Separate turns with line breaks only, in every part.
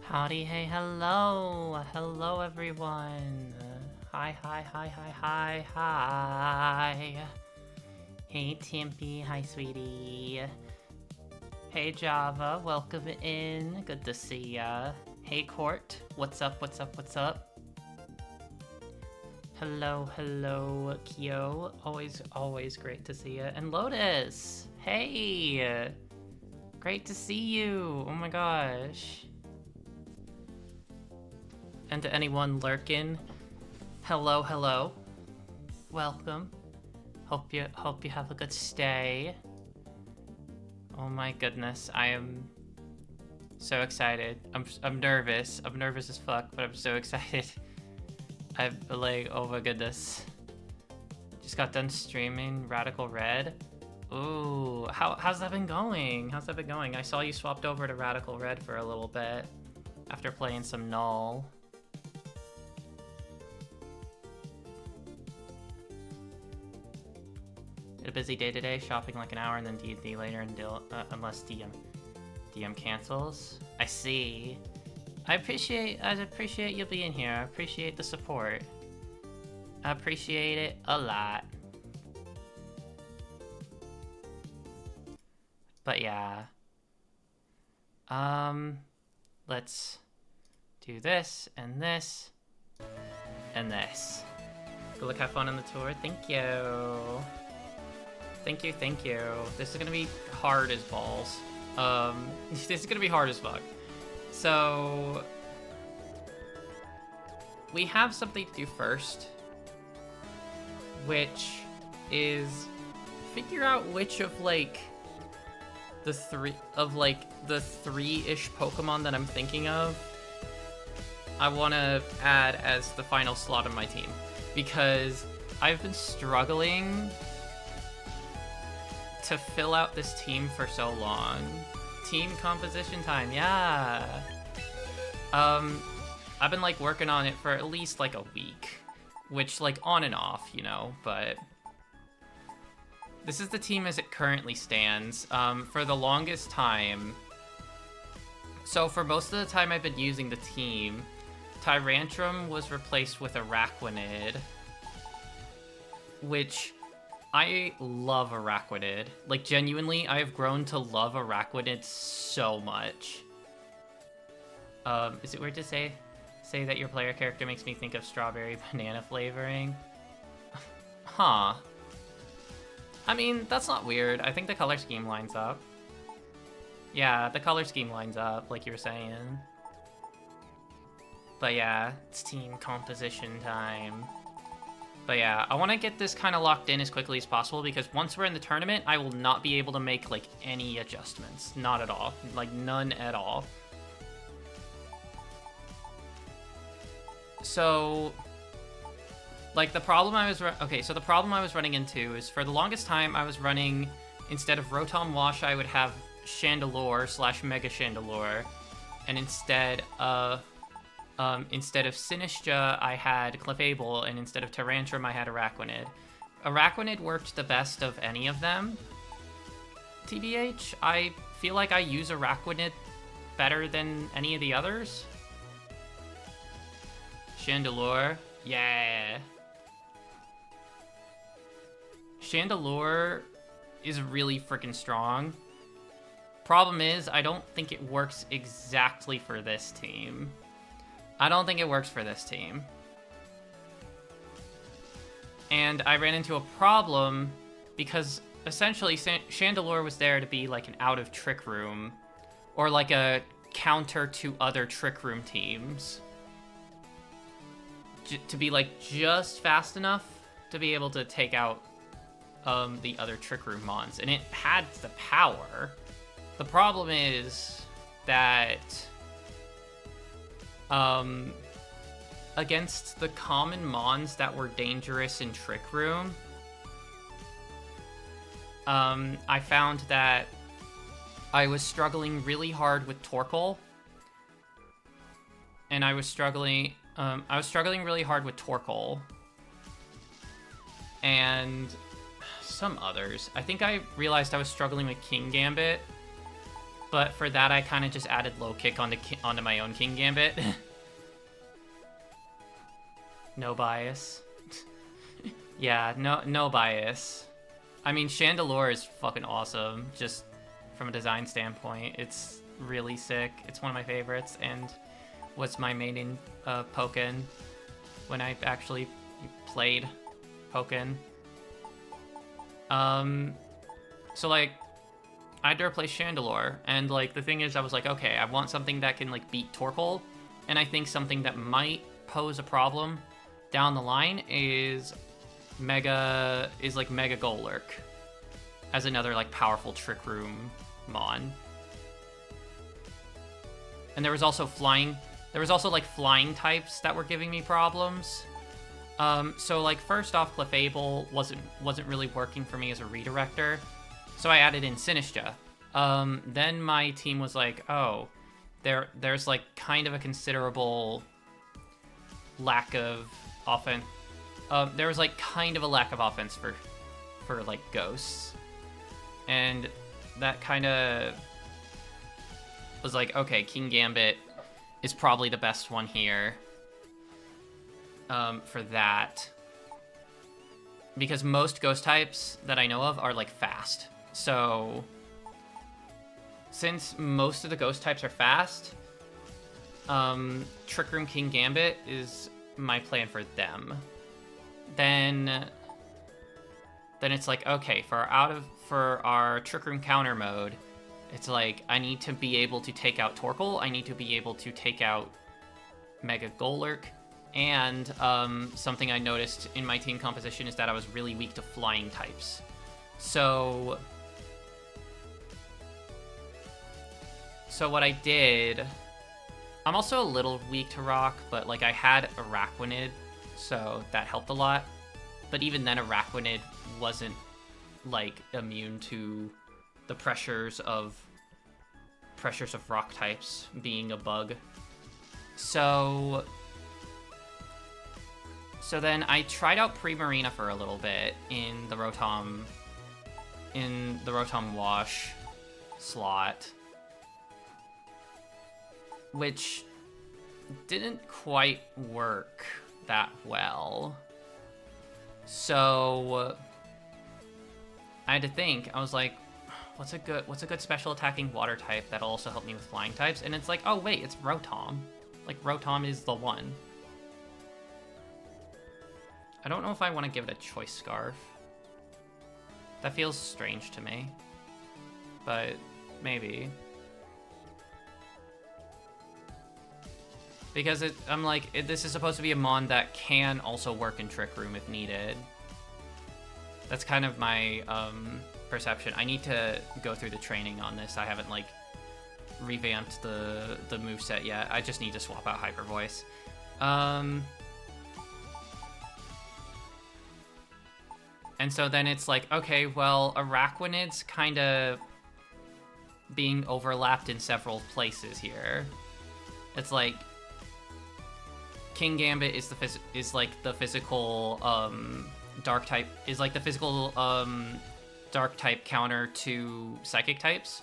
Howdy, hey, hello! Hello, everyone! Hi, hi, hi, hi, hi, hi! Hey, Timpy, hi, sweetie! Hey, Java, welcome in, good to see ya! Hey, Court, what's up, what's up, what's up? Hello, hello, Kyo, always great to see ya. And Lotus, hey! Great to see you, oh my gosh. And to anyone lurking, hello, hello. Welcome. Hope you have a good stay. Oh my goodness, I am so excited. I'm nervous. I'm nervous as fuck, but I'm so excited. I'm like, oh my goodness. Just got done streaming Radical Red. Ooh, how's that been going? How's that been going? I saw you swapped over to Radical Red for a little bit after playing some Null. A busy day today, shopping like an hour and then D&D later unless DM cancels. I see. I appreciate you being here. I appreciate the support. I appreciate it a lot. But yeah. Let's do this and this and this. Good luck, have fun on the tour. Thank you. Thank you, thank you. This is gonna be hard as balls. This is gonna be hard as fuck. So, we have something to do first, which is figure out which of like the three-ish Pokemon that I'm thinking of I want to add as the final slot on my team, because I've been struggling to fill out this team for so long. Team composition time, yeah. I've been like working on it for at least like a week, which like on and off, you know, but this is the team as it currently stands. For the longest time, so for most of the time I've been using the team, Tyrantrum was replaced with Araquanid, which I love Araquanid. Like, genuinely, I have grown to love Araquanid so much. Is it weird to say that your player character makes me think of strawberry banana flavoring? Huh. I mean, that's not weird. I think the color scheme lines up. Yeah, the color scheme lines up, like you were saying. But yeah, it's team composition time. But yeah, I want to get this kind of locked in as quickly as possible, because once we're in the tournament, I will not be able to make, like, any adjustments. Not at all. Like, none at all. So, like, the problem I was... the problem I was running into is, for the longest time, I was running, instead of Rotom Wash, I would have Chandelure / Mega Chandelure. And instead of Sinistcha, I had Clefable, and instead of Tyrantrum, I had Araquanid. Araquanid worked the best of any of them. TBH, I feel like I use Araquanid better than any of the others. Chandelure, yeah. Chandelure is really freaking strong. Problem is, I don't think it works exactly for this team. I don't think it works for this team. And I ran into a problem because essentially Chandelure was there to be like an out of Trick Room, or like a counter to other Trick Room teams. To be like just fast enough to be able to take out the other Trick Room mons. And it had the power. The problem is that against the common mons that were dangerous in Trick Room, I found that I was struggling really hard with Torkoal, and I was struggling really hard with Torkoal, and some others. I think I realized I was struggling with Kingambit, But for that, I kind of just added low kick onto my own Kingambit. No bias. Yeah, no bias. I mean, Chandelure is fucking awesome, just from a design standpoint. It's really sick. It's one of my favorites, and was my main Pokken when I actually played Pokken. So like, I had to replace Chandelure, and like the thing is, I was like, okay, I want something that can like beat Torkoal, and I think something that might pose a problem down the line is Mega Golurk as another like powerful Trick Room Mon. And there was also flying types that were giving me problems. So like first off, Clefable wasn't really working for me as a redirector, so I added in Sinistcha. Then my team was like, oh, there's like kind of a considerable lack of offense. There was like kind of a lack of offense for like ghosts, and that kind of was like, okay, Kingambit is probably the best one here for that, because most ghost types that I know of are like fast. So since most of the ghost types are fast, Trick Room Kingambit is my plan for them. Then it's like, okay, for our Trick Room counter mode, it's like I need to be able to take out Torkoal, I need to be able to take out Mega Golurk, and something I noticed in my team composition is that I was really weak to flying types. So what I did, I'm also a little weak to rock, but like I had Araquanid, so that helped a lot. But even then, Araquanid wasn't like immune to the pressures of rock types being a bug. So then I tried out Primarina for a little bit in the Rotom Wash slot, which didn't quite work that well. So I had to think. I was like, what's a good special attacking water type that'll also help me with flying types? And it's like, oh wait, it's Rotom. Like Rotom is the one. I don't know if I want to give it a Choice Scarf. That feels strange to me, but maybe. Because I'm like, this is supposed to be a Mon that can also work in Trick Room if needed. That's kind of my perception. I need to go through the training on this. I haven't like revamped the moveset yet. I just need to swap out Hyper Voice. And so then it's like, okay, well, Araquanid's kind of being overlapped in several places here. It's like Kingambit is like the physical dark type, is like the physical dark type counter to psychic types,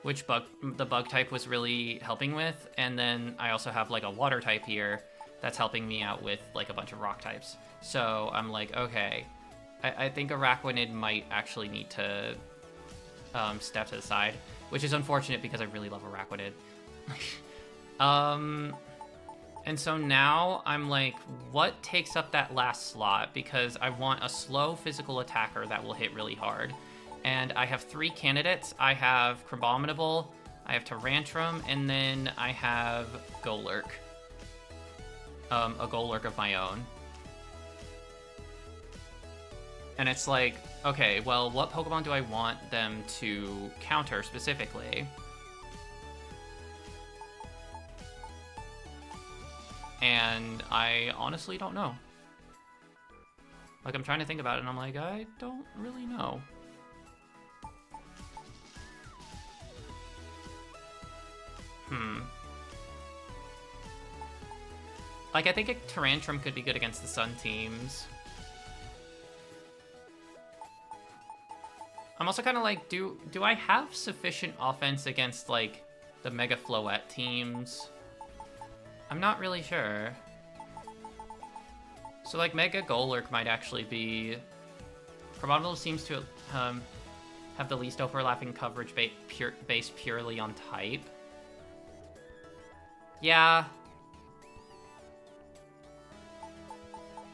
which the bug type was really helping with. And then I also have like a water type here that's helping me out with like a bunch of rock types. So I'm like, okay, I think Araquanid might actually need to step to the side, which is unfortunate because I really love Araquanid. And so now I'm like, what takes up that last slot? Because I want a slow physical attacker that will hit really hard. And I have 3 candidates. I have Crabominable, I have Tyrantrum, and then I have Golurk. A Golurk of my own. And it's like, okay, well, what Pokemon do I want them to counter specifically? And I honestly don't know. Like, I'm trying to think about it, and I'm like, I don't really know. Like, I think a Tyrantrum could be good against the Sun teams. I'm also kind of like, do I have sufficient offense against, like, the Mega Floette teams? I'm not really sure. So, like, Mega Golurk might actually be... Crabominable seems to have the least overlapping coverage based purely on type. Yeah.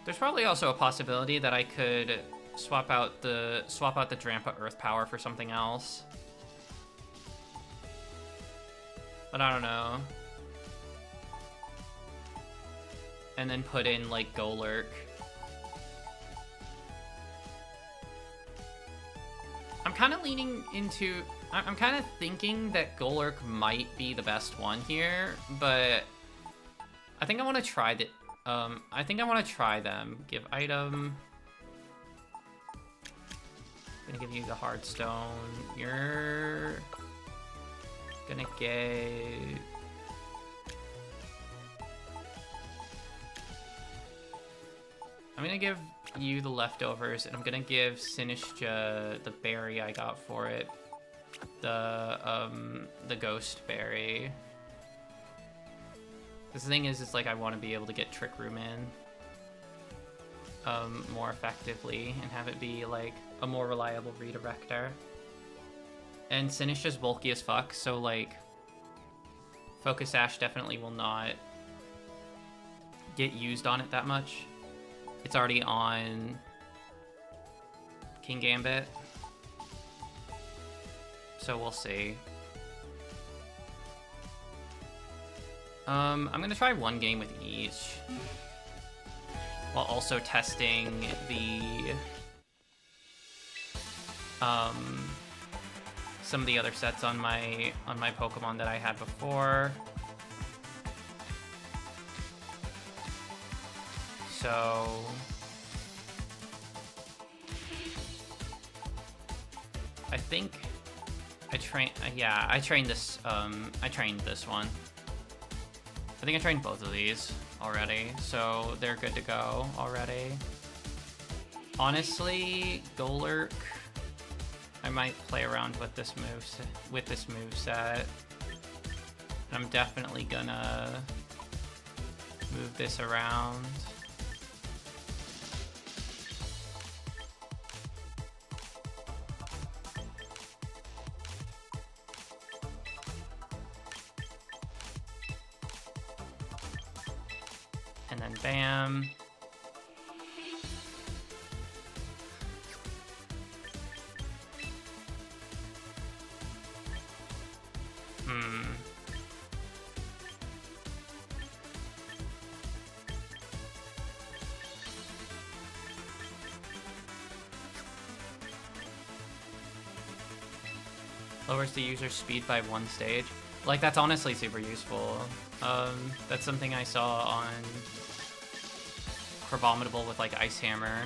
There's probably also a possibility that I could swap out the Drampa Earth Power for something else. But I don't know. And then put in, like, Golurk. I'm kind of leaning into... I'm kind of thinking that Golurk might be the best one here, but I think I want to try the... I think I want to try them. Give item. I'm gonna give you the Hardstone. You're gonna get... I'm gonna give you the leftovers, and I'm gonna give Sinistcha the berry I got for it. The Ghost Berry. This thing is, it's like I want to be able to get Trick Room in more effectively and have it be like a more reliable redirector. And Sinistcha's bulky as fuck, so like Focus Sash definitely will not get used on it that much. It's already on Kingambit, so we'll see. I'm gonna try one game with each, while also testing the some of the other sets on my Pokemon that I had before. So I think I trained this one. I think I trained both of these already, so they're good to go already. Honestly, Golurk, I might play around with this moveset. I'm definitely gonna move this around. And then bam. Lowers the user's speed by 1 stage. Like, that's honestly super useful. That's something I saw on Crabominable with, like, Ice Hammer.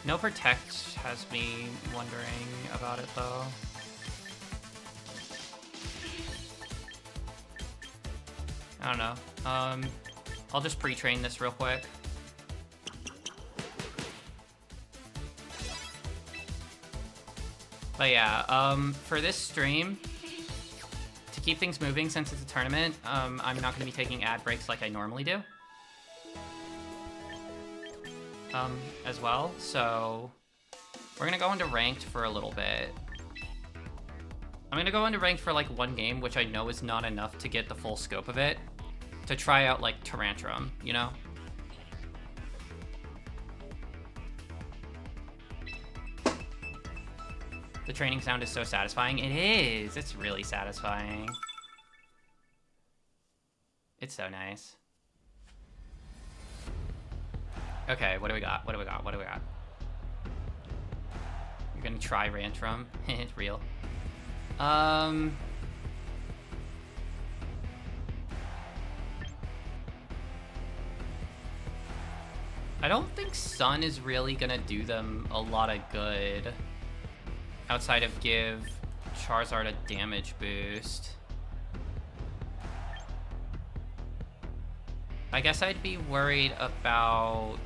No Protect has me wondering about it, though. I don't know. I'll just pre-train this real quick. But yeah, for this stream, to keep things moving since it's a tournament, I'm not going to be taking ad breaks like I normally do. As well, so we're going to go into ranked for a little bit. I'm going to go into ranked for like 1 game, which I know is not enough to get the full scope of it, to try out like Tyrantrum, you know? The training sound is so satisfying. It is. It's really satisfying. It's so nice. Okay, what do we got? What do we got? What do we got? You're gonna try Rantrum. It's real. I don't think Sun is really gonna do them a lot of good. Outside of give Charizard a damage boost. I guess I'd be worried about...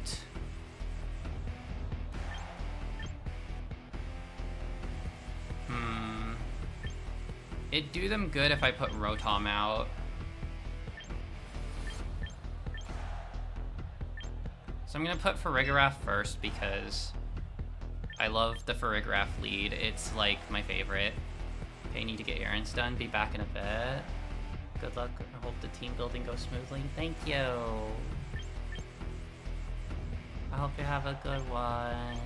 It'd do them good if I put Rotom out. So I'm gonna put Farigiraf first because I love the Farigiraf lead. It's like my favorite. Okay, need to get errands done. Be back in a bit. Good luck. I hope the team building goes smoothly. Thank you. I hope you have a good one.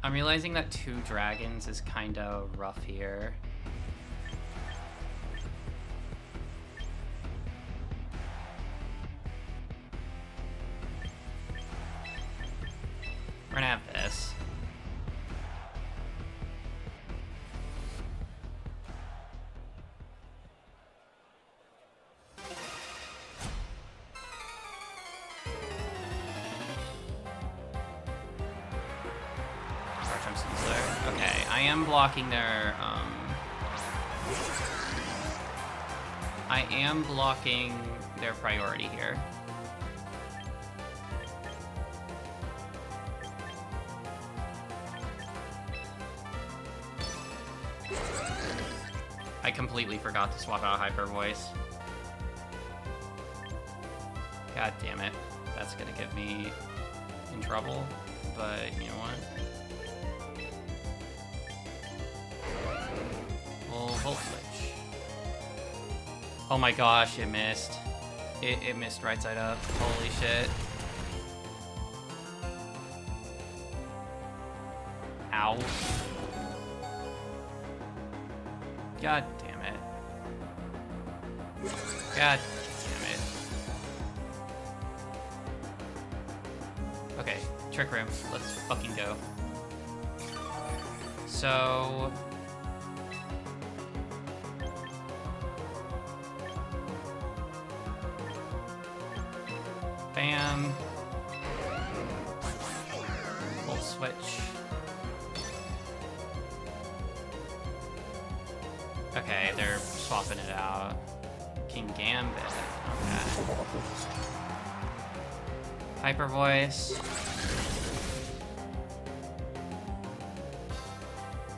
I'm realizing that 2 dragons is kind of rough here. We're gonna have this. Okay, I am blocking their, I am blocking their priority here. I completely forgot to swap out Hyper Voice. God damn it. That's gonna get me in trouble, but you know what? We'll Volt Switch. Oh my gosh, it missed. It missed right side up. Holy shit. Ow. God damn it. God damn it. Okay, Trick Room. Let's fucking go. So... Bam. Volt Switch. Okay, they're swapping it out. King Gambit. Okay. Hyper Voice.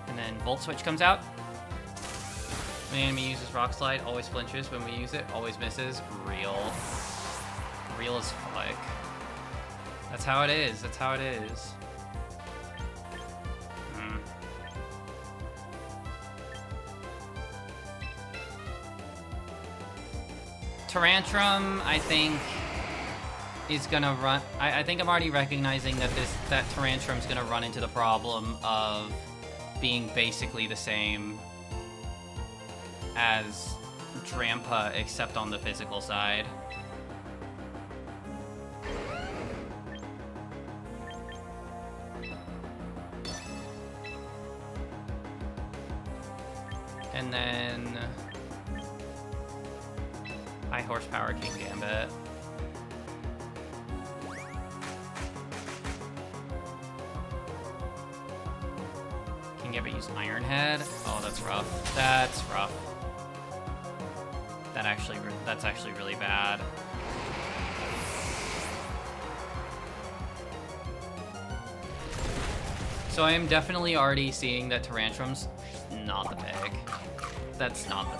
And then Volt Switch comes out. When the enemy uses Rock Slide, always flinches. When we use it, always misses. Real. Real as fuck. That's how it is. That's how it is. Tyrantrum, I think, is gonna run. I think I'm already recognizing that that Tyrantrum's gonna run into the problem of being basically the same as Drampa, except on the physical side. And then high horsepower King Gambit. King Gambit used Iron Head. Oh, that's rough. That's rough. That's actually really bad. So I am definitely already seeing that Tyrantrum's not the pick. It's not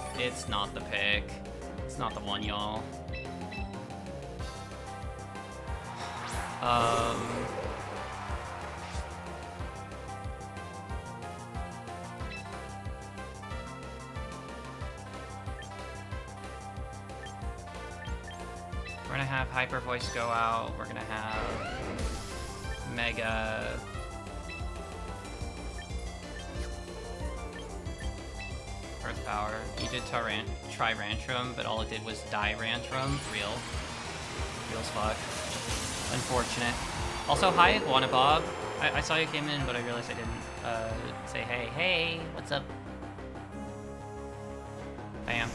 the pick. It's not the one, y'all. We're gonna have Hyper Voice go out. We're gonna have Mega. Earth Power. He did Tyrantrum, but all it did was die Rantrum. Real as fuck. Unfortunate. Also, hi Iguana Bob. I saw you came in, but I realized I didn't say hey. Hey, what's up? Bam.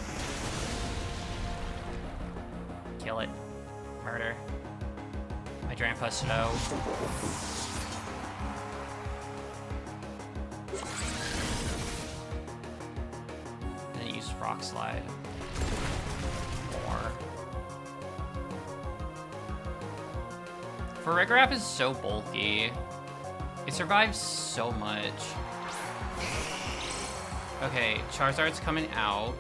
Kill it. Murder. My Drampa slow. Rock Slide. Farigiraf is so bulky. It survives so much. Okay, Charizard's coming out.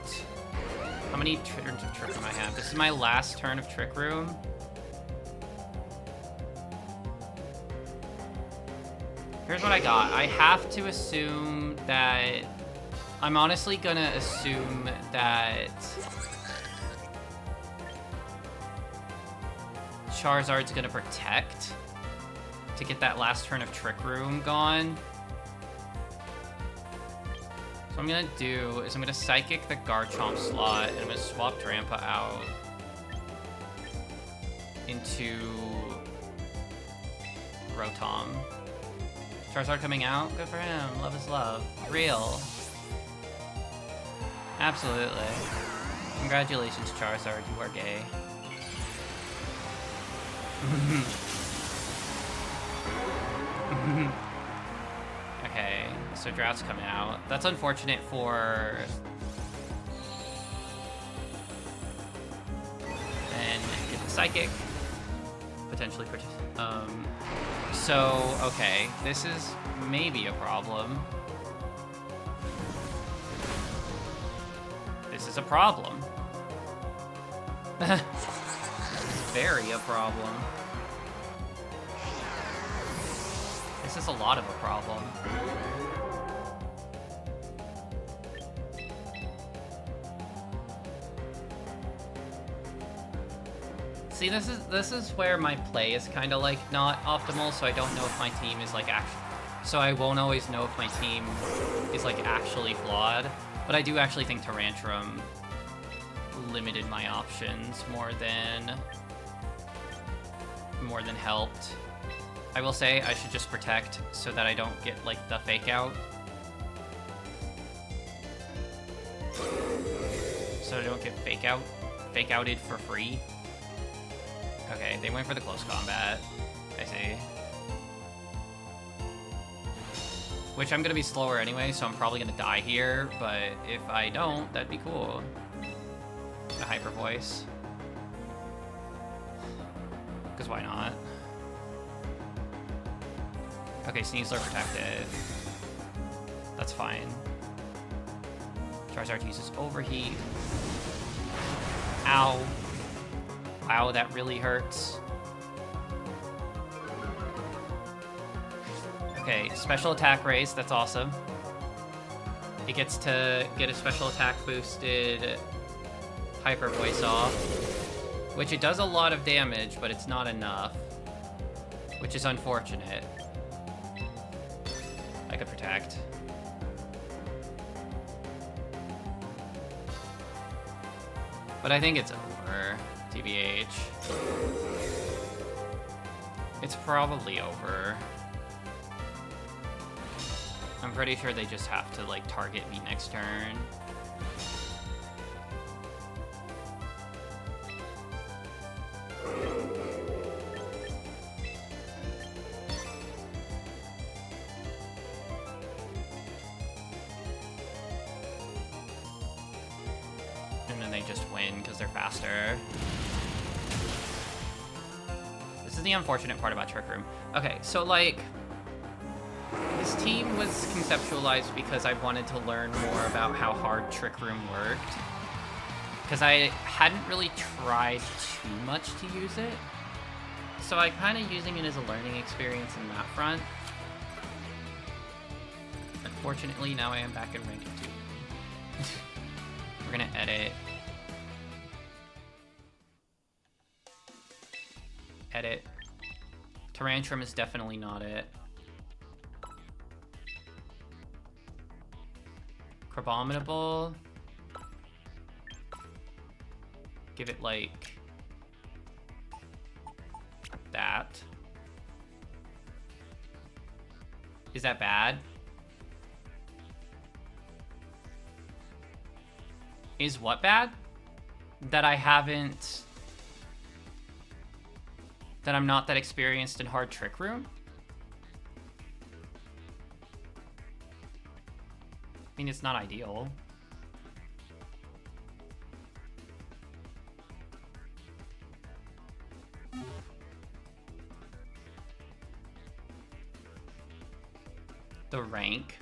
How many turns of Trick Room I have? This is my last turn of Trick Room. Here's what I got. I have to assume that... I'm honestly gonna assume that... Charizard's gonna protect to get that last turn of Trick Room gone. So what I'm gonna do is I'm gonna Psychic the Garchomp slot, and I'm gonna swap Drampa out into Rotom. Charizard coming out, good for him. Love is love. Real. Absolutely. Congratulations, Charizard, you are gay. Okay, so Drought's coming out. That's unfortunate for... And get the Psychic. Potentially so, okay, this is maybe a problem. This is a problem. Very a problem. This is a lot of a problem. See, this is where my play is kind of like not optimal, so I don't know if my team is like so I won't always know if my team is like actually flawed. But I do actually think Tyrantrum limited my options more than helped. I will say I should just protect so that I don't get like the fake out. So I don't get fake outed for free. Okay, they went for the close combat. I see. Which I'm gonna be slower anyway, so I'm probably gonna die here, but if I don't, that'd be cool. A Hyper Voice. Because why not? Okay, Sneasler protected. That's fine. Charizard uses Overheat. Ow. Wow, that really hurts. Okay, special attack raise, that's awesome. It gets to get a special attack boosted Hyper Voice off, which it does a lot of damage, but it's not enough, which is unfortunate. I could protect. But I think it's over. TBH. It's probably over. I'm pretty sure they just have to, like, target me next turn. And then they just win because they're faster. This is the unfortunate part about Trick Room. Okay, so, like, this team was conceptualized because I wanted to learn more about how hard Trick Room worked. Because I hadn't really tried too much to use it. So I'm kind of using it as a learning experience in that front. Unfortunately, now I am back in rank 2. We're gonna edit. Edit. Tyrantrum is definitely not it. Crabominable. Give it like that. Is that bad? Is what bad? That I haven't... That I'm not that experienced in hard Trick Room? I mean, it's not ideal. The rank?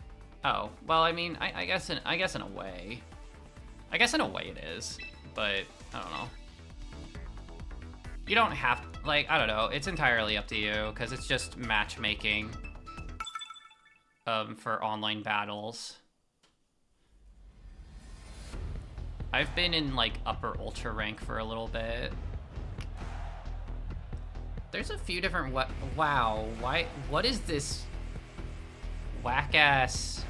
Oh, well, I mean, I guess in a way. I guess in a way it is, but I don't know. You don't have, like, I don't know. It's entirely up to you, because it's just matchmaking for online battles. I've been in, like, upper ultra rank for a little bit. There's a few different, wow, what is this whack-ass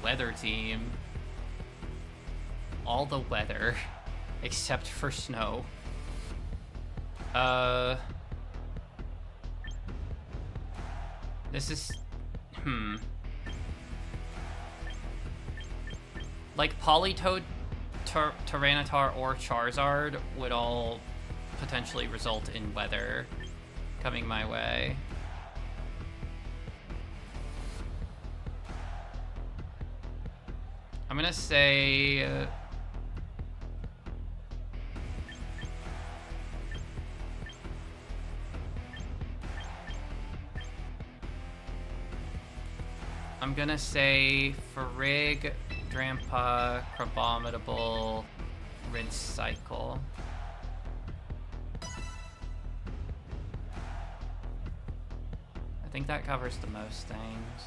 weather team? All the weather, except for snow. This is, like, Politoed, Tyranitar, or Charizard would all potentially result in weather coming my way. I'm gonna say... I'm gonna say Farig, Drampa, Crabominable, Rinse Cycle. I think that covers the most things.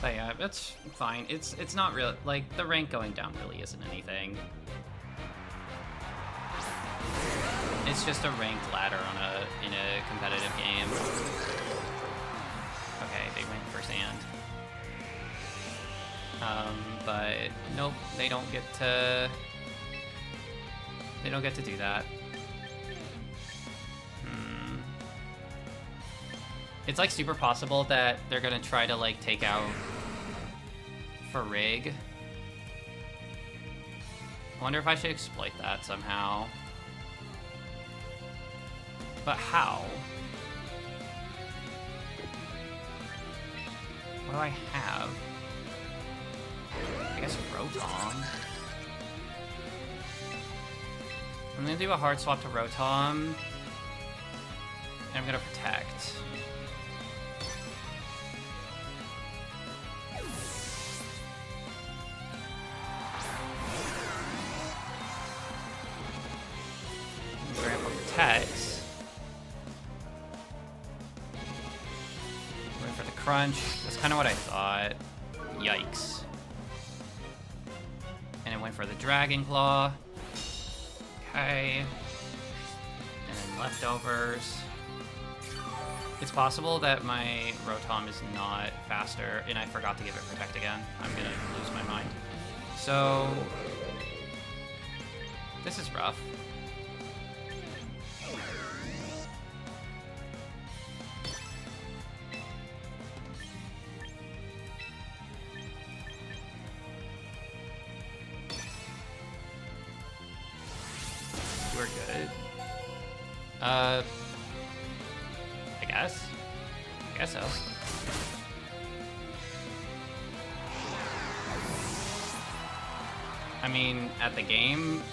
But yeah, that's fine. It's not real, like, the rank going down really isn't anything. It's just a ranked ladder in a competitive game. Okay, they went for sand. But nope, they don't get to do that. It's like super possible that they're gonna try to like take out Farig. I wonder if I should exploit that somehow. But how? What do I have? I guess Rotom. I'm gonna do a hard swap to Rotom. And I'm gonna protect. Grandpa protects. Wait for the crunch. That's kind of what I thought. Yikes. And it went for the Dragon Claw. Okay. And then leftovers. It's possible that my Rotom is not faster, and I forgot to give it Protect again. I'm gonna lose my mind. So... this is rough. We're good. I guess so. I mean, at the game,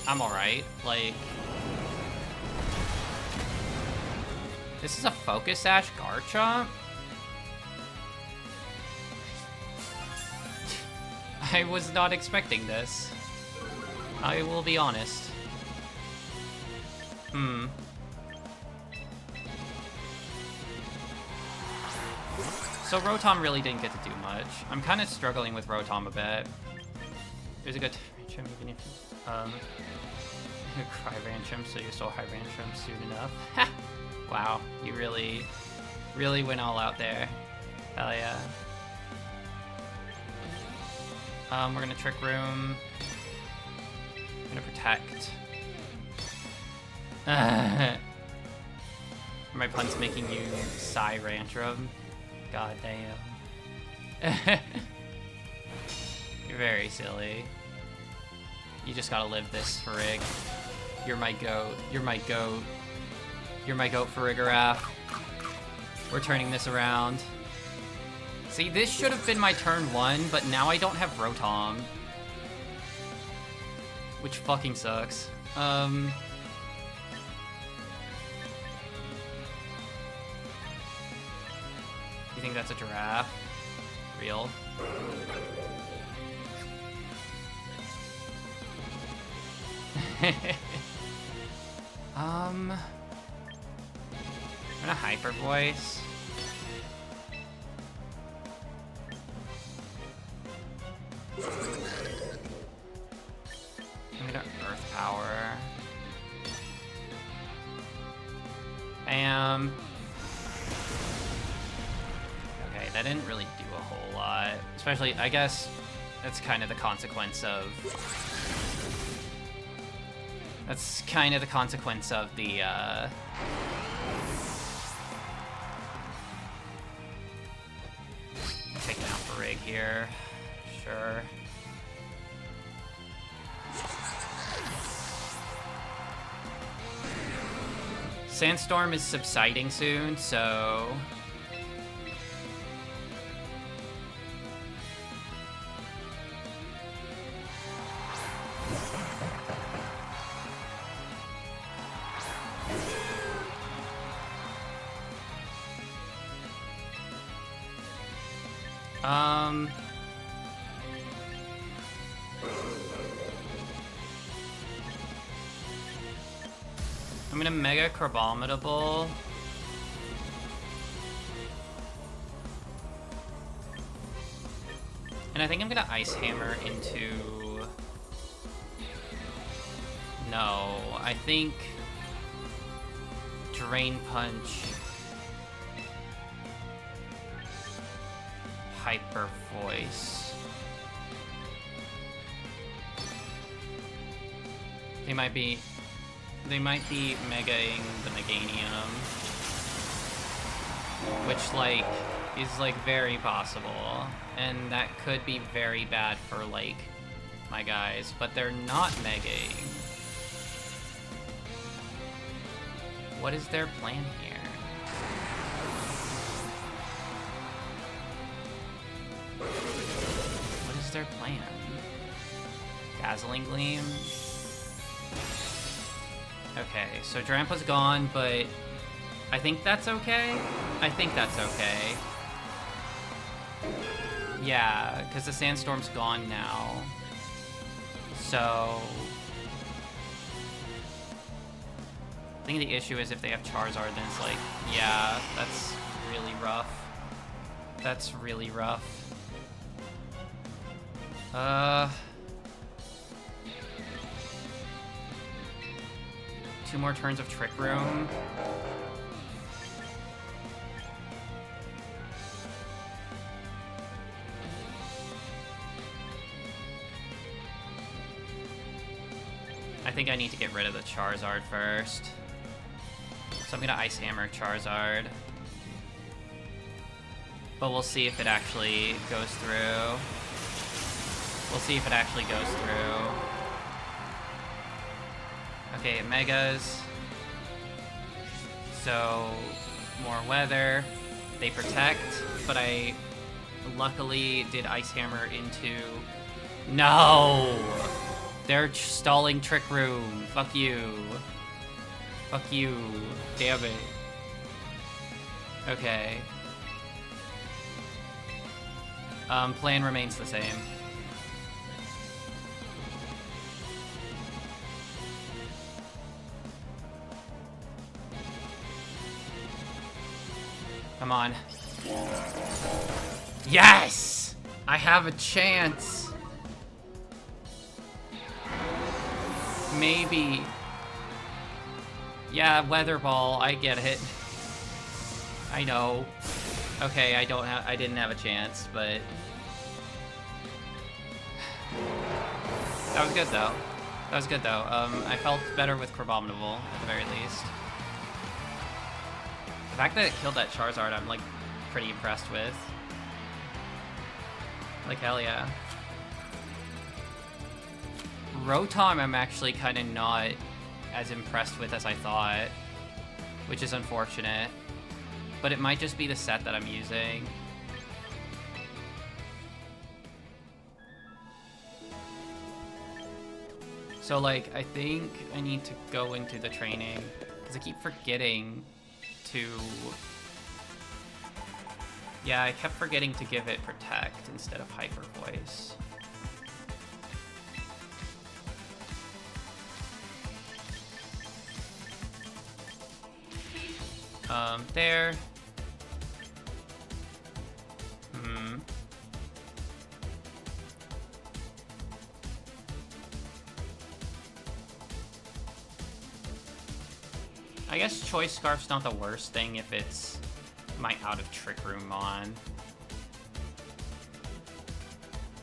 I'm alright. Like, this is a Focus Sash Garchomp? I was not expecting this. I will be honest. So Rotom really didn't get to do much. I'm kind of struggling with Rotom a bit. It was a good Rancham, even if Cry Rancham, so you saw High Rancham soon enough. Wow, you really went all out there. Hell yeah. We're gonna Trick Room. I'm gonna Protect. Are my puns making you sigh Rantrum? God damn. You're very silly. You just gotta live this, Farig. You're my goat. You're my goat. You're my goat, Farigiraf. We're turning this around. See, this should have been my turn 1, but now I don't have Rotom. Which fucking sucks. You think that's a giraffe? Real? I'm gonna hyper voice. I'm gonna earth power. Bam. Okay, that didn't really do a whole lot. Especially, I guess that's kind of the consequence of... That's kind of the consequence of the, taking out Farig here. Sure. Sandstorm is subsiding soon, so... I'm gonna Mega Crabominable. And I think I'm gonna Ice Hammer into... No, I think... Drain Punch... Hyper Voice. They might be megaing the Meganium, which, like, is, like, very possible, and that could be very bad for, like, my guys, but they're not megaing. What is their plan here? What is their plan? Dazzling Gleam? Okay, so Drampa's gone, but I think that's okay? I think that's okay. Yeah, because the Sandstorm's gone now. So... I think the issue is if they have Charizard, then it's like, yeah, that's really rough. That's really rough. Two more turns of Trick Room. I think I need to get rid of the Charizard first. So I'm gonna Ice Hammer Charizard. But we'll see if it actually goes through. We'll see if it actually goes through. Okay, Megas. So, more weather. They protect, but I luckily did Ice Hammer into... No! They're stalling Trick Room. Fuck you. Fuck you. Damn it. Okay. Plan remains the same. Come on. Yes! I have a chance. Maybe. Yeah, Weather Ball, I get it. I know. Okay, I didn't have a chance, but... That was good, though. That was good, though. I felt better with Crabominable, at the very least. The fact that it killed that Charizard, I'm, like, pretty impressed with. Like, hell yeah. Rotom, I'm actually kind of not as impressed with as I thought, which is unfortunate. But it might just be the set that I'm using. So, like, I think I need to go into the training, because I keep forgetting to Yeah, I kept forgetting to give it Protect instead of Hyper Voice. There. I guess Choice Scarf's not the worst thing if it's my out of Trick Room Mon.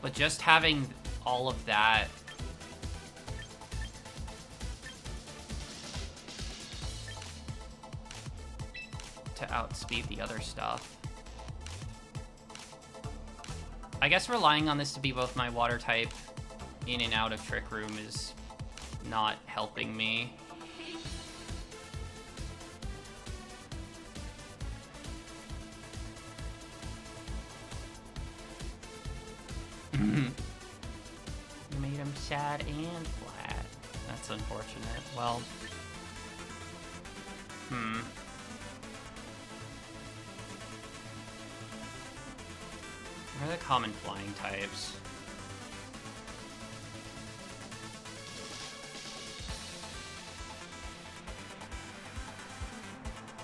But just having all of that to outspeed the other stuff. I guess relying on this to be both my water type in and out of Trick Room is not helping me. You made him sad and flat. That's unfortunate. Well, what are the common flying types?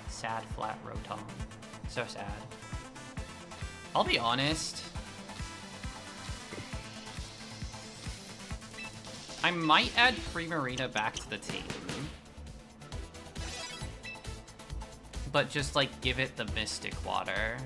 Sad, flat, Rotom. So sad. I'll be honest. I might add Primarina back to the team. But just, like, give it the Mystic Water.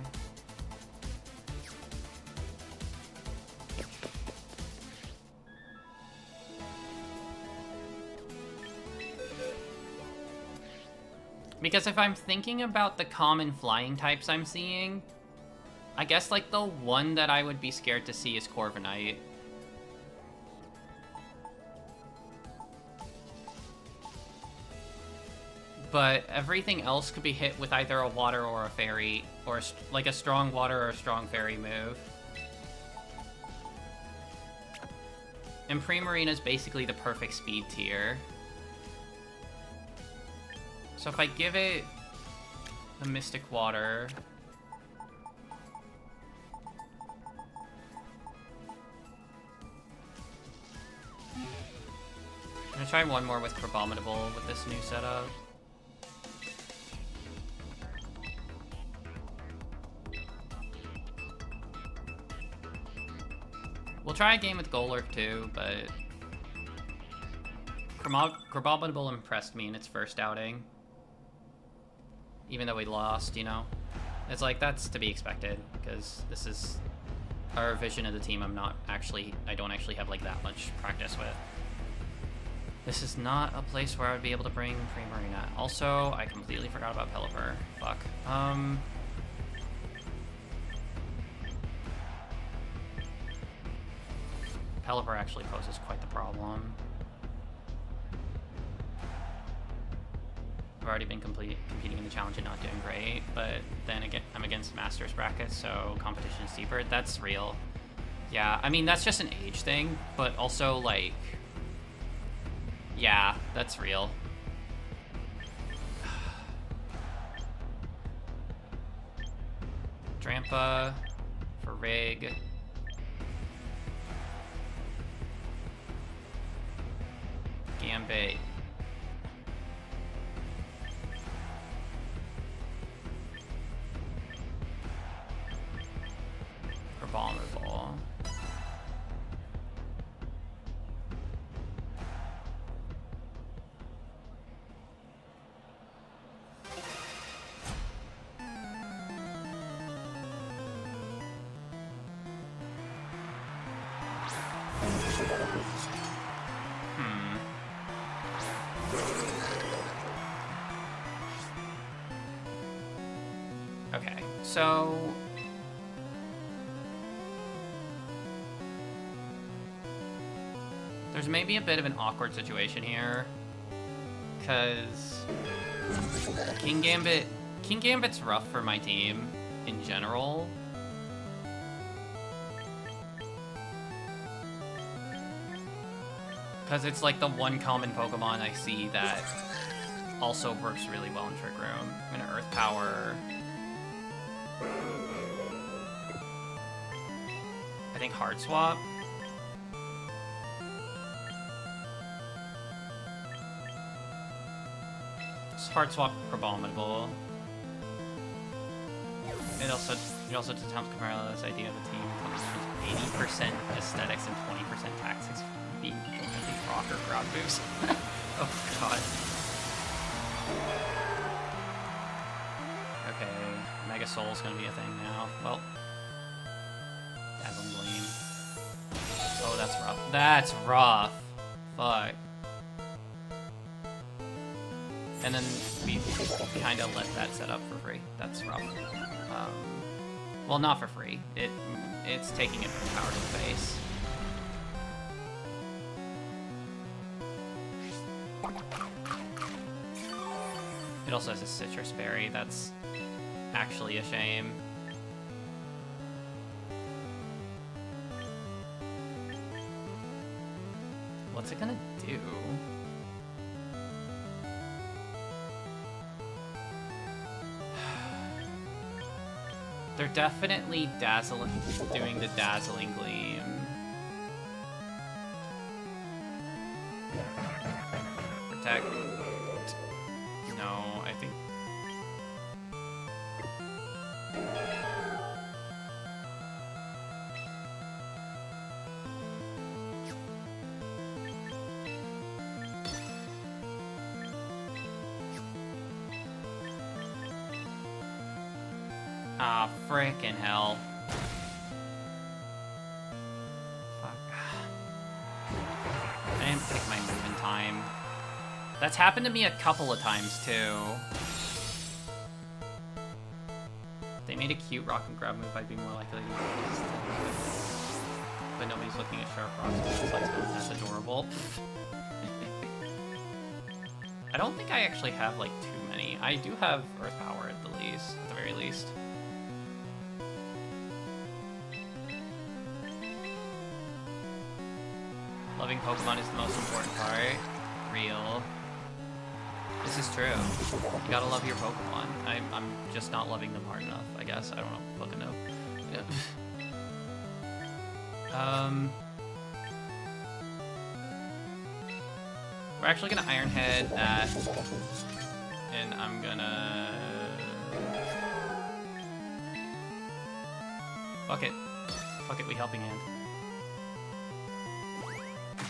Because if I'm thinking about the common flying types I'm seeing, I guess, like, the one that I would be scared to see is Corviknight. But everything else could be hit with either a water or a fairy, or like a strong water or a strong fairy move. And Primarina is basically the perfect speed tier. So if I give it the Mystic Water, I'm gonna try one more with Crabominable with this new setup. We'll try a game with Golurk too, but Crabominable impressed me in its first outing. Even though we lost, you know? It's like, that's to be expected, because this is our vision of the team I don't actually have like that much practice with. This is not a place where I would be able to bring Primarina. Also, I completely forgot about Pelipper. Fuck. Pelipper actually poses quite the problem. I've already been competing in the challenge and not doing great, but then again, I'm against Masters bracket, so competition is deeper. That's real. Yeah, I mean, that's just an age thing, but also, like, yeah, that's real. Drampa for Rig. Gambit. Crabominable. Okay, so there's maybe a bit of an awkward situation here, because King Gambit's rough for my team in general. Because it's like the one common Pokemon I see that also works really well in Trick Room. I'm gonna Earth Power. I think hard swap. Hard swap Crabominable. It also attempts Camarillo's idea of a team focused on 80% aesthetics and 20% tactics being rocker grab moves. Oh god. Okay, Mega Soul's gonna be a thing now. Well. Dazzling Gleam. Oh, that's rough. That's rough. Fuck. And then we kind of let that set up for free. That's rough. Well, not for free. It's taking it from power to the face. It also has a Citrus Berry. That's actually a shame. What's it gonna do? They're definitely doing the Dazzling Gleam. Protect. No, I think. Ah, frickin' hell. Fuck. I didn't pick my move in time. That's happened to me a couple of times, too. If they made a cute rock and grab move, I'd be more likely to use it. But nobody's looking at Sharp Rocks, so that's adorable. I don't think I actually have, like, too many. I do have Earth Power at the very least. Loving Pokemon is the most important part. Real. This is true. You gotta love your Pokemon. I'm just not loving them hard enough, I guess. I don't know. Fucking know. Yeah. We're actually gonna Iron Head that, and I'm gonna... Fuck it. Fuck it, we Helping Hand.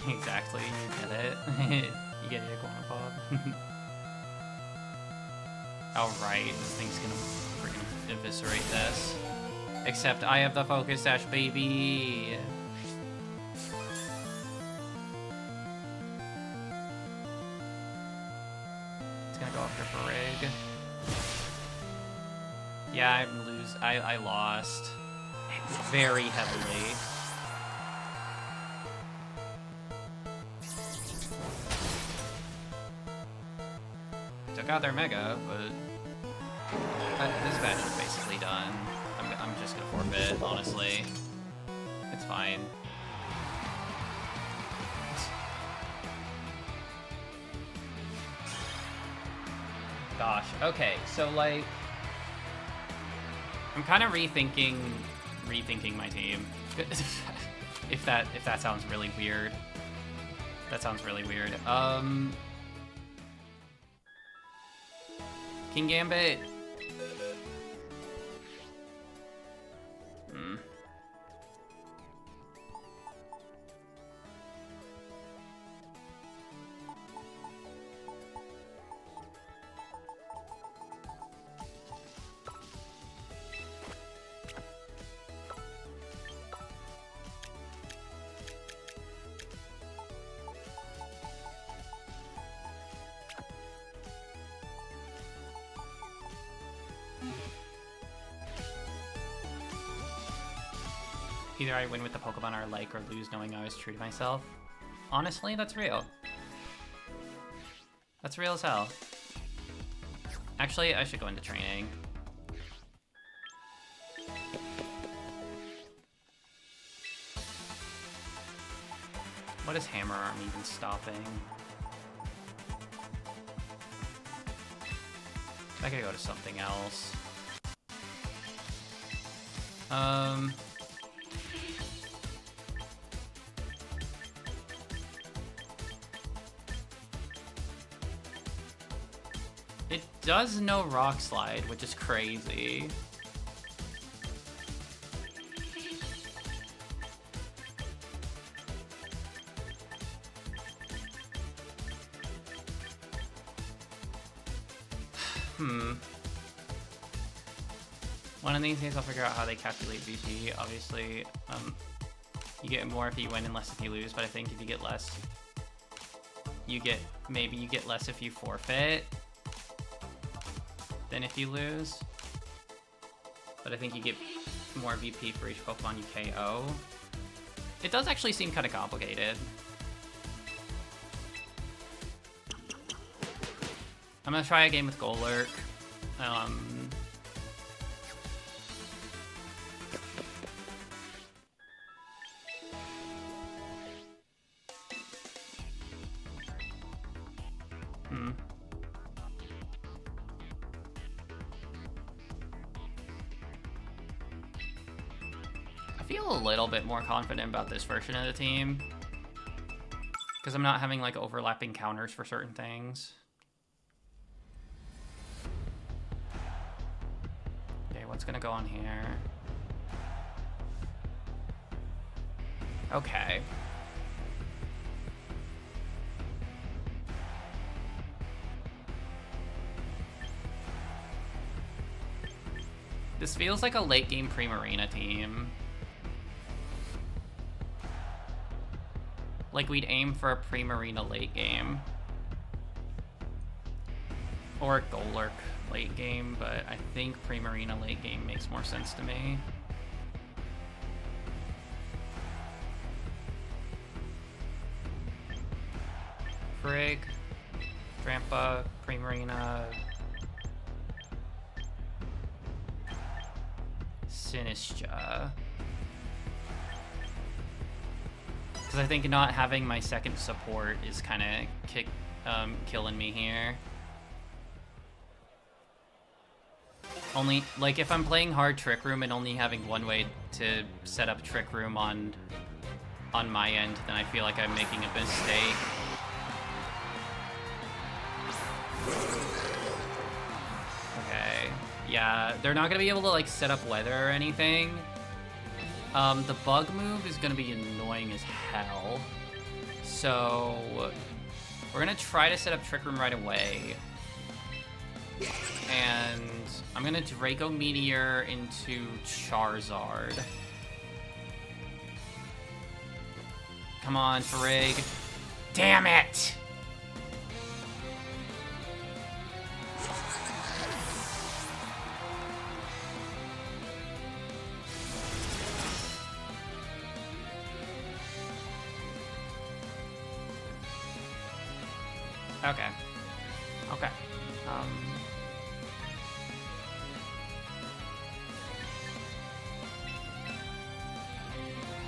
Exactly, you get it. You get it, Iguana Pop. Alright, this thing's gonna freaking eviscerate this. Except I have the Focus Sash, baby! It's gonna go after Farig. Yeah, I lost. Very heavily. Took out their Mega, but this match is basically done. I'm just gonna forfeit, honestly. It's fine. Gosh, okay, so like, I'm kind of rethinking my team. if that sounds really weird. That sounds really weird. Kingambit. Either I win with the Pokemon I like or lose knowing I was true to myself. Honestly, that's real. That's real as hell. Actually, I should go into training. What is Hammer Arm even stopping? I gotta go to something else. does know Rock Slide, which is crazy. One of these days I'll figure out how they calculate VP. Obviously, you get more if you win and less if you lose, but I think if you get less, maybe you get less if you forfeit than if you lose. But I think you get more VP for each Pokemon you KO. It does actually seem kind of complicated. I'm gonna try a game with Golurk. I feel a little bit more confident about this version of the team because I'm not having like overlapping counters for certain things. Okay, what's gonna go on here? Okay. This feels like a late game Primarina team. Like we'd aim for a Primarina late game. Or a Golurk late game, but I think Primarina late game makes more sense to me. Frig, Drampa, Primarina, Sinistcha. Because I think not having my second support is kind of killing me here. Only, like, if I'm playing hard Trick Room and only having one way to set up Trick Room on my end, then I feel like I'm making a mistake. Okay, yeah, they're not gonna be able to, like, set up weather or anything. The bug move is gonna be annoying as hell. So, we're gonna try to set up Trick Room right away. And I'm gonna Draco Meteor into Charizard. Come on, Frig. Damn it! Okay. Okay.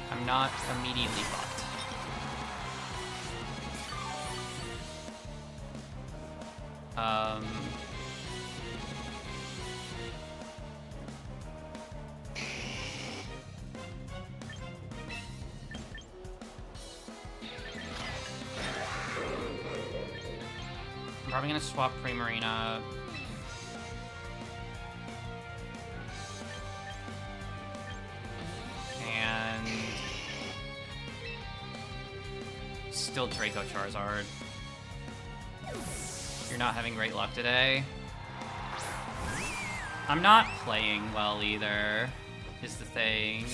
I'm not immediately fucked. I'm probably gonna swap Primarina. And still Draco Charizard. You're not having great luck today. I'm not playing well either, is the thing.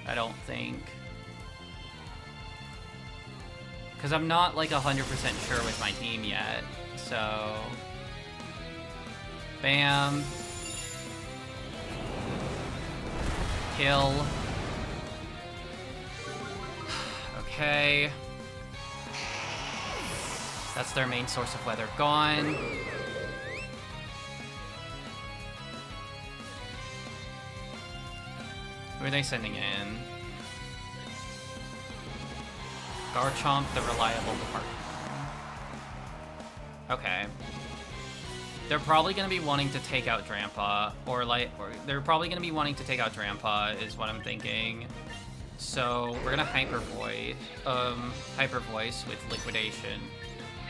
I don't think. Because I'm not like 100% sure with my team yet, so... Bam. Kill. Okay. That's their main source of weather gone. Who are they sending in? Garchomp, the reliable partner. Okay. They're probably going to be wanting to take out Drampa, or they're probably going to be wanting to take out Drampa, is what I'm thinking. So we're going to Hyper Voice with Liquidation.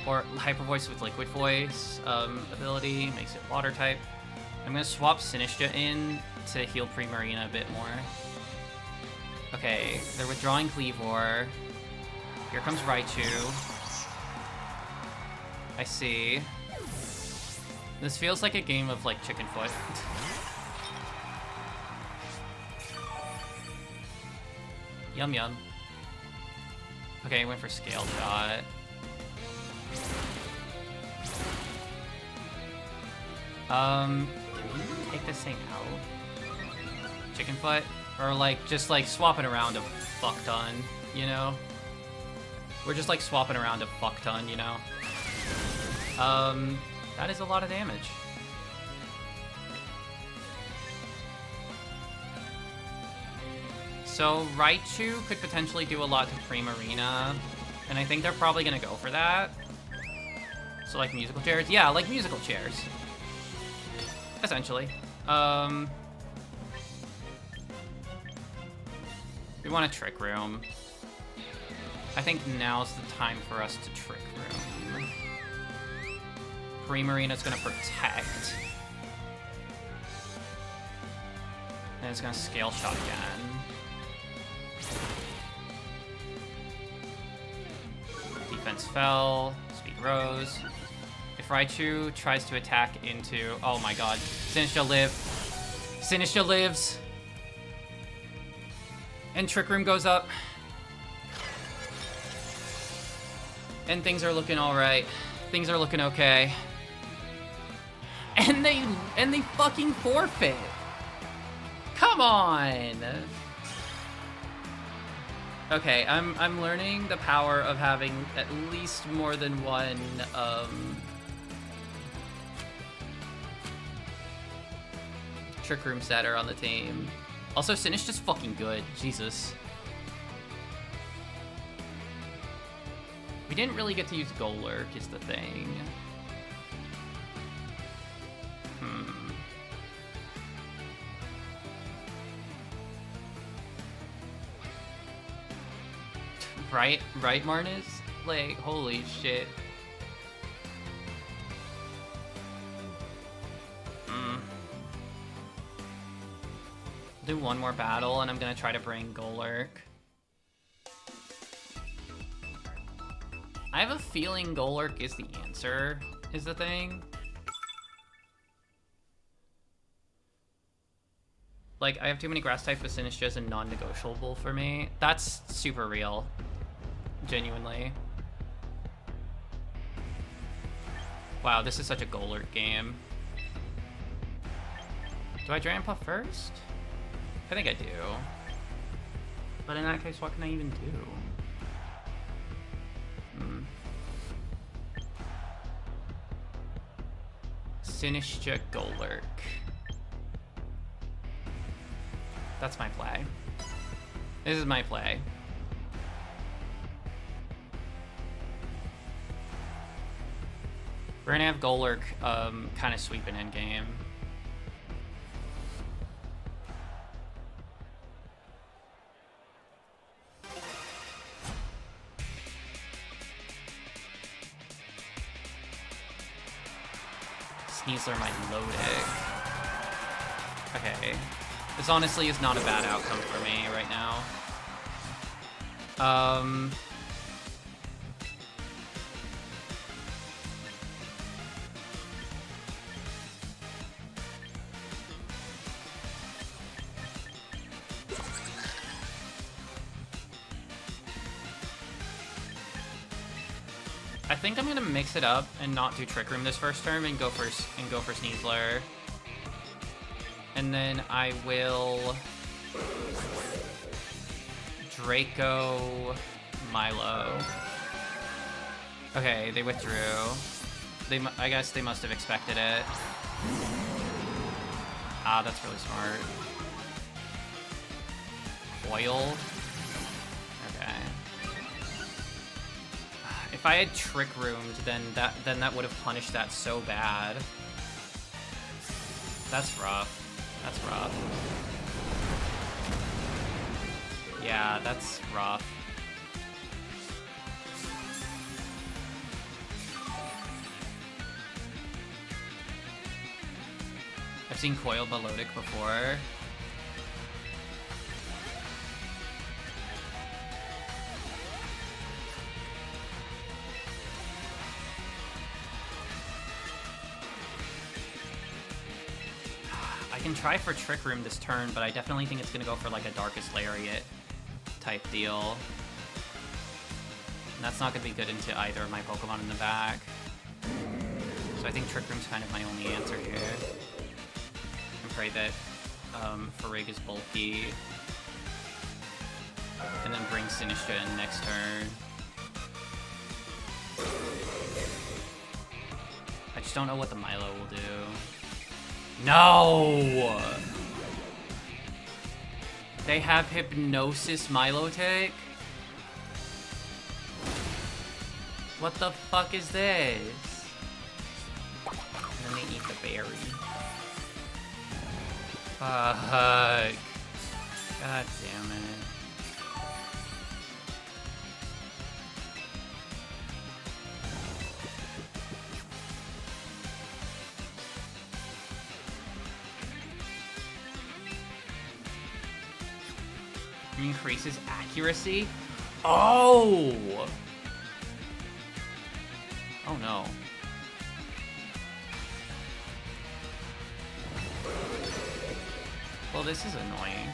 or Hyper Voice with Liquid Voice ability, makes it water type. I'm gonna swap Sinistcha in to heal Primarina a bit more. Okay, they're withdrawing Kleavor. Here comes Raichu. I see. This feels like a game of, like, chicken foot. Yum yum. Okay, I went for Scale Shot. Can we take this thing out? Chicken foot? Or, like, just, like, swapping around a fuck ton, you know? We're just, like, swapping around a fuck ton, you know? That is a lot of damage. So Raichu could potentially do a lot to Primarina, and I think they're probably gonna go for that. So like musical chairs? Yeah, like musical chairs. Essentially. We want a Trick Room. I think now's the time for us to Trick Room. Primarina's gonna protect. And it's gonna Scale Shot again. Defense fell, Speed rose. If Raichu tries to attack into... Oh my god. Sinistcha live. Sinistcha lives. And Trick Room goes up. And things are looking alright. Things are looking okay. And they fucking forfeit. Come on. Okay, I'm learning the power of having at least more than one Trick Room setter on the team. Also, Sinistcha's fucking good. Jesus. We didn't really get to use Golurk, is the thing. Right, Marnus? Like, holy shit. Do one more battle, and I'm gonna try to bring Golurk. I have a feeling Golurk is the answer, is the thing. Like, I have too many grass type with Sinistchas and non-negotiable for me. That's super real. Genuinely. Wow, this is such a Golurk game. Do I Dragon Puff first? I think I do. But in that case, what can I even do? Sinistcha Golurk. That's my play. This is my play. We're gonna have Golurk kind of sweeping in game. Sneasler might load it. Okay. This honestly is not a bad outcome for me right now. I think I'm gonna mix it up and not do Trick Room this first turn and go for Sneasler. And then I will Draco Milo. Okay, they withdrew. I guess they must have expected it. Ah, that's really smart. Coil. Okay. If I had Trick Roomed, then that would have punished that so bad. That's rough. That's rough. Yeah, that's rough. I've seen Coil Melodic before. I can try for Trick Room this turn, but I definitely think it's gonna go for like a Darkest Lariat type deal. And that's not gonna be good into either of my Pokemon in the back. So I think Trick Room's kind of my only answer here. And pray that Farig is bulky. And then bring Sinistcha in next turn. I just don't know what the Milo will do. No! They have Hypnosis Milotic? What the fuck is this? And then they eat the berry. Fuck. God damn it. Increases accuracy? Oh! Oh no. Well, this is annoying.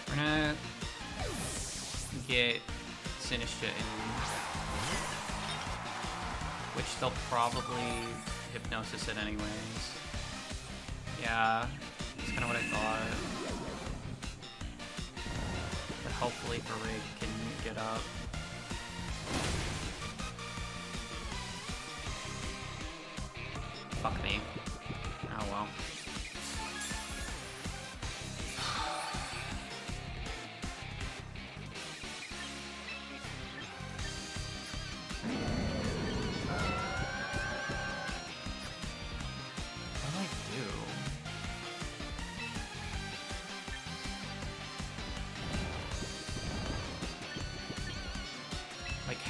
We're gonna get Sinistcha in, which they'll probably Hypnosis it anyways. Yeah, that's kind of what I thought. But hopefully Farig can get up. Fuck me. Oh well.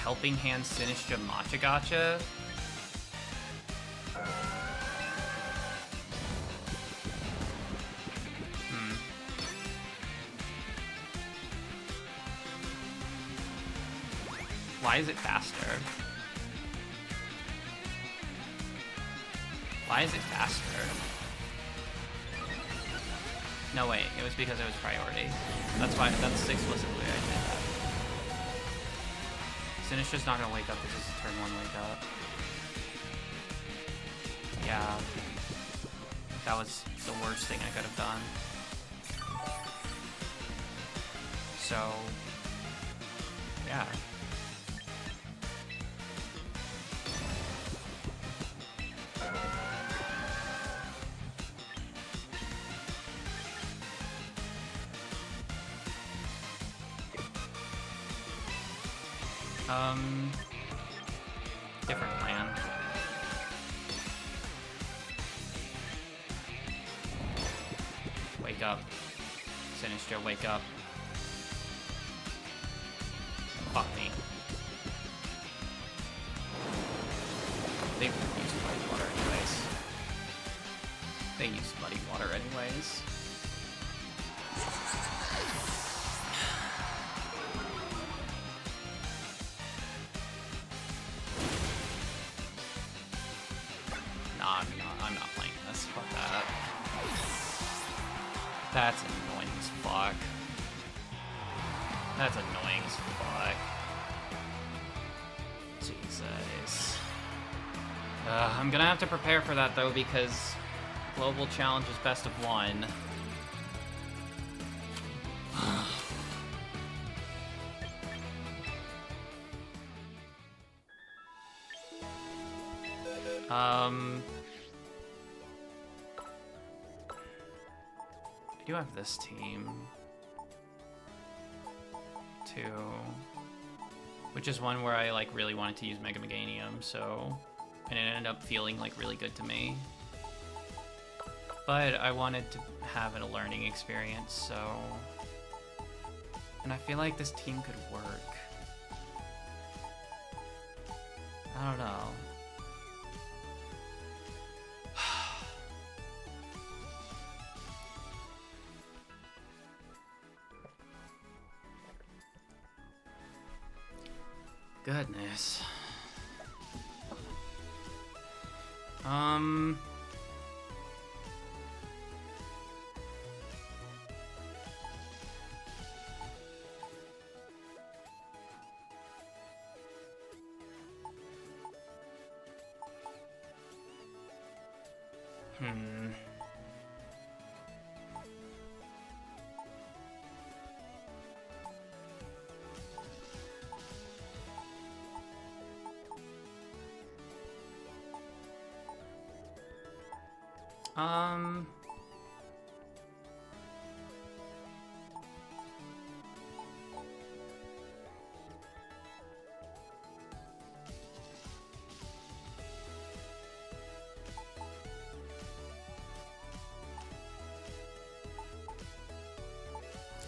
Helping Hand Sinistcha Machagacha? Why is it faster? Why is it faster? No, wait, it was because it was priority. That's why, that's explicitly why I did that. Sinistcha's not gonna wake up, this is a turn 1 wake up. Yeah. That was the worst thing I could have done. So, yeah. Different plan. Wake up. Sinistcha, wake up. Fuck me. They used muddy water anyways. They used muddy water anyways. I'm not playing this. Fuck that. That's annoying as fuck. That's annoying as fuck. Jesus. I'm gonna have to prepare for that though, because Global Challenge is best of 1. I do have this team too, which is one where I like really wanted to use Mega Meganium, so, and it ended up feeling like really good to me. But I wanted to have a learning experience, so And I feel like this team could work. I don't know. Goodness.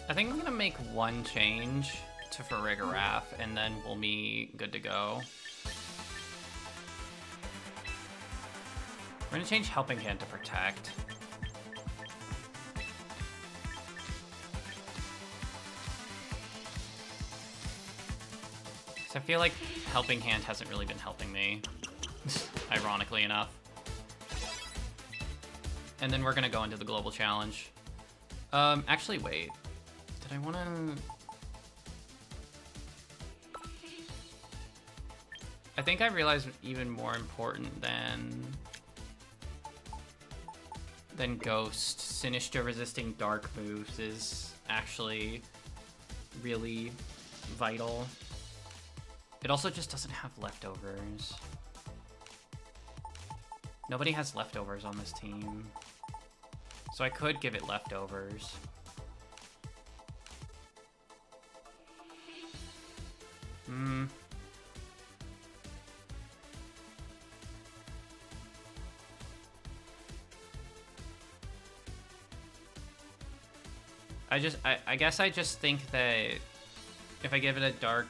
I think I'm gonna make one change to Farigiraf, and then we'll be good to go. We're gonna change Helping Hand to Protect. So I feel like Helping Hand hasn't really been helping me, ironically enough. And then we're gonna go into the global challenge. Actually, wait. Did I wanna... I think I realized even more important than Ghost, Sinistcha resisting dark moves is actually really vital. It also just doesn't have leftovers. Nobody has leftovers on this team. So I could give it leftovers. I guess I just think that if I give it a dark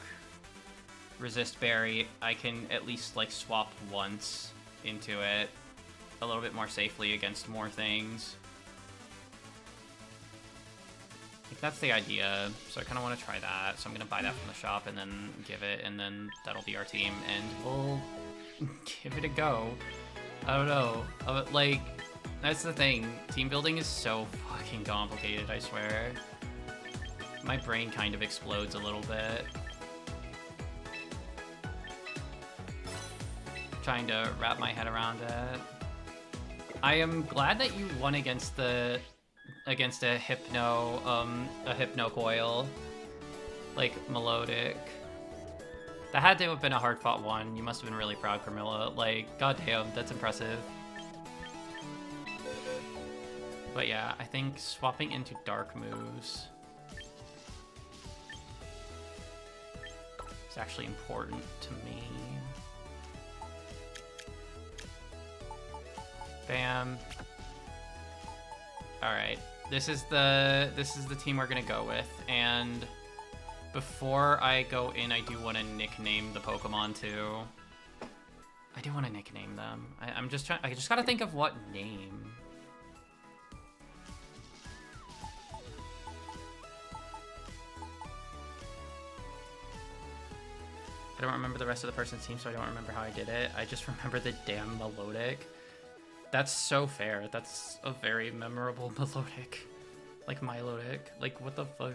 resist berry, I can at least like swap once into it a little bit more safely against more things. I think that's the idea, so I kind of want to try that. So I'm going to buy that from the shop and then give it, and then that'll be our team, and we'll give it a go. I don't know. Like, that's the thing. Team building is so fucking complicated, I swear. My brain kind of explodes a little bit. Trying to wrap my head around it. I am glad that you won against a Hypno Coil, like Melodic. That had to have been a hard fought one. You must have been really proud, Camilla. Like, goddamn, that's impressive. But yeah, I think swapping into dark moves is actually important to me. Bam. All right, this is the team we're gonna go with, and before I go in, I do want to nickname the Pokemon too. I do want to nickname them. I just gotta think of what name. I don't remember the rest of the person's team, so I don't remember how I did it. I just remember the damn Melodic. That's so fair. That's a very memorable Melodic. Like Milotic. Like, what the fuck?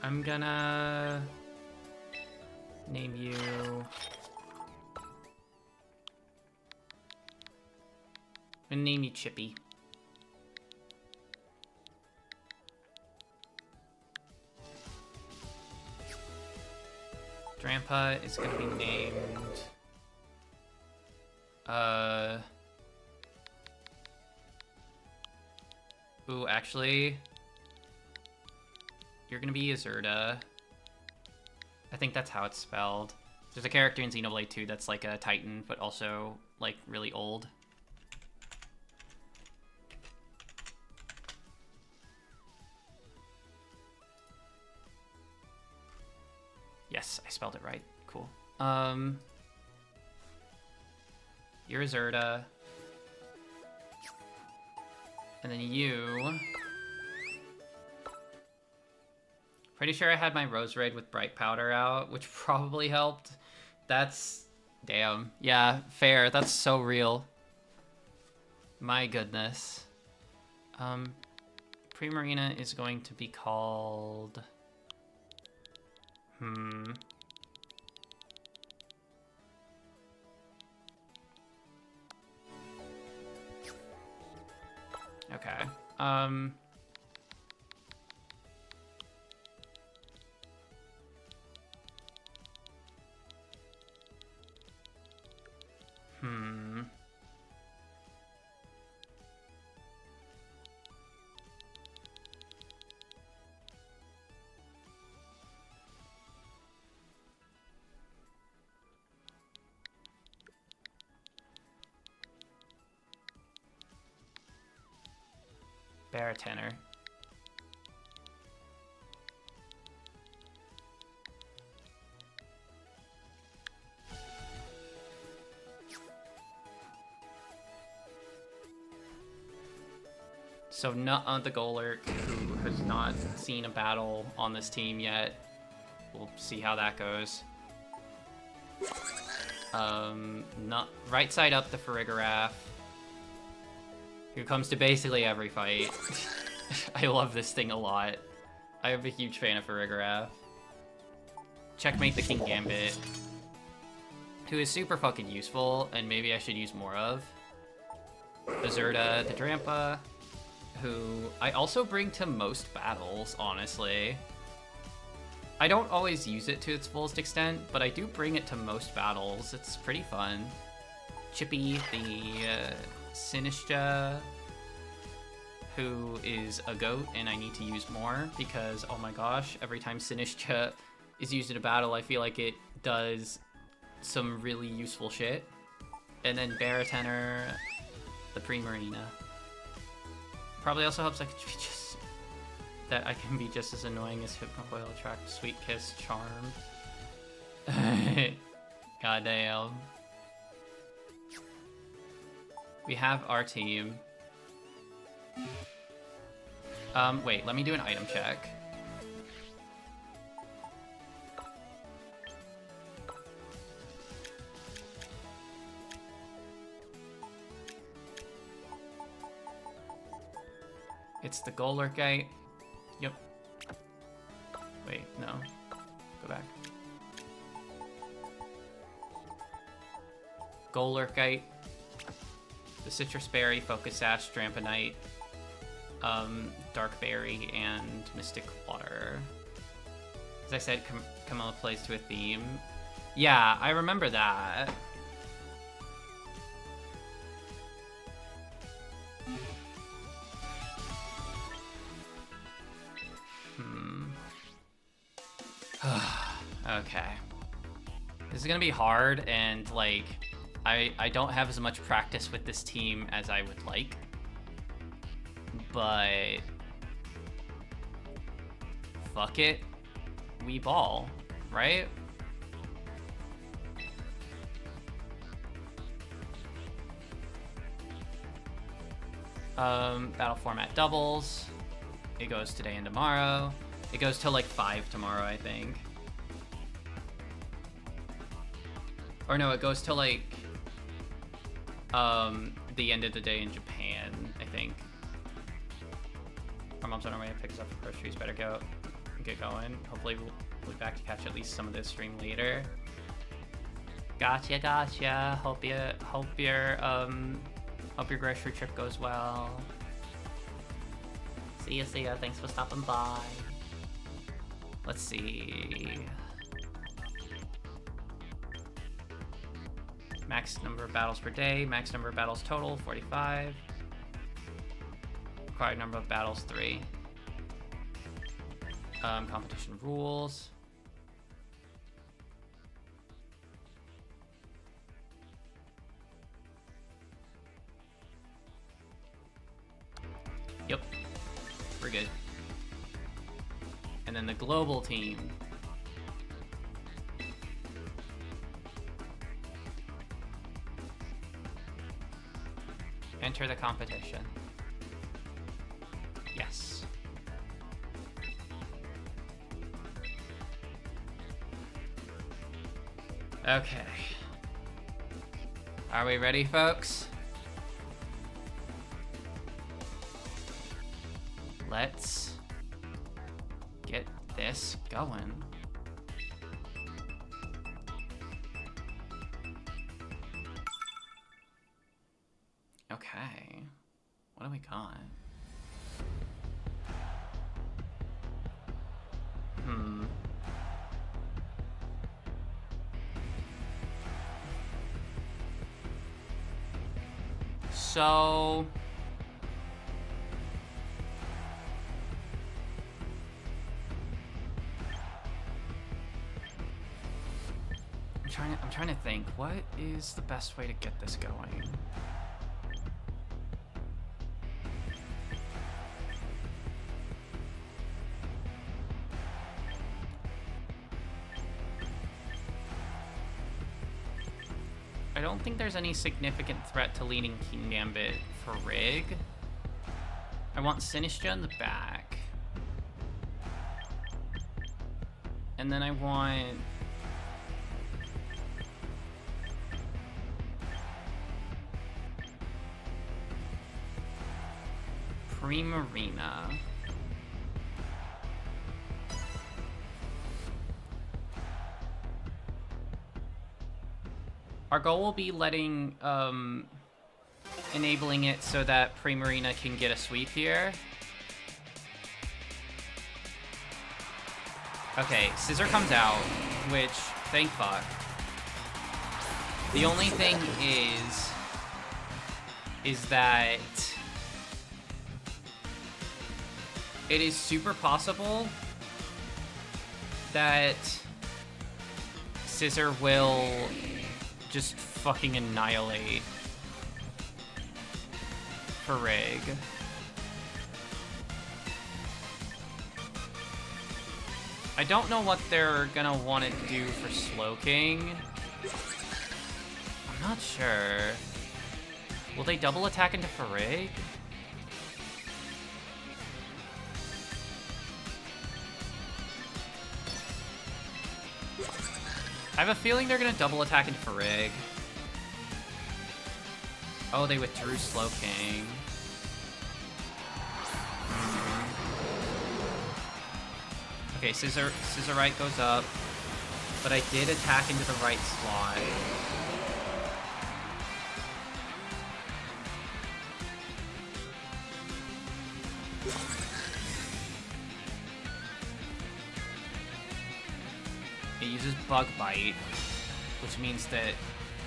I'm gonna name you... I'm gonna name you Chippy. Drampa is gonna be named... Ooh, actually... You're gonna be Azurda. I think that's how it's spelled. There's a character in Xenoblade 2 that's like a Titan, but also like really old. Yes, I spelled it right. Cool. You're Zerda. And then you... Pretty sure I had my Rose Raid with Bright Powder out, which probably helped. That's... Damn. Yeah, fair. That's so real. My goodness. Primarina is going to be called... Okay. Baritenner. So not the Golurk, who has not seen a battle on this team yet. We'll see how that goes. Not right side up the Farigiraf, who comes to basically every fight. I love this thing a lot. I am a huge fan of Farigiraf. Checkmate the Kingambit, who is super fucking useful, and maybe I should use more of. The Zerda, the Drampa, who I also bring to most battles, honestly. I don't always use it to its fullest extent, but I do bring it to most battles. It's pretty fun. Chippy, the Sinistcha, who is a goat, and I need to use more because, oh my gosh, every time Sinistcha is used in a battle, I feel like it does some really useful shit. And then Baritenner, the Primarina. Probably also helps I can be just as annoying as Hypnocoil, Attract, Sweet Kiss, Charm. Goddamn. We have our team. Wait, let me do an item check. It's the Golurkite. Yep. Wait, no. Go back. Golurkite. The Citrus Berry, Focus Sash, Dramponite, Dark Berry, and Mystic Water. As I said, Camilla plays to a theme. Yeah, I remember that. Okay. This is gonna be hard, and like, I don't have as much practice with this team as I would like, but fuck it, we ball, right? Battle format doubles. It goes today and tomorrow. It goes till like 5 tomorrow, I think. Or no, it goes till like the end of the day in Japan, I think. My mom's on her way to pick us up for groceries. Better go get going. Hopefully we'll be back to catch at least some of this stream later. Gotcha. Hope your grocery trip goes well. See ya. Thanks for stopping by. Let's see. Max number of battles per day, max number of battles total, 45. Required number of battles, 3. Competition rules. Yep. We're good. And then the global team. Enter the competition. Yes. Okay. Are we ready, folks? Let's get this going. Okay. What do we got? So I'm trying to think, what is the best way to get this going? I don't think there's any significant threat to leading King Gambit for Rig. I want Sinistcha in the back. And then I want... Primarina. Our goal will be letting, enabling it so that Primarina can get a sweep here. Okay, Scizor comes out, which, thank fuck. The only thing is that it is super possible that Scizor will just fucking annihilate Rig. I don't know what they're gonna want to do for Slowking. I'm not sure. Will they double attack into Rig? I have a feeling they're gonna double attack into Rig. Oh, they withdrew Slowking. Okay, Scissorite goes up, but I did attack into the right slot. It uses Bug Bite, which means that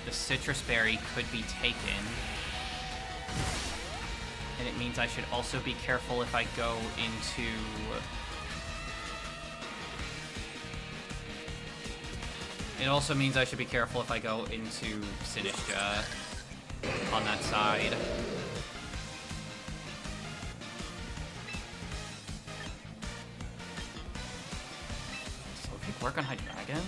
the Citrus Berry could be taken. And it means I should also be careful if I go into... It also means I should be careful if I go into Sinistcha on that side. So if we work on Hydreigon.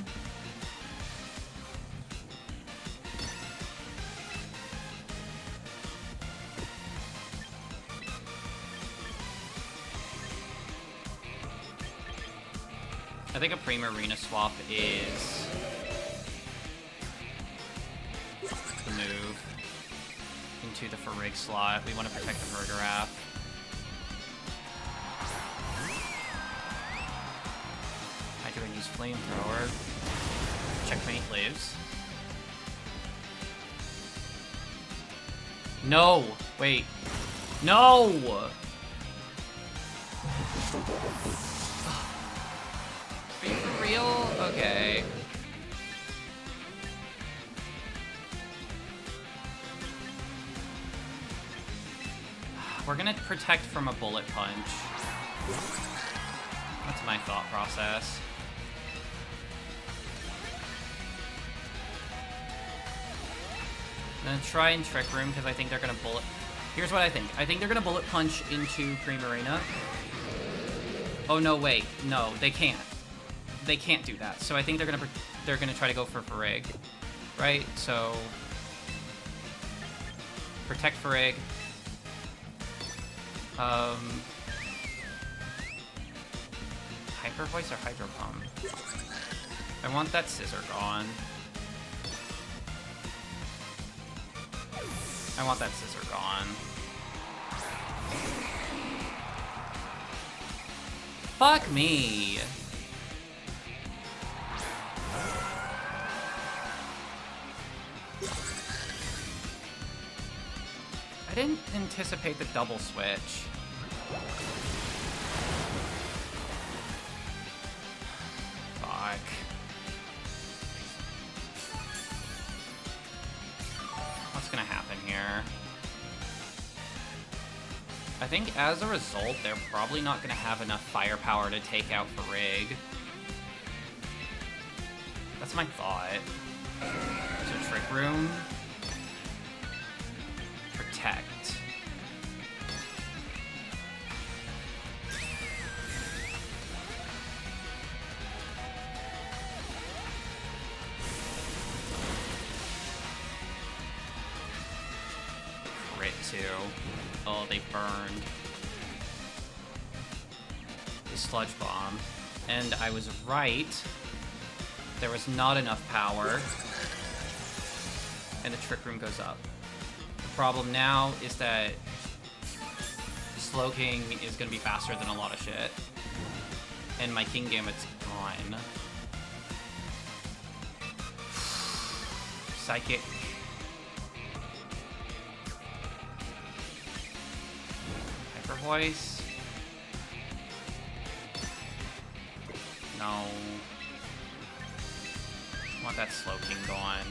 I think a Primarina swap is the move into the Rig slot. We want to protect the Vergarap. I do use Flamethrower. Checkmate lives. No! Wait. No! Are you for real? Okay. We're gonna protect from a Bullet Punch. That's my thought process. I'm gonna try and Trick Room because I think they're gonna Bullet...
Here's what I think. I think they're gonna bullet punch into Primarina. Oh no, wait, no, they can't. They can't do that. So I think they're gonna try to go for Farig, right? So protect Farig. Hyper Voice or Hydro Pump? I want that Scissor gone. I want that Scissor gone. Fuck me. I didn't anticipate the double switch. Fuck. What's gonna happen here? I think as a result, they're probably not gonna have enough firepower to take out Farig. That's my thought. So Trick Room. Protect. Crit too. Oh, they burned. The Sludge Bomb. And I was right. There was not enough power. And the Trick Room goes up. The problem now is that Slowking is going to be faster than a lot of shit. And my Kingambit's gone. Psychic. Hyper Voice. No. I want that Slowking gone.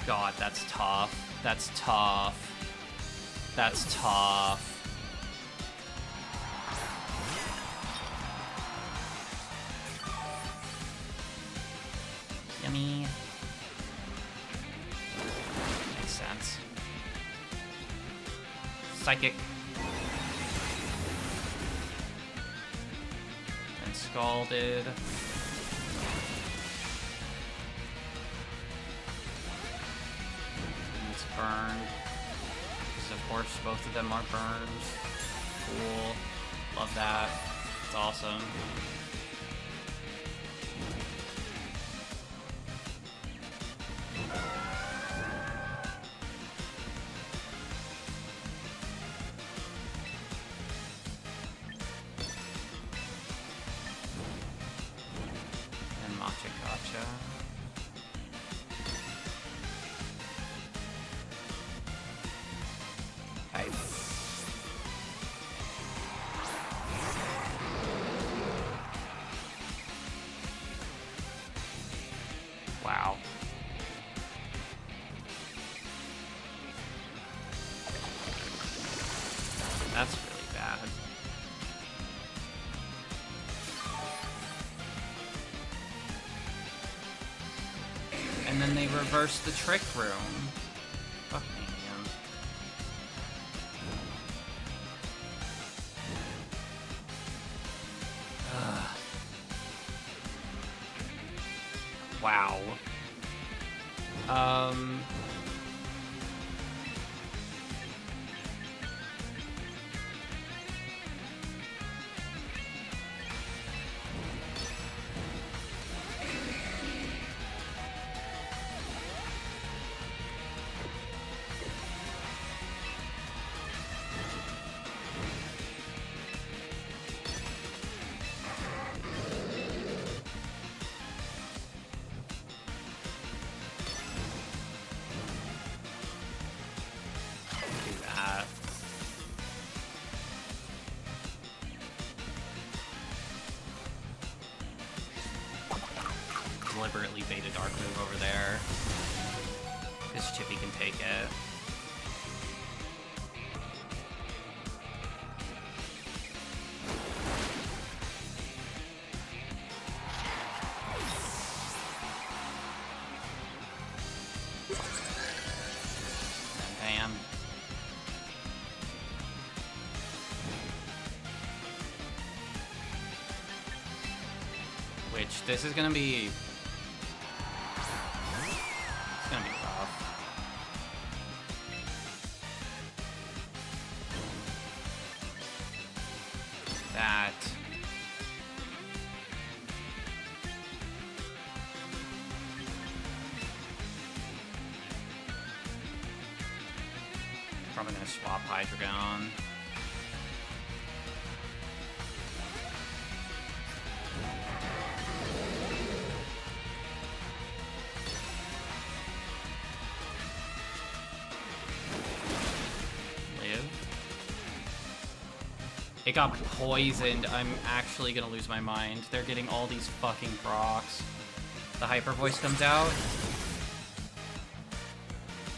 God, that's tough. That's tough. That's tough. Yummy. Makes sense. Psychic. And Scalded. Burned. Because of course both of them are burned. Cool. Love that. It's awesome. And Matcha Gotcha. Wow. That's really bad. And then they reverse the Trick Room. Fuck me, man. Wow. Deliberately bait a dark move over there. Because Chippy can take it. This is gonna be... It's gonna be rough. That... Probably gonna swap Hydreigon. It got poisoned. I'm actually gonna lose my mind. They're getting all these fucking procs. The Hyper Voice comes out.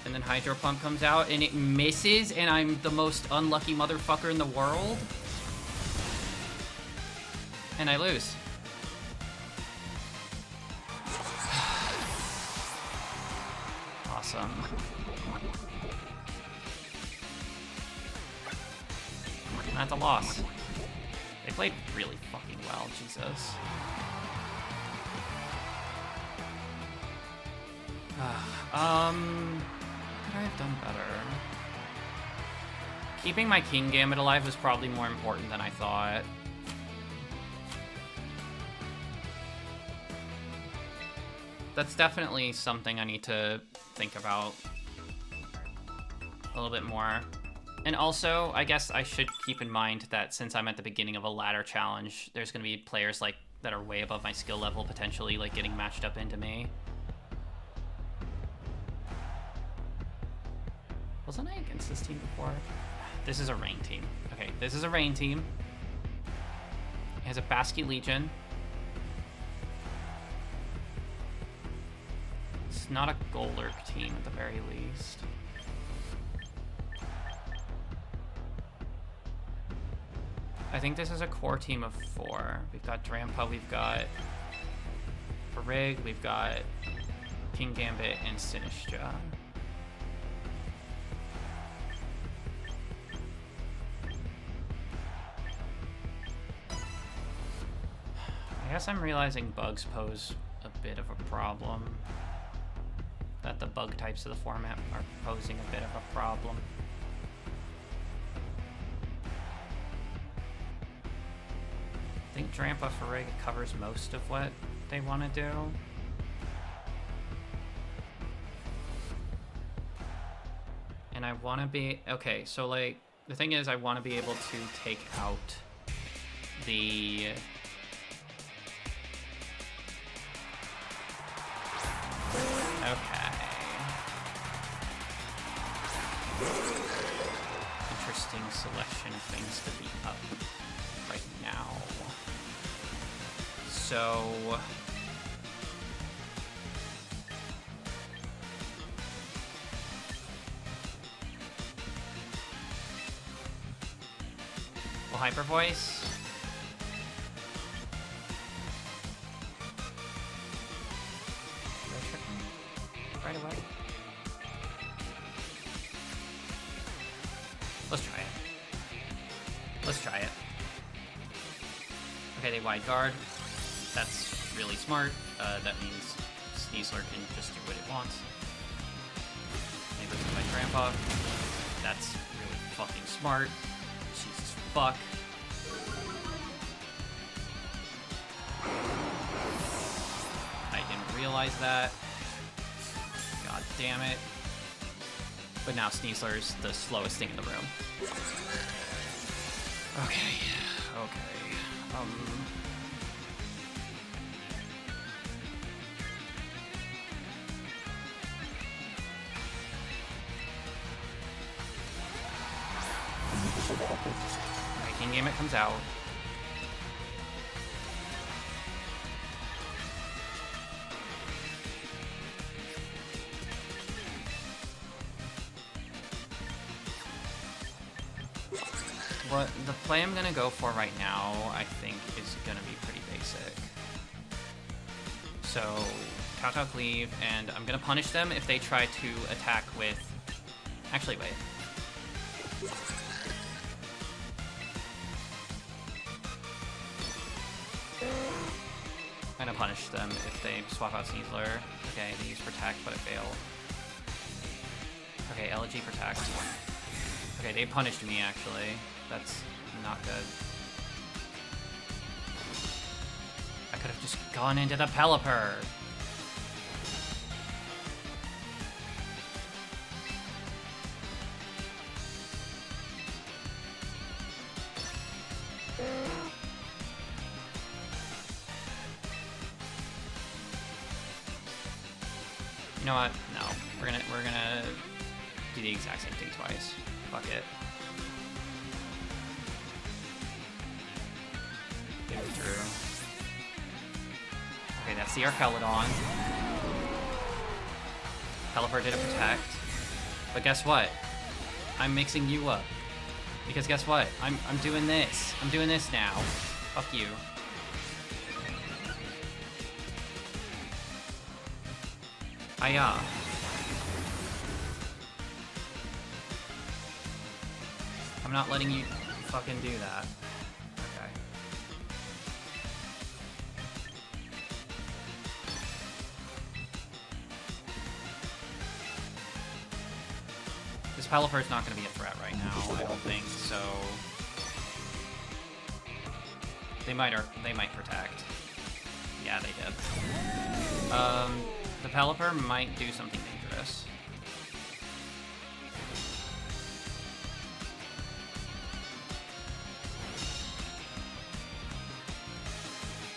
And then Hydro Pump comes out and it misses and I'm the most unlucky motherfucker in the world. And I lose. Awesome. That's a loss. They played really fucking well, Jesus. Could I have done better? Keeping my Kingambit alive was probably more important than I thought. That's definitely something I need to think about a little bit more. And also, I guess I should keep in mind that since I'm at the beginning of a ladder challenge, there's going to be players like that are way above my skill level, potentially like getting matched up into me. Wasn't I against this team before? This is a rain team. Okay, this is a rain team. It has a Basky Legion. It's not a Golurk team at the very least. I think this is a core team of 4. We've got Drampa, we've got Farig, we've got Kingambit, and Sinistcha. I guess I'm realizing bugs pose a bit of a problem. That the bug types of the format are posing a bit of a problem. I think Drampa Farig covers most of what they want to do. And I want to be... Okay, so, like, the thing is I want to be able to take out the... Okay. Interesting selection of things to be up right now. So... Well, Hyper Voice. Right away. Let's try it. Let's try it. Okay, they wide guard. That's really smart. That means Sneasler can just do what it wants. Maybe it's my grandpa. That's really fucking smart. Jesus fuck. I didn't realize that. God damn it. But now Sneasler's the slowest thing in the room. Okay. Kingambit comes out. What the play I'm gonna go for right now, I think, is gonna be pretty basic. So, Kowtow Cleave, and I'm gonna punish them if they try to attack with... Actually, wait. I'm gonna punish them if they swap out Sneasler. Okay, they use Protect, but it failed. Okay, Elegy Protect. Okay, they punished me, actually. That's not good. I could have just gone into the Pelipper. You know what? No. We're gonna do the exact same thing twice. Fuck it. Get it through. Okay, that's the Archelodon. Pelipper did a Protect. But guess what? I'm mixing you up. Because guess what? I'm doing this. I'm doing this now. Fuck you. Hiya. I'm not letting you fucking do that. Okay. This Pelipper's not going to be a threat right now, I don't think, so... They might Protect. Yeah, they did. The Pelipper might do something dangerous.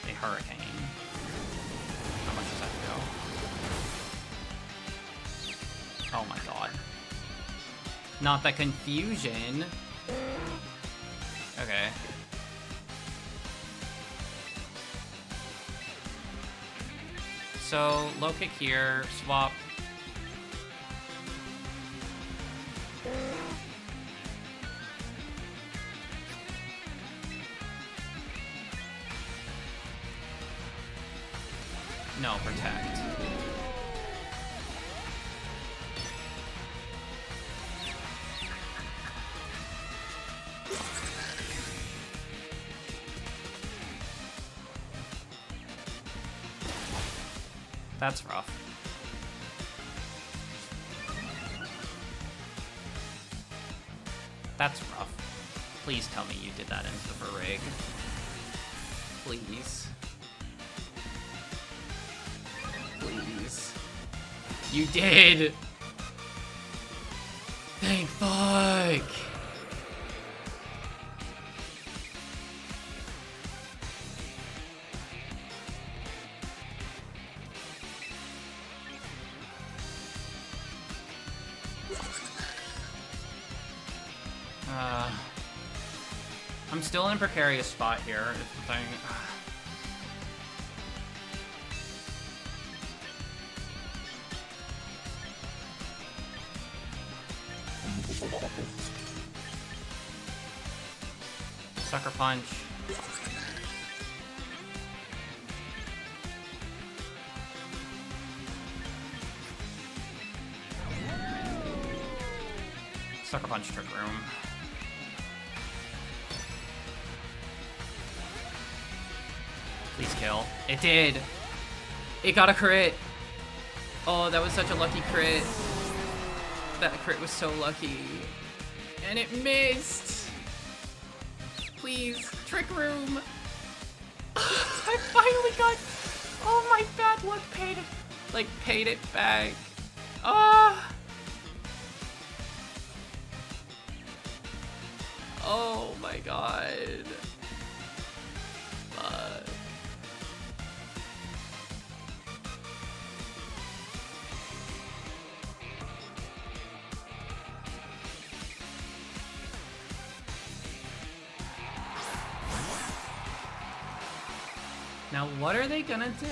They Hurricane. How much does that go? Oh my god. Not the confusion. Okay. So, low kick here, swap. No, Protect. That's rough. That's rough. Please tell me you did that into the Varig. Please. Please. You did! Thank fuck! I'm still in a precarious spot here, is the thing. Sucker Punch. Sucker Punch Trick Room. Please kill. It did! It got a crit! Oh, that was such a lucky crit. That crit was so lucky. And it missed! Please, Trick Room! I finally got... Oh, my bad luck paid it... Like, paid it back. Ah! Oh my god. Fuck. Now what are they gonna do?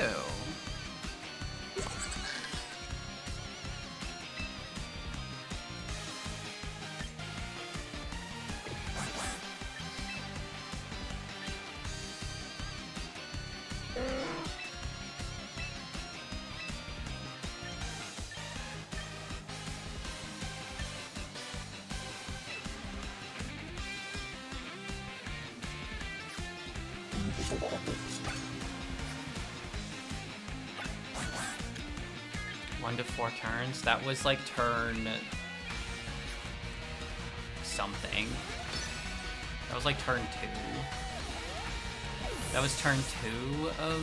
1 to 4 turns. That was like turn something. That was like turn 2. That was turn 2 of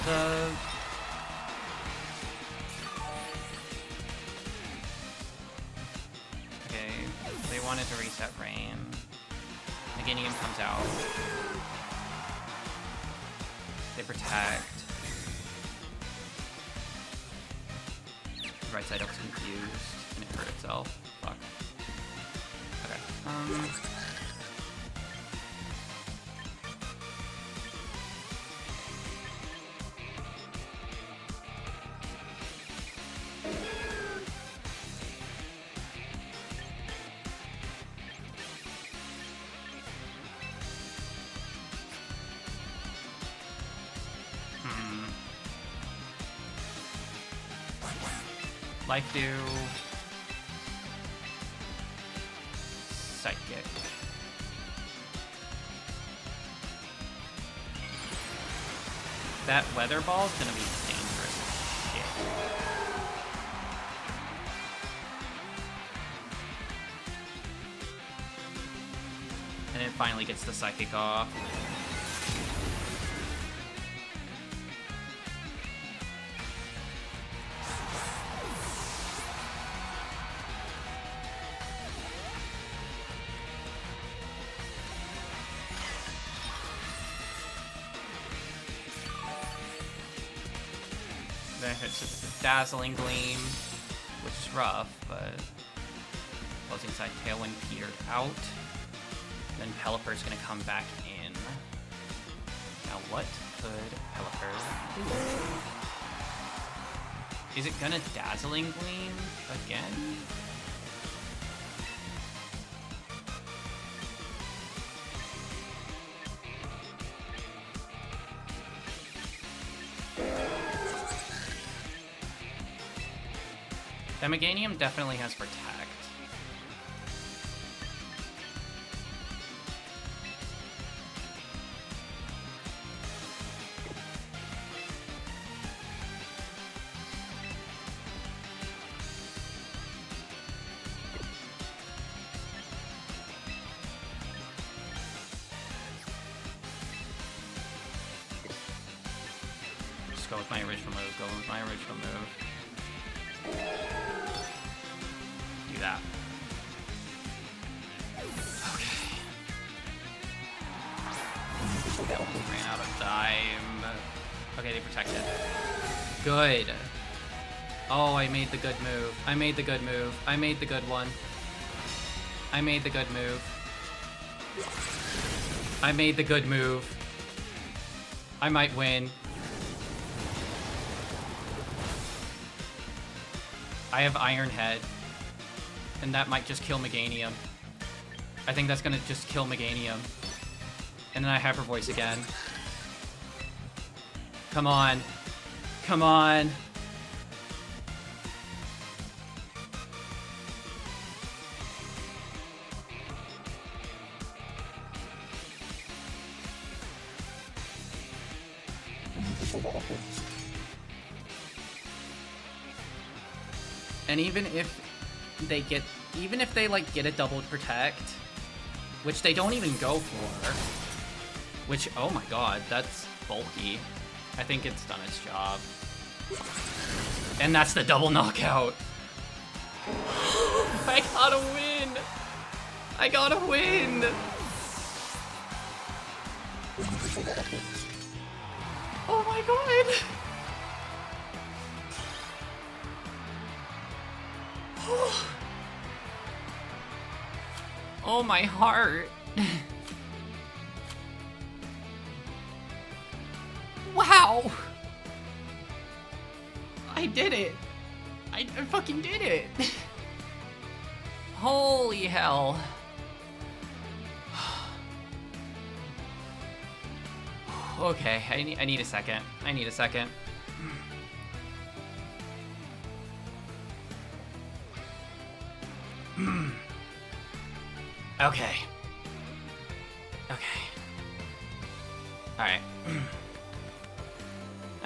the... Okay, they wanted to reset Rain. Meganium comes out. They protect. The right side looks confused, and it hurt itself. Fuck. Okay. Life Dew. Psychic. That weather ball is gonna be dangerous as shit. And it finally gets the psychic off. Then hits with the Dazzling Gleam, which is rough, but closing side Tailwind petered out. Then Pelipper's gonna come back in. Now what could Pelipper do? Is it gonna Dazzling Gleam again? The Meganium definitely has Protect. Just go with my original move, go with my original move. Do that. Okay. That one ran out of time. Okay, they protected. Good. Oh, I made the good move. I made the good move. I made the good one. I made the good move. I made the good move. I might win. I have Iron Head, and that might just kill Meganium. I think that's gonna just kill Meganium. And then I have her voice again. Come on. Come on. And even if they like get a doubled protect, which they don't even go for, which, oh my god, that's bulky. I think it's done its job. And that's the double knockout. I gotta win. I gotta win. Oh my god. Oh, my heart. Wow. I did it. I fucking did it. Holy hell. Okay, I need a second. I need a second. Okay. Okay. Alright.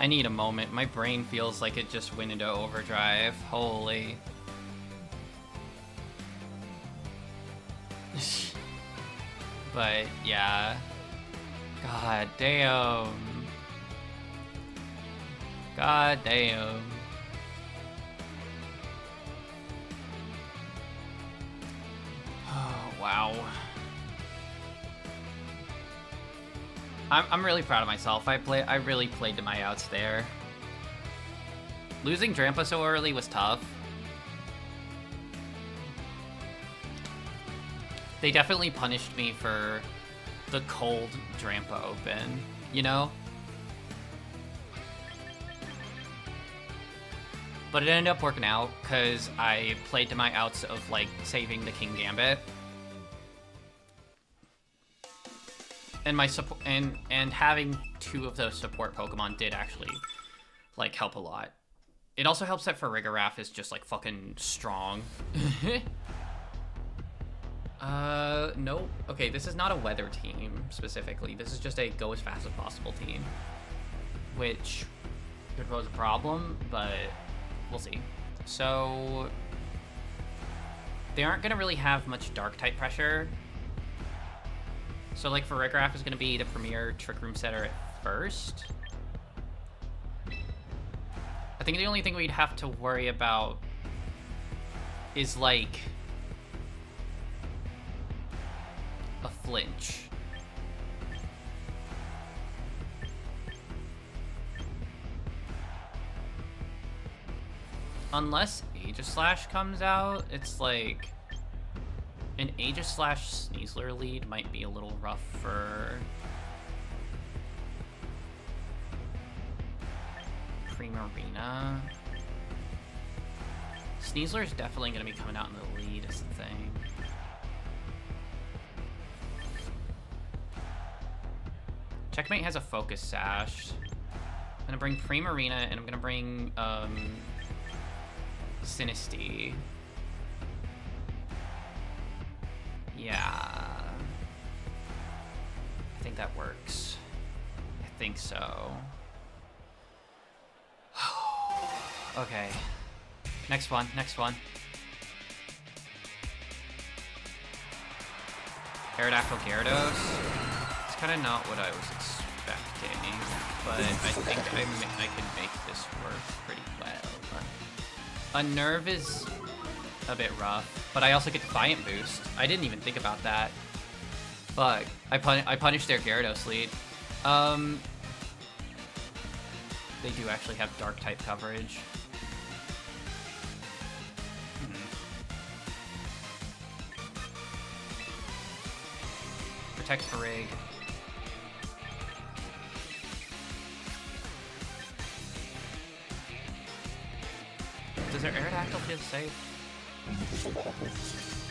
I need a moment. My brain feels like it just went into overdrive. Holy. But yeah. God damn. God damn. Oh, wow. I'm really proud of myself. I really played to my outs there. Losing Drampa so early was tough. They definitely punished me for the cold Drampa open, you know? But it ended up working out because I played to my outs of like saving the Kingambit. And my support and having 2 of those support Pokemon did actually like help a lot. It also helps that Farigiraf is just like fucking strong. Nope. Okay, this is not a weather team specifically. This is just a go as fast as possible team, which could pose a problem, but we'll see. So they aren't gonna really have much dark type pressure. So like Farigiraf is gonna be the premier Trick Room setter at first. I think the only thing we'd have to worry about is like a flinch. Unless Aegislash comes out, it's like an Aegislash Sneasler lead might be a little rough for Primarina. Sneasler is definitely going to be coming out in the lead is the thing. Checkmate has a Focus Sash. I'm going to bring Primarina and I'm going to bring Sinistea. Yeah. I think that works. I think so. Okay. Next one, next one. Aerodactyl Gyarados. It's kind of not what I was expecting, but I think I can make this work pretty well. Unnerve is a bit rough, but I also get Defiant Boost. I didn't even think about that. Fuck. I punished their Gyarados lead. They do actually have Dark type coverage. Protect Farig. Does their Aerodactyl feel safe?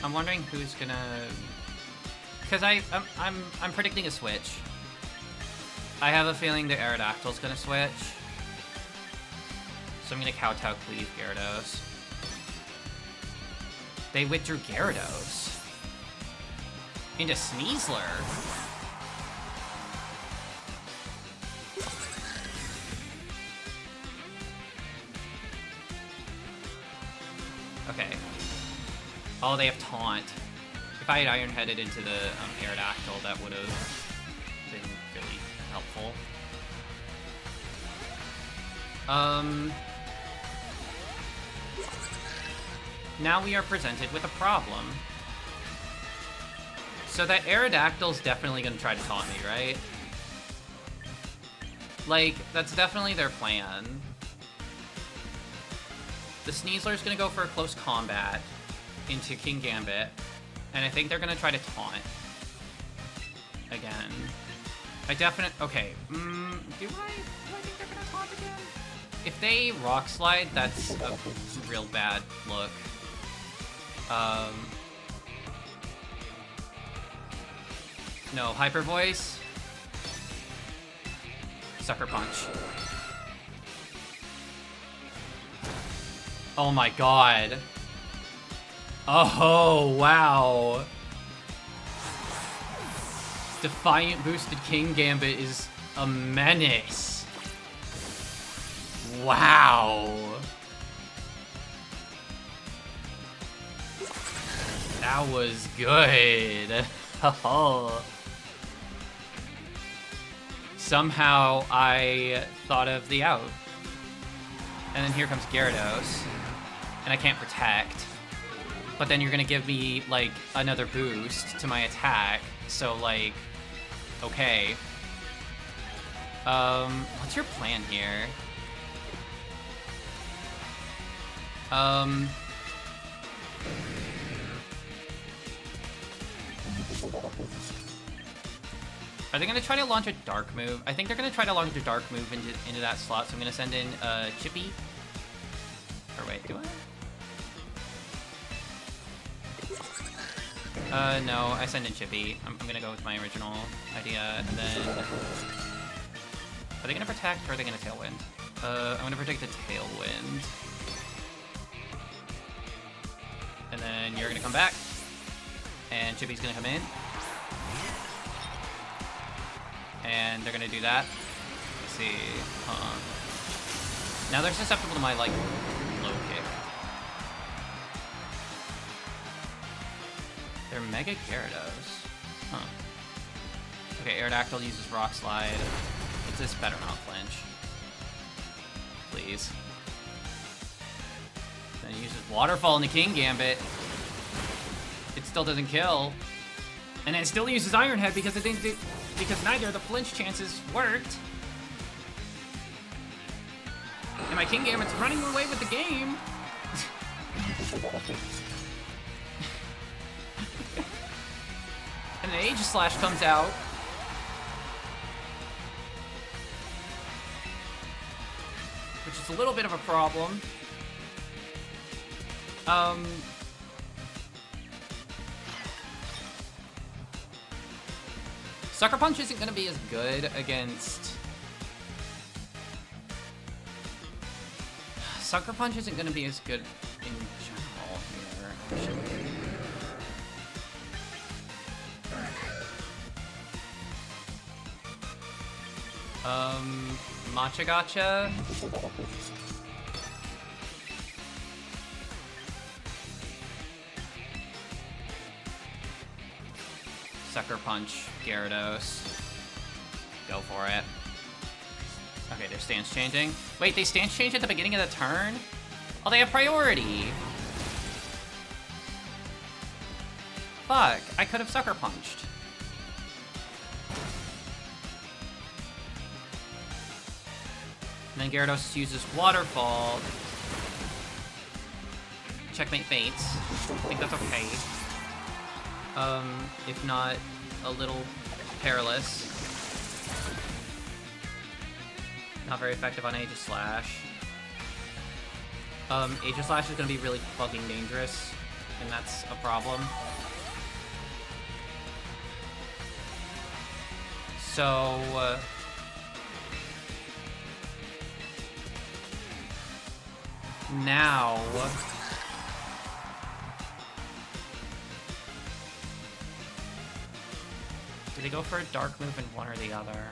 I'm wondering who's gonna, because I'm predicting a switch. I have a feeling the Aerodactyl's gonna switch, so I'm gonna Kowtow Cleave Gyarados. They withdrew Gyarados into Sneasler. Okay. Oh, they have Taunt. If I had Iron Headed into the Aerodactyl, that would have been really helpful. Now we are presented with a problem. So that Aerodactyl's definitely gonna try to taunt me, right? Like, that's definitely their plan. The Sneasler's gonna go for a close combat into Kingambit, and I think they're gonna try to taunt again. Okay. Do I think they're gonna taunt again? If they Rock Slide, that's a real bad look. No, Hyper Voice. Sucker Punch. Oh my god. Oh, wow. Defiant boosted Kingambit is a menace. Wow. That was good. Oh. Somehow I thought of the out. And then here comes Gyarados. And I can't protect. But then you're gonna give me, like, another boost to my attack. So, like, okay. What's your plan here? Are they gonna try to launch a dark move? I think they're gonna try to launch a dark move into that slot, so I'm gonna send in Chippy. Or wait, do I? No, I send in Chippy. I'm gonna go with my original idea, and then... Are they gonna protect, or are they gonna Tailwind? I'm gonna protect the Tailwind. And then you're gonna come back. And Chippy's gonna come in. And they're gonna do that. Let's see. Now they're susceptible to my, like, low kick. They're Mega Gyarados. Huh. Okay, Aerodactyl uses Rock Slide. This better not flinch. Please. Then he uses Waterfall in the King Gambit. It still doesn't kill. And it still uses Iron Head because because neither of the flinch chances worked. And my King Gambit's running away with the game. And the Aegislash comes out. Which is a little bit of a problem. Sucker Punch isn't going to be as good against... Sucker Punch isn't going to be as good in general here, actually. Matcha Gotcha. Sucker Punch, Gyarados. Go for it. Okay, their stance changing. Wait, they stance change at the beginning of the turn? Oh, they have priority. Fuck, I could have Sucker Punched. And then Gyarados uses Waterfall. Checkmate Fates. I think that's okay. If not, a little perilous. Not very effective on Aegislash. Aegislash is gonna be really fucking dangerous, and that's a problem. So, now... Do they go for a dark move in one or the other?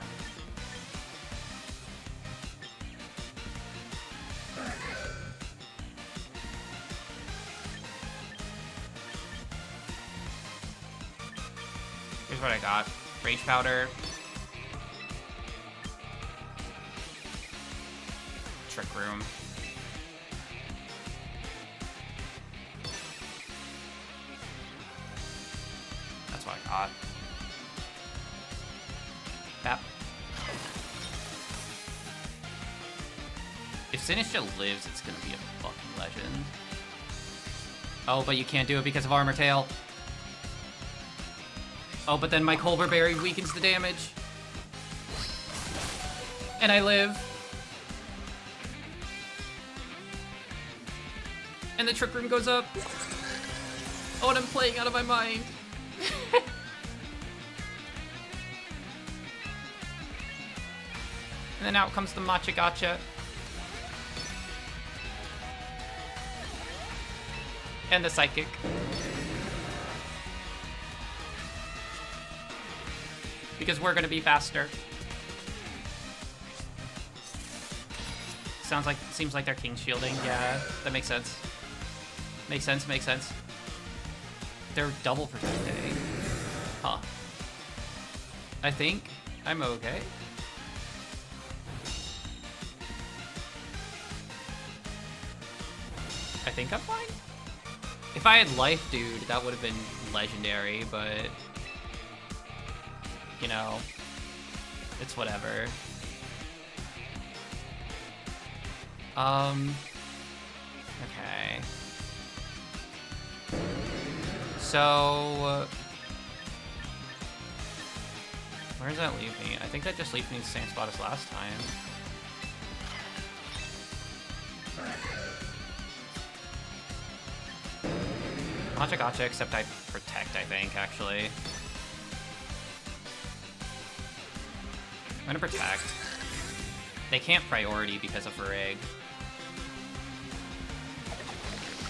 Here's what I got. Rage Powder. Trick Room. That's what I got. Tap. If Sinistcha lives, it's gonna be a fucking legend. Oh, but you can't do it because of Armor Tail. Oh, but then my Colbur Berry weakens the damage. And I live. And the Trick Room goes up. Oh, and I'm playing out of my mind. And then out comes the Matcha Gotcha. And the Psychic. Because we're gonna be faster. Seems like they're king shielding. Yeah, that makes sense. Makes sense. They're double protecting. Huh. I think I'm okay. I think I'm fine. If I had life, dude, that would have been legendary, but you know, it's whatever. Okay. So, where does that leave me? I think that just leaves me in the same spot as last time. Gotcha, except I protect, I think, actually. I'm gonna protect. They can't priority because of Varrig.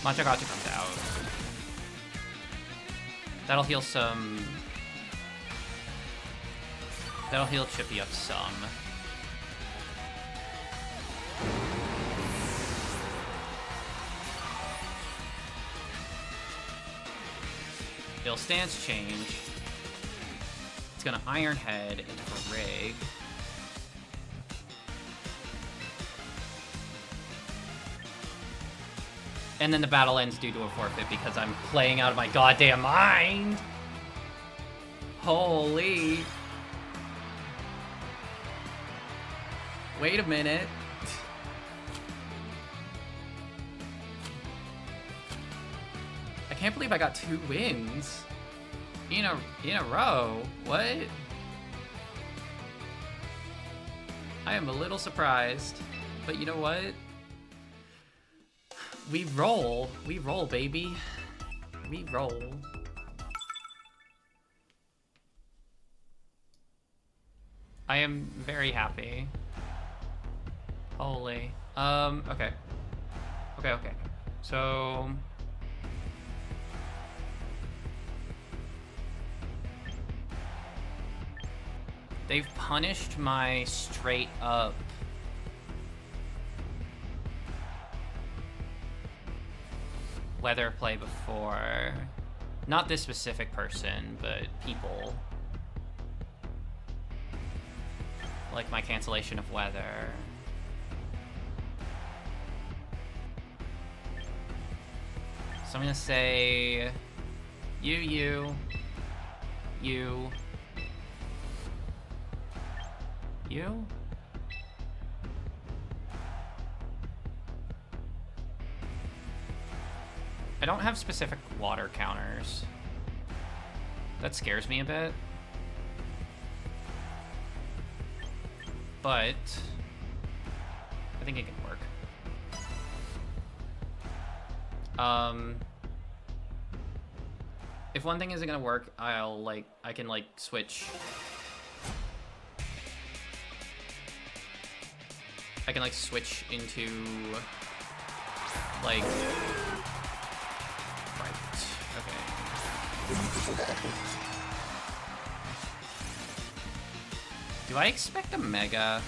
Gotcha comes out. That'll heal some... That'll heal Chippy up some. It'll stance change. It's gonna Iron Head into Varrig. And then the battle ends due to a forfeit because I'm playing out of my goddamn mind. Holy. Wait a minute. I can't believe I got 2 wins in a row. What? I am a little surprised, but you know what? We roll, baby. We roll. I am very happy. Holy. Okay. Okay. So... they've punished my straight up weather play before. Not this specific person, but people. Like my cancellation of weather. So I'm gonna say you. I don't have specific water counters. That scares me a bit. But I think it can work. If one thing isn't gonna work, I can switch. I can switch into right. Okay. Do I expect a Mega?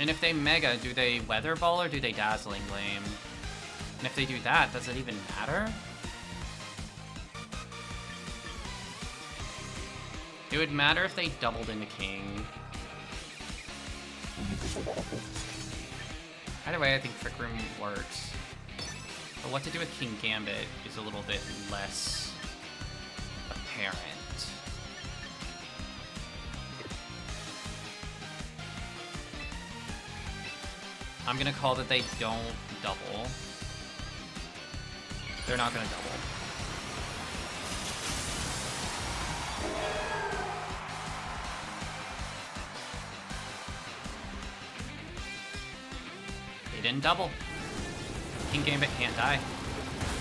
And if they Mega, do they Weather Ball or do they Dazzling Gleam? And if they do that, does it even matter? It would matter if they doubled into King. Either way, I think Trick Room works. But what to do with King Gambit is a little bit less apparent. I'm gonna call that they don't double. They're not gonna double. They didn't double. King Gambit can't die.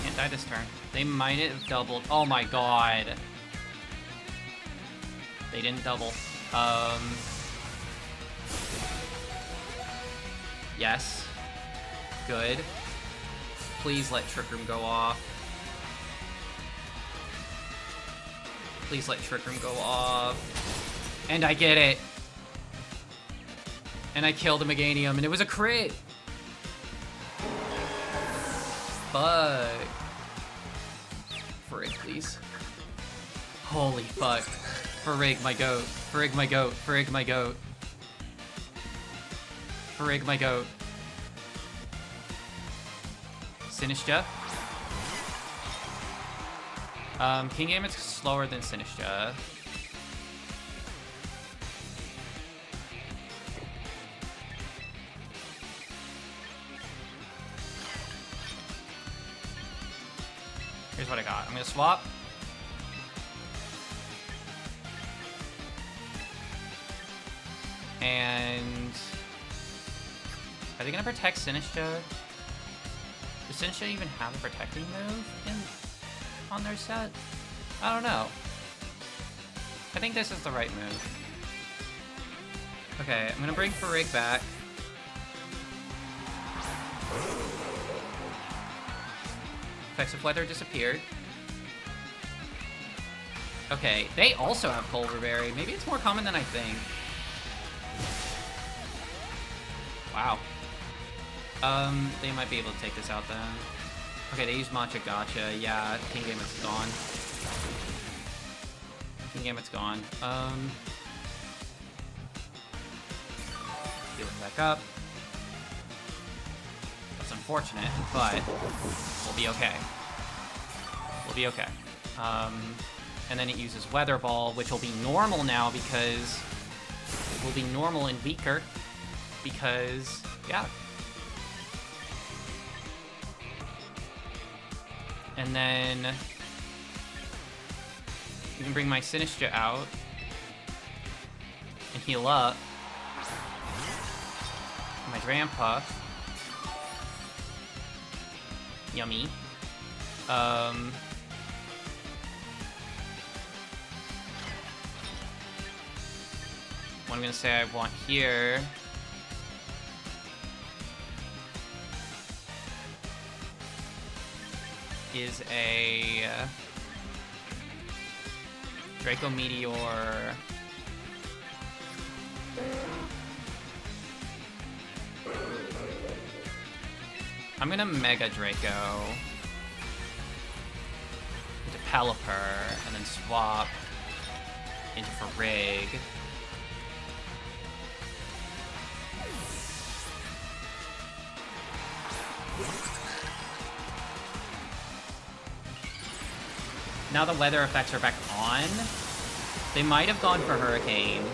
Can't die this turn. They might have doubled. Oh my god. They didn't double. Yes. Good. Please let Trick Room go off. Please let Trick Room go off. And I get it. And I killed a Meganium, and it was a crit. Fuck. Frig, please. Holy fuck. Frig, my goat. Frig, my goat. Frig, my goat. Frig, my goat. Sinistcha. Kingambit's slower than Sinistcha. Here's what I got. I'm gonna swap. And are they gonna protect Sinistcha? Does Sinistcha even have a protecting move on their set? I don't know. I think this is the right move. Okay, I'm gonna bring Farig back. Effects of weather disappeared. Okay, they also have Culver Berry. Maybe it's more common than I think. Wow. They might be able to take this out then. Okay, they use Matcha Gotcha. Yeah, Kingambit's gone. Kingambit's gone. Healing back up. That's unfortunate, but we'll be okay. We'll be okay. And then it uses Weather Ball, which will be normal now because it will be normal and weaker because, yeah. And then you can bring my Sinistcha out and heal up. My Drampa. Yummy. What I'm gonna say I want here is a Draco Meteor. I'm gonna Mega Draco into Pelipper and then swap into Farig. Now the weather effects are back on. They might have gone for Hurricane.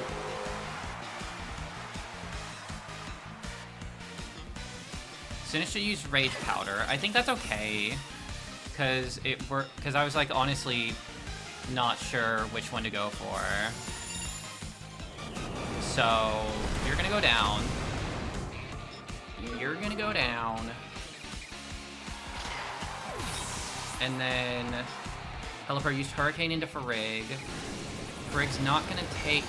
Sinistcha used Rage Powder. I think that's okay. Because I was like honestly not sure which one to go for. So you're gonna go down. You're gonna go down. And then Pelipper used Hurricane into Farig. Farig's not gonna take...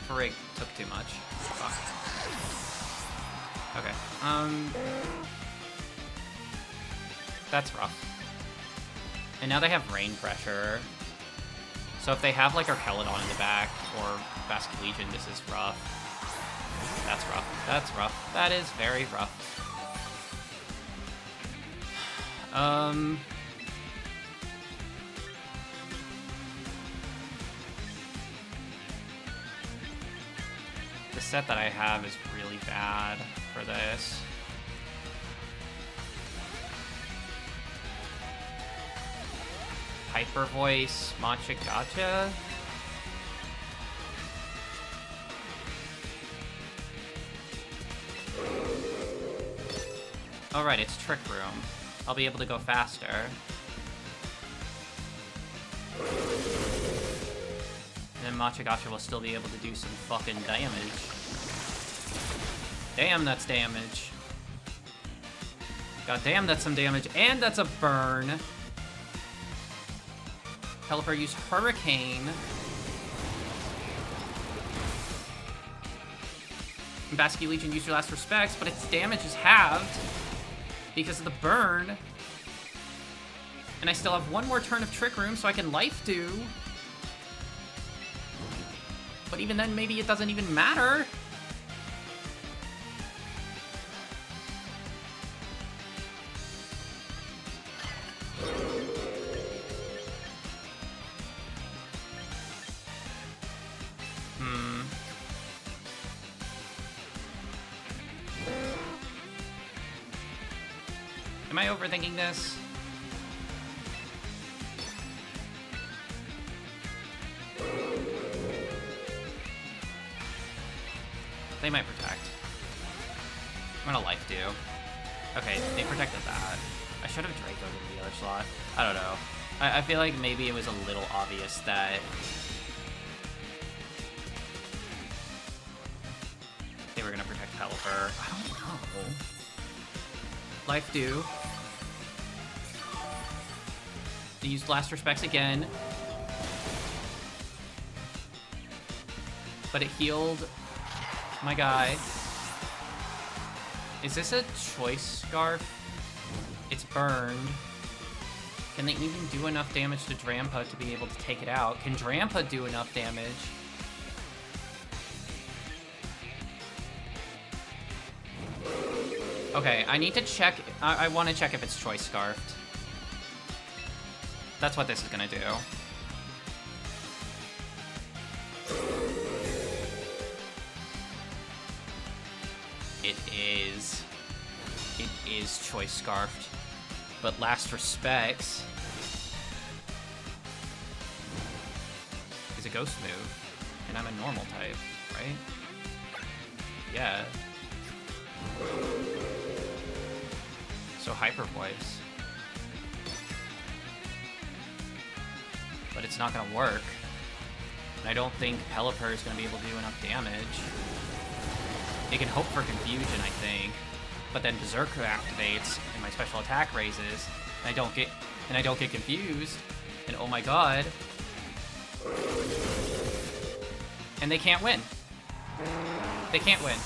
Farig took too much. Fuck. Okay. That's rough. And now they have Rain Pressure. So if they have like Arkelodon in the back or Basculegion, this is rough. That's rough. That's rough. That is very rough. The set that I have is really bad for this. Hyper Voice, Matcha Gotcha. Alright, it's Trick Room. I'll be able to go faster. And then Matcha Gotcha will still be able to do some fucking damage. Damn, that's damage. God damn, that's some damage. And that's a burn. Pelipper used Hurricane. And Basculegion used your last respects, but its damage is halved because of the burn. And I still have one more turn of Trick Room, so I can Life Dew. But even then, maybe it doesn't even matter. Am I overthinking this? They might protect. I'm gonna Life Dew. Okay, they protected that. I should have Draco'd in the other slot. I don't know. I feel like maybe it was a little obvious that they were gonna protect Pelipper. I don't know. Life Dew. They used Last Respects again. But it healed my guy. Is this a Choice Scarf? It's burned. Can they even do enough damage to Drampa to be able to take it out? Can Drampa do enough damage? Okay, I need to check. I want to check if it's Choice Scarfed. That's what this is gonna do. It is. It is Choice Scarfed. But Last Respects is a ghost move. And I'm a normal type, right? Yeah. So Hyper Voice. But it's not gonna work. And I don't think Pelipper is gonna be able to do enough damage. It can hope for confusion, I think. But then Berserker activates and my special attack raises. And I don't get confused. And oh my god. And they can't win. They can't win.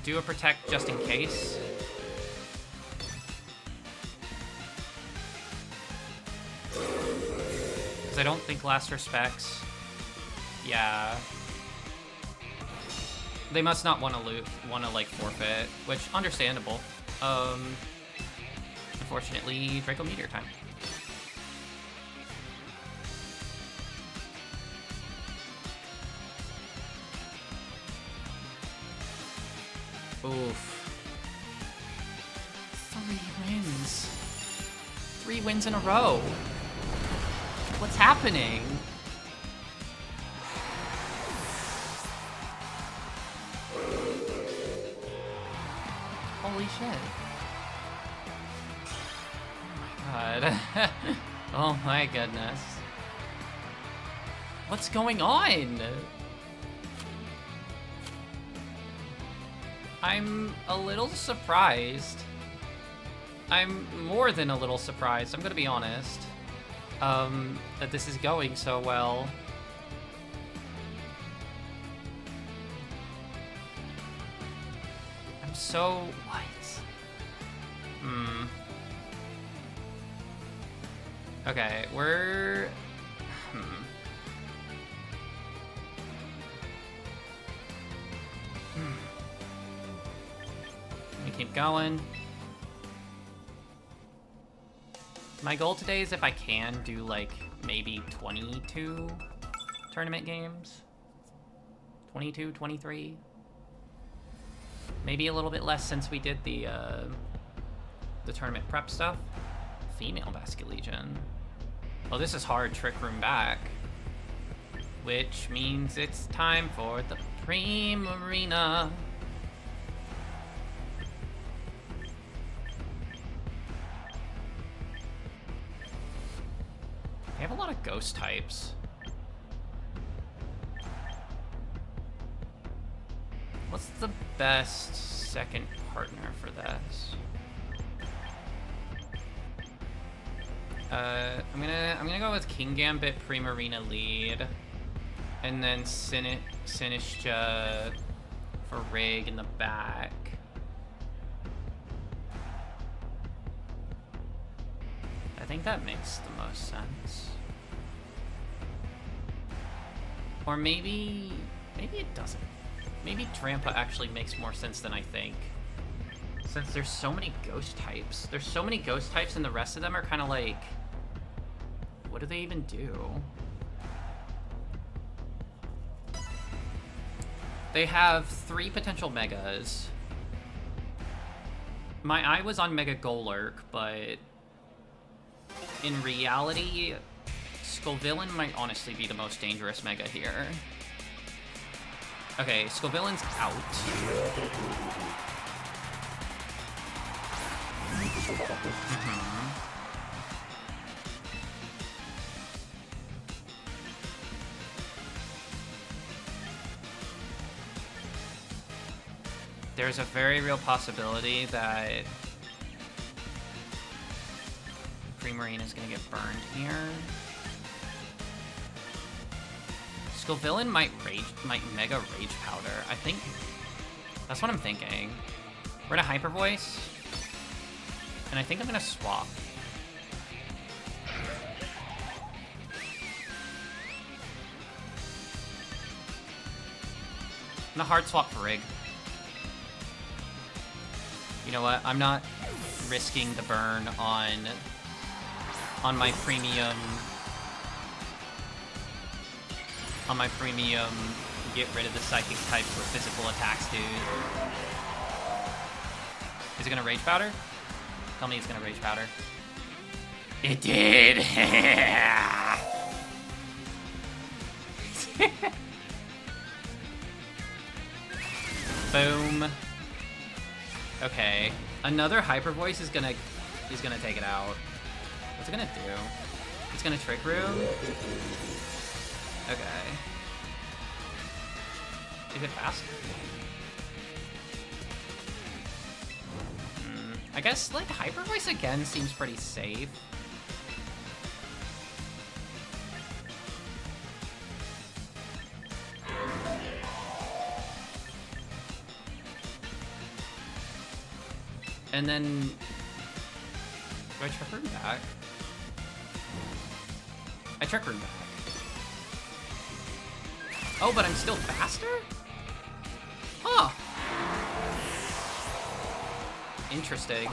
Do a protect just in case. Because I don't think Last Respects. Yeah. They must not want to like forfeit, which understandable. Unfortunately, Draco Meteor time. Oof. 3 wins. 3 wins in a row. What's happening? Holy shit. Oh my god. Oh my goodness. What's going on? I'm a little surprised. I'm more than a little surprised, I'm gonna be honest, that this is going so well. I'm so... what? Okay, we're... We keep going. My goal today is if I can do like maybe 22 tournament games. 22, 23. Maybe a little bit less since we did the tournament prep stuff. Female Basket Legion. Oh, this is hard. Trick Room back. Which means it's time for the Primarina. They have a lot of ghost types. What's the best second partner for this? I'm gonna go with Kingambit, Primarina lead, and then Sinistcha for Rig in the back. I think that makes the most sense. Or maybe it doesn't. Maybe Drampa actually makes more sense than I think. Since there's so many ghost types. There's so many ghost types and the rest of them are kind of like... What do they even do? They have 3 potential megas. My eye was on Mega Golurk, but... In reality, Skullvillain might honestly be the most dangerous mega here. Okay, Skullvillain's out. There's a very real possibility that Primarina is gonna get burned here. Skullvillain might Mega Rage Powder. I think that's what I'm thinking. We're gonna Hyper Voice, and I think I'm gonna swap. I'm gonna hard swap for Rig. You know what? I'm not risking the burn on my premium. On my premium, get rid of the psychic types for physical attacks, dude. Is it gonna Rage Powder? Tell me it's gonna Rage Powder. It did! Boom. Okay. Another Hyper Voice is gonna take it out. What's it gonna do? It's gonna Trick Room? Okay. Is it fast? I guess, like, Hyper Voice again seems pretty safe. And then... Do I Trick Room back? I Trick Room back. Oh, but I'm still faster? Huh. Interesting.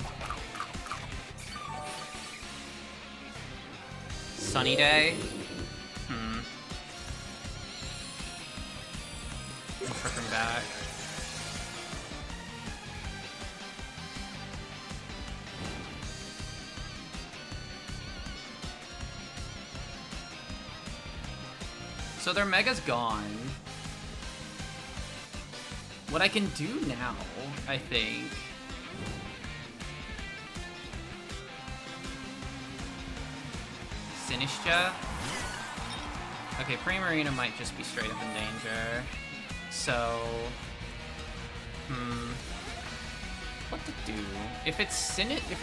Sunny Day? Trick Room back. So their Mega's gone. What I can do now, I think... Sinistcha? Okay, Primarina might just be straight up in danger. So... What to do? If it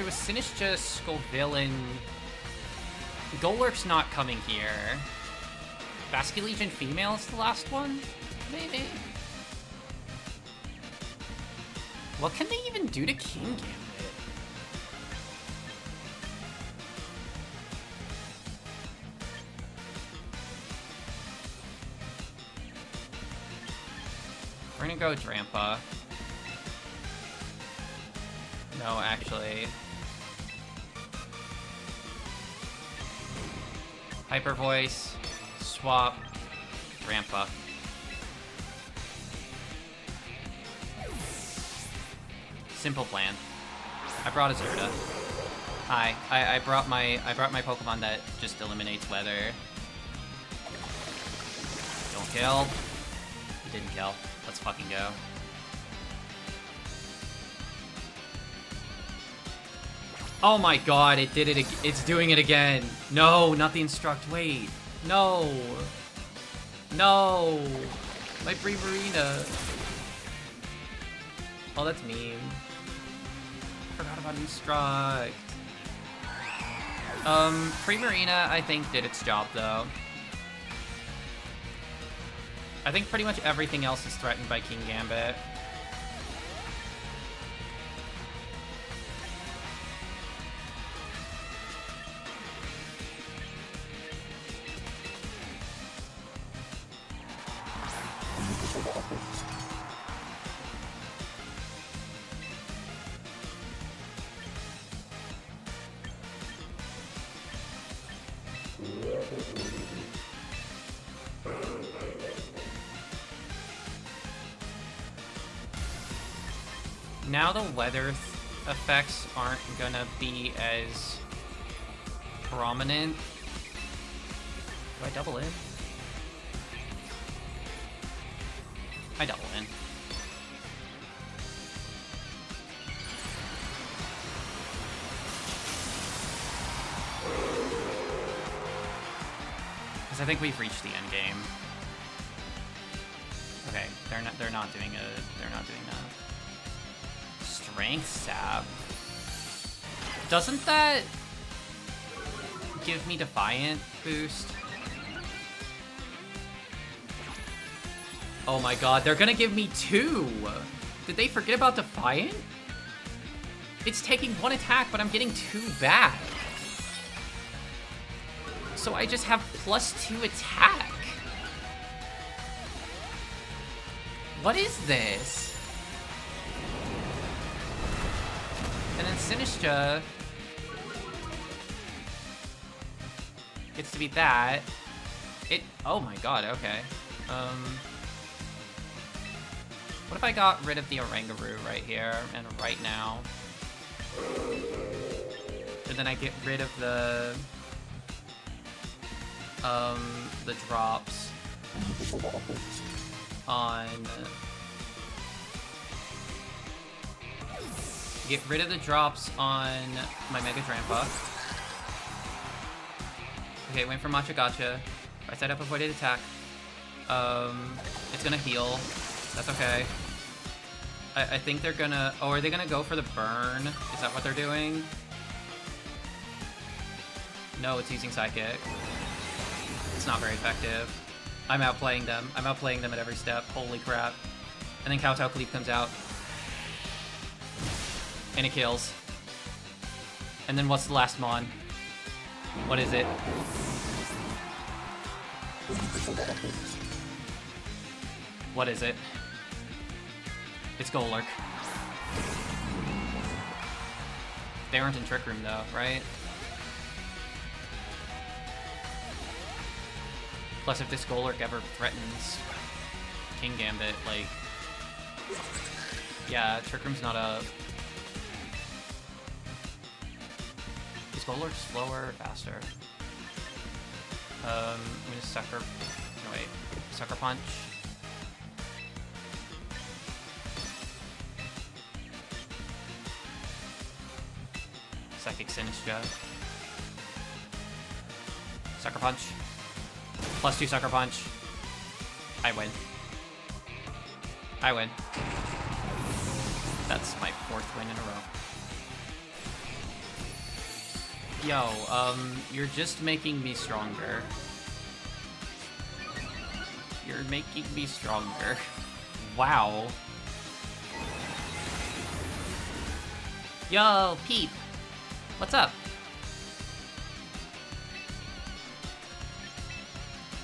was Sinistcha, Skullvillain... Golurk's not coming here. Basculegion Female is the last one? Maybe. What can they even do to Kingambit? We're gonna go Drampa. No, actually. Hyper Voice. Swap, Drampa. Simple plan. I brought Azurta. Hi, I brought my Pokemon that just eliminates weather. Don't kill. It didn't kill. Let's fucking go. Oh my god, it did it. It's doing it again. No, not the Instruct. Wait. No! No! My Primarina! Oh, that's mean. I forgot about Instruct. Primarina, I think, did its job, though. I think pretty much everything else is threatened by Kingambit. Now the weather effects aren't gonna be as prominent. Do I double in? I double in. Because I think we've reached the end game. Okay, they're not doing a strength sap. Doesn't that give me Defiant boost? Oh my god, they're gonna give me 2! Did they forget about Defiant? It's taking 1 attack, but I'm getting 2 back. So I just have +2 attack. What is this? And then Sinistra gets to beat that. Oh my god, okay. What if I got rid of the Oranguru right here and right now? And then I get rid of the drops on... Get rid of the drops on my Mega Drampa. Okay, went for Matcha Gotcha. If I set up avoided attack, it's gonna heal. That's okay. I think they're gonna... Oh, are they gonna go for the burn? Is that what they're doing? No, it's using Psychic. It's not very effective. I'm outplaying them. I'm outplaying them at every step. Holy crap. And then Kowtow Cleave comes out. And it kills. And then what's the last Mon? What is it? What is it? It's Golurk. They aren't in Trick Room though, right? Plus, if this Golurk ever threatens King Gambit, like... Yeah, Trick Room's not a... Is Golurk slower or faster? I'm gonna Sucker... No, wait. Sucker Punch. Psychic Sinistra. Sucker Punch. +2 Sucker Punch. I win. I win. That's my 4th win in a row. Yo, you're just making me stronger. You're making me stronger. Wow. Yo, Peep. What's up?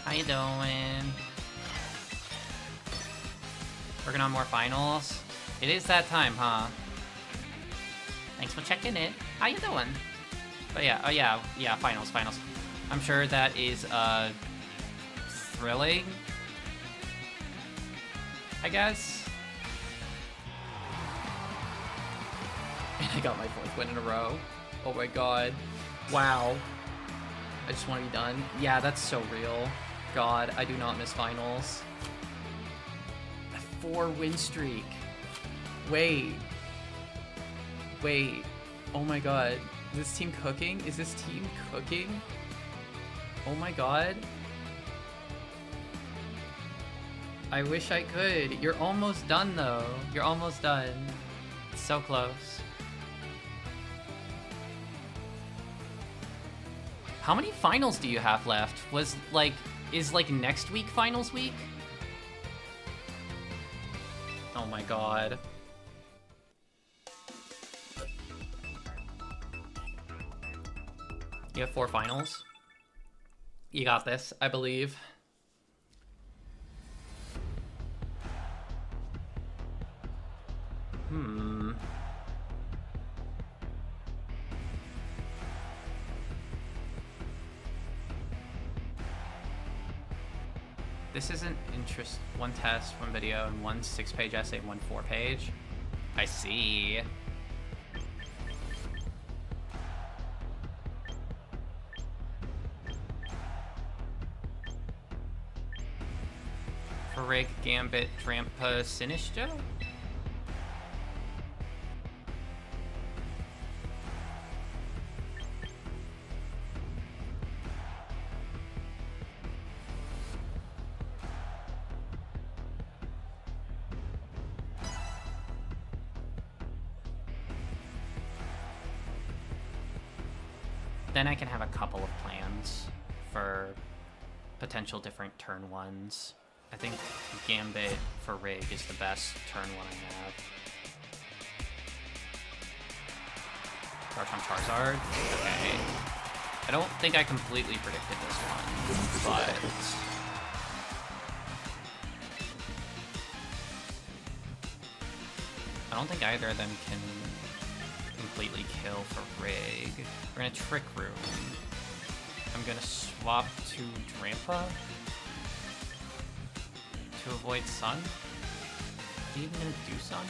How you doing? Working on more finals? It is that time, huh? Thanks for checking in. How you doing? But yeah, oh yeah, finals. I'm sure that is, thrilling, I guess. And I got my 4th win in a row. Oh my god. Wow. I just want to be done. Yeah, that's so real. God, I do not miss finals. A 4-win streak. Wait. Oh my god. Is this team cooking? Is this team cooking? Oh my god. I wish I could. You're almost done though. You're almost done. It's so close. How many finals do you have left? Is next week finals week? Oh my god. You have 4 finals? You got this, I believe. This isn't one test, one video, and one 6-page essay, and one 4-page. I see. Farig, Gambit, Drampa, Sinistcha? Then I can have a couple of plans for potential different turn ones. I think Gambit for Rig is the best turn one I have. Garchomp Charizard? Okay. I don't think I completely predicted this one, but... I don't think either of them can completely kill for Rig. We're gonna Trick Room. I'm gonna swap to Drampa to avoid Sun. Are you even gonna do Sun?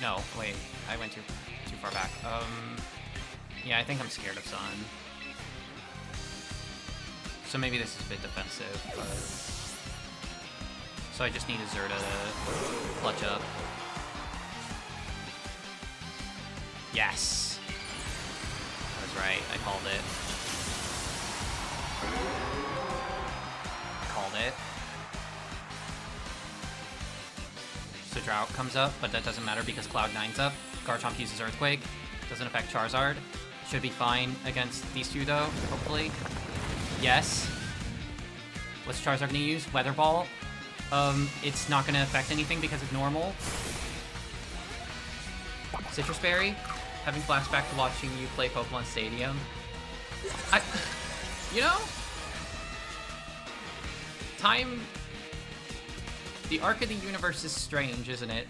No, wait. I went too far back. Yeah, I think I'm scared of Sun. So maybe this is a bit defensive, but... So I just need Azurta to clutch up. Yes! I was right, I called it. I called it. So Drought comes up, but that doesn't matter because Cloud9's up. Garchomp uses Earthquake. Doesn't affect Charizard. Should be fine against these two though, hopefully. Yes. What's Charizard gonna use? Weather Ball. It's not gonna affect anything because it's normal. Citrus Berry. Having flashback to watching you play Pokemon Stadium. You know? Time... The arc of the universe is strange, isn't it?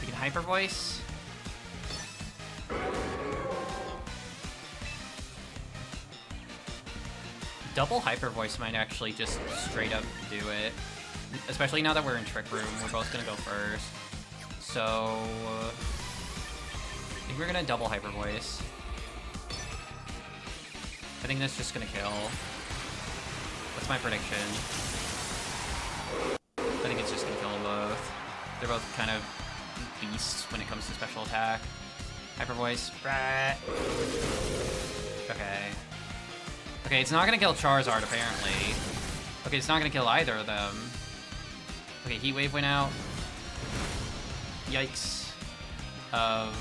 We can Hyper Voice. Double Hyper Voice might actually just straight up do it. Especially now that we're in Trick Room, we're both gonna go first. So... I think we're gonna double Hyper Voice. I think that's just gonna kill. What's my prediction? I think it's just gonna kill them both. They're both kind of beasts when it comes to special attack. Hyper Voice. Okay. Okay, it's not gonna kill Charizard, apparently. Okay, it's not gonna kill either of them. Okay, Heat Wave went out. Yikes. I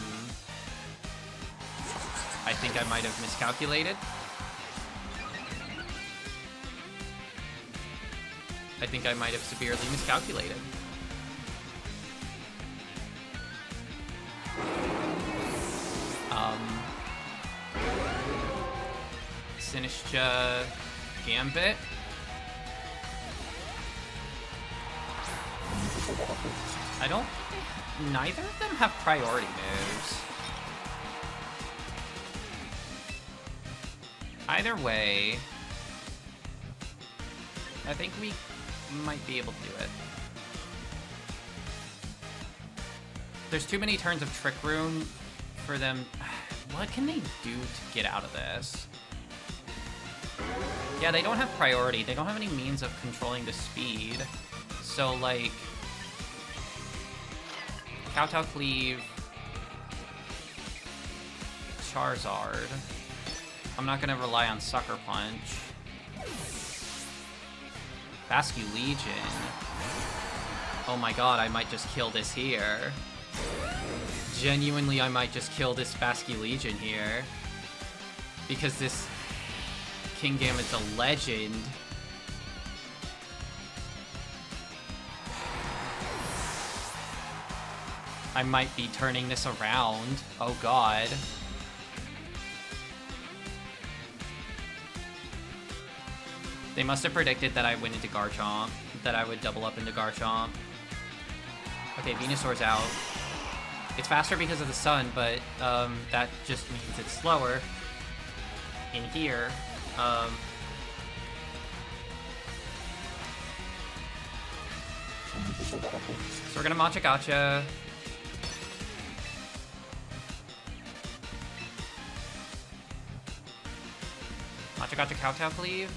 think I might have miscalculated. I think I might have severely miscalculated. Sinistcha, Gambit. I don't... Neither of them have priority moves. Either way, I think we might be able to do it. There's too many turns of Trick Room for them. What can they do to get out of this? Yeah, they don't have priority. They don't have any means of controlling the speed. So, like... Kowtow Cleave... Charizard... I'm not gonna rely on Sucker Punch. Basculegion. Oh my god, I might just kill this here. Genuinely, I might just kill this Basculegion here. Because this Kingambit's a legend. I might be turning this around. Oh god. They must have predicted that I went into Garchomp, that I would double up into Garchomp. Okay, Venusaur's out. It's faster because of the sun, but that just means it's slower in here. So we're gonna Machagacha. Machagacha Kowtow Cleave.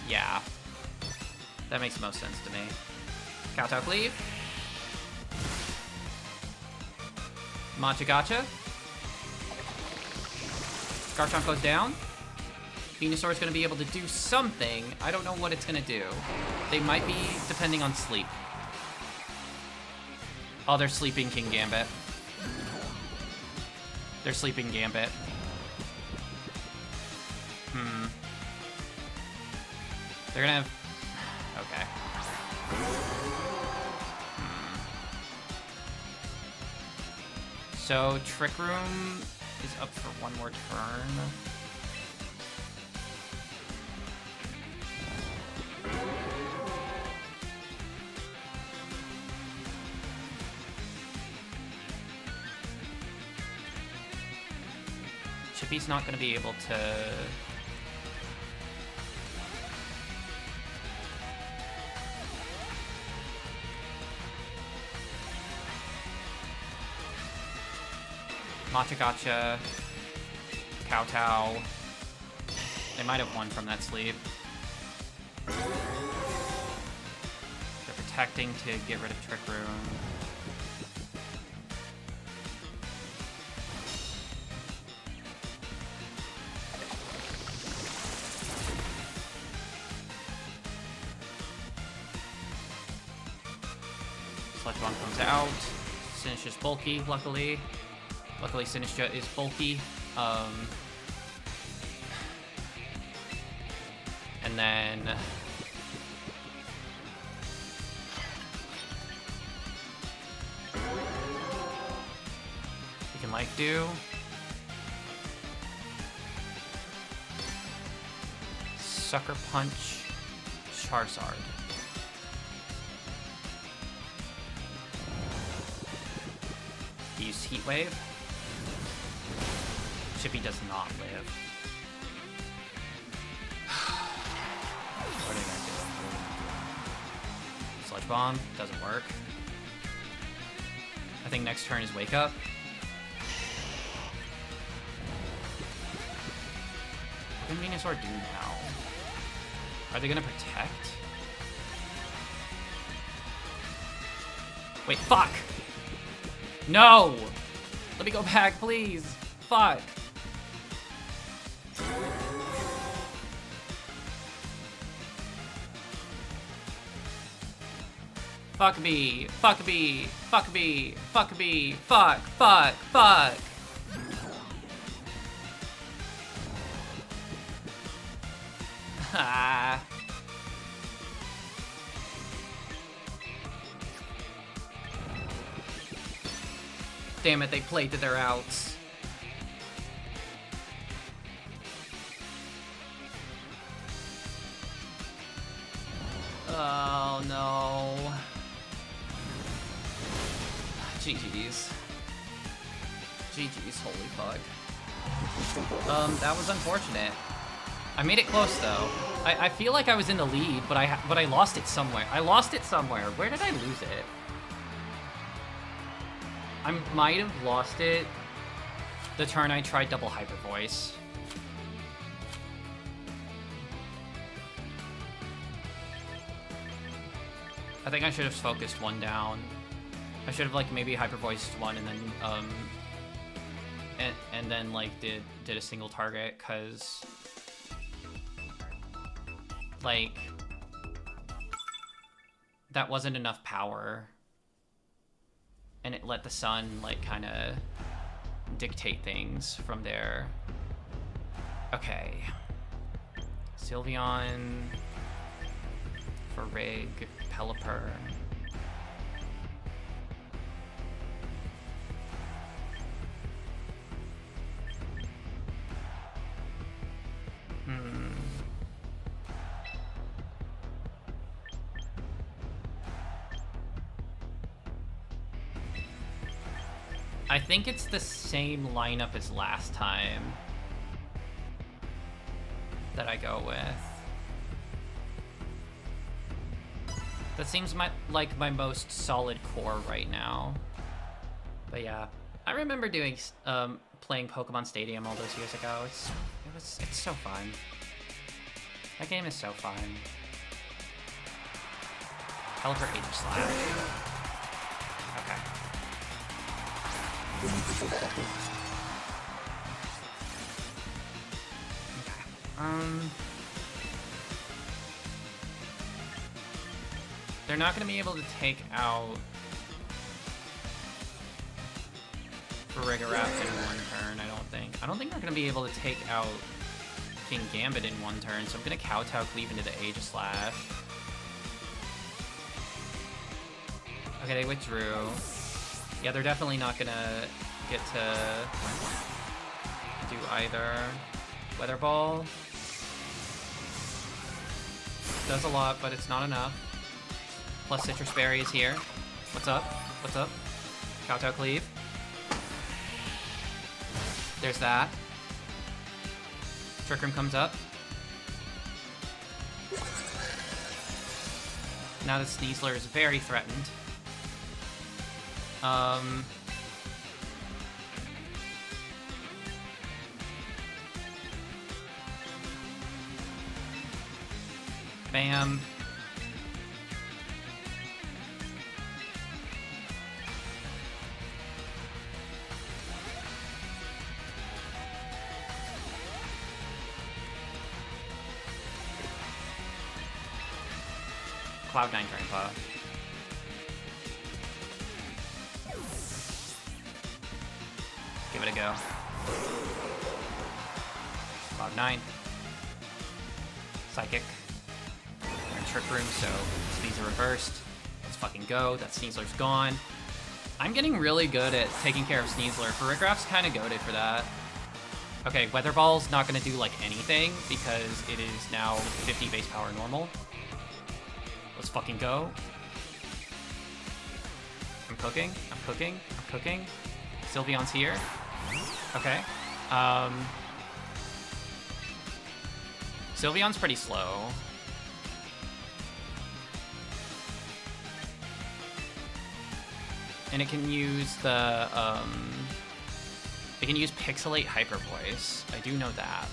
Yeah. That makes most sense to me. Kowtow Cleave. Machagacha. Garchomp goes down. Venusaur is going to be able to do something. I don't know what it's going to do. They might be depending on sleep. Oh, they're sleeping King Gambit. They're sleeping Gambit. They're gonna have... Okay. So, Trick Room is up for one more turn. Chippy's not gonna be able to... Machagacha, Kowtow. They might have won from that sleep. They're protecting to get rid of Trick Room. Sludge Bomb comes out. Sinistcha's bulky, luckily. Luckily, Sinistcha is bulky. And then... we can Life Dew. Sucker Punch Charizard. Use Heat Wave. Chippy does not live. What are they gonna do? Sludge Bomb doesn't work. I think next turn is Wake Up. What can Venusaur do now? Are they gonna protect? Wait, fuck! No! Let me go back, please! Fuck! Fuck me, fuck me, fuck me, fuck me, fuck, fuck, fuck! Ah. Damn it, they played to their outs. Oh no. GG's. GG's, holy fuck. That was unfortunate. I made it close though. I feel like I was in the lead, but I lost it somewhere. I lost it somewhere. Where did I lose it? I might have lost it the turn I tried double Hyper Voice. I think I should have focused one down. I should have like maybe Hyper Voiced one and then and then like did a single target, cause like that wasn't enough power. And it let the sun, like, kind of dictate things from there. Okay. Sylveon, Farigg, Pelipper. I think it's the same lineup as last time that I go with. That seems like my most solid core right now. But yeah, I remember doing playing Pokemon Stadium all those years ago. It's so fun. That game is so fun. Pelipper H Slash. Okay. They're not gonna be able to take out Farigiraf in one turn, I don't think. I don't think they're gonna be able to take out King Gambit in one turn, so I'm gonna Kowtow Cleave into the Aegislash. Okay, they withdrew. Yeah, they're definitely not gonna get to do either. Weather Ball does a lot, but it's not enough. Plus Citrus Berry is here. What's up? What's up? Kowtow Cleave. There's that. Trick Room comes up. Now that Sneasler is very threatened. Bam. Cloud9 Grandpa. Give it a go. Cloud9. Psychic. We're in Trick Room, so speeds are reversed. Let's fucking go. That Sneasler's gone. I'm getting really good at taking care of Sneasler. Farigiraf's kind of goated for that. Okay, Weather Ball's not going to do, like, anything because it is now 50 base power normal. Let's fucking go. I'm cooking. I'm cooking. I'm cooking. Sylveon's here. Okay. Sylveon's pretty slow. And it can use the, it can use Pixelate Hyper Voice. I do know that.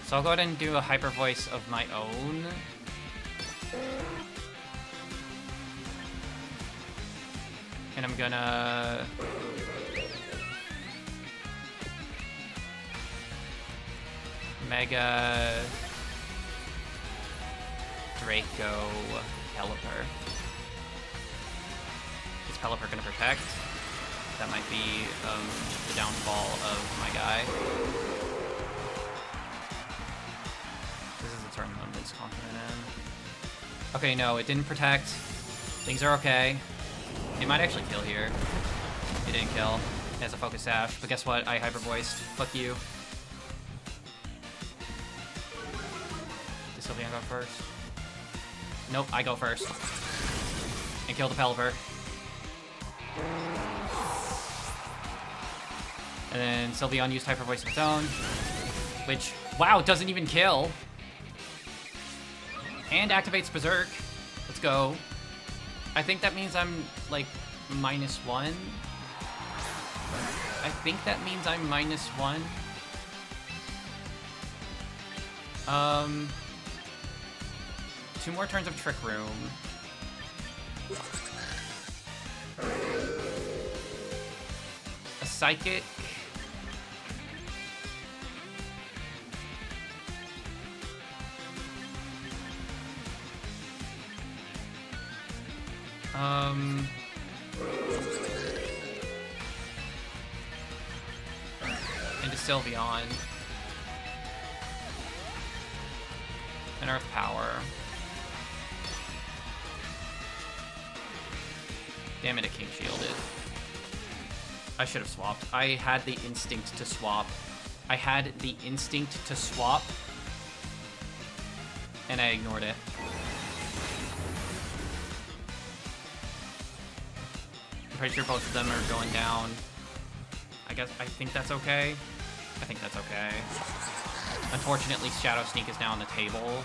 So I'll go ahead and do a Hyper Voice of my own. And I'm gonna... Mega... Draco Pelipper. Is Pelipper gonna protect? That might be the downfall of my guy. This is a tournament I'm least confident in. Okay, no, it didn't protect. Things are okay. It might actually kill here. It didn't kill. It has a Focus Sash, but guess what? I Hyper Voiced. Fuck you. Did Sylveon go first? Nope, I go first. And kill the Pelipper. And then Sylveon used Hyper Voice of its own. Which, wow, doesn't even kill. And activates Berserk. Let's go. I think that means I'm, like, -1. I think that means I'm -1. 2 more turns of Trick Room. A Psychic. Into Sylveon. And Earth Power. Damn it, King Shielded. I should have swapped. I had the instinct to swap. I had the instinct to swap. And I ignored it. I'm pretty sure both of them are going down. I think that's okay. I think that's okay. Unfortunately, Shadow Sneak is now on the table.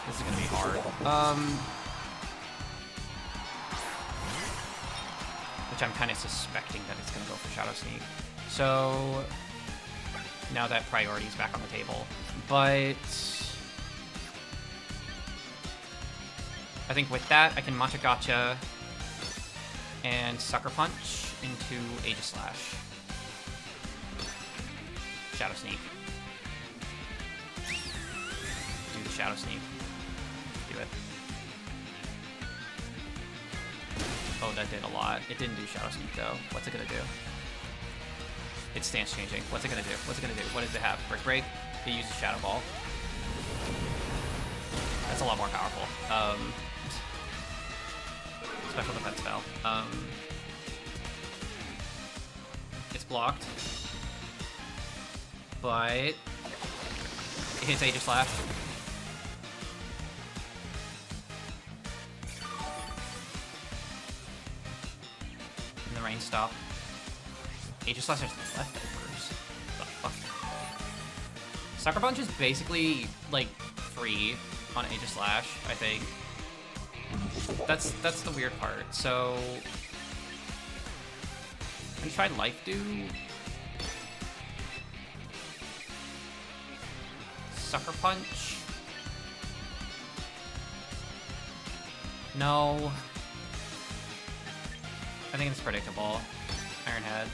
This is gonna be hard. Which I'm kind of suspecting that it's gonna go for Shadow Sneak. So now that priority is back on the table, but I think with that I can Matcha Gotcha and Sucker Punch into Aegislash. Shadow Sneak. Do the Shadow Sneak. Do it. Oh, that did a lot. It didn't do Shadow Sneak though. What's it gonna do? It's stance changing. What's it gonna do? What's it gonna do? What does it have? Brick Break? It uses Shadow Ball. That's a lot more powerful. Special defense spell. It's blocked. But it hits Aegislash. And the rain stop. Aegislash has leftovers. The fuck? Sucker Punch is basically like free on Aegislash, I think. That's the weird part. So I'm gonna try Life Dew. Sucker Punch. No. I think it's predictable. Iron Head.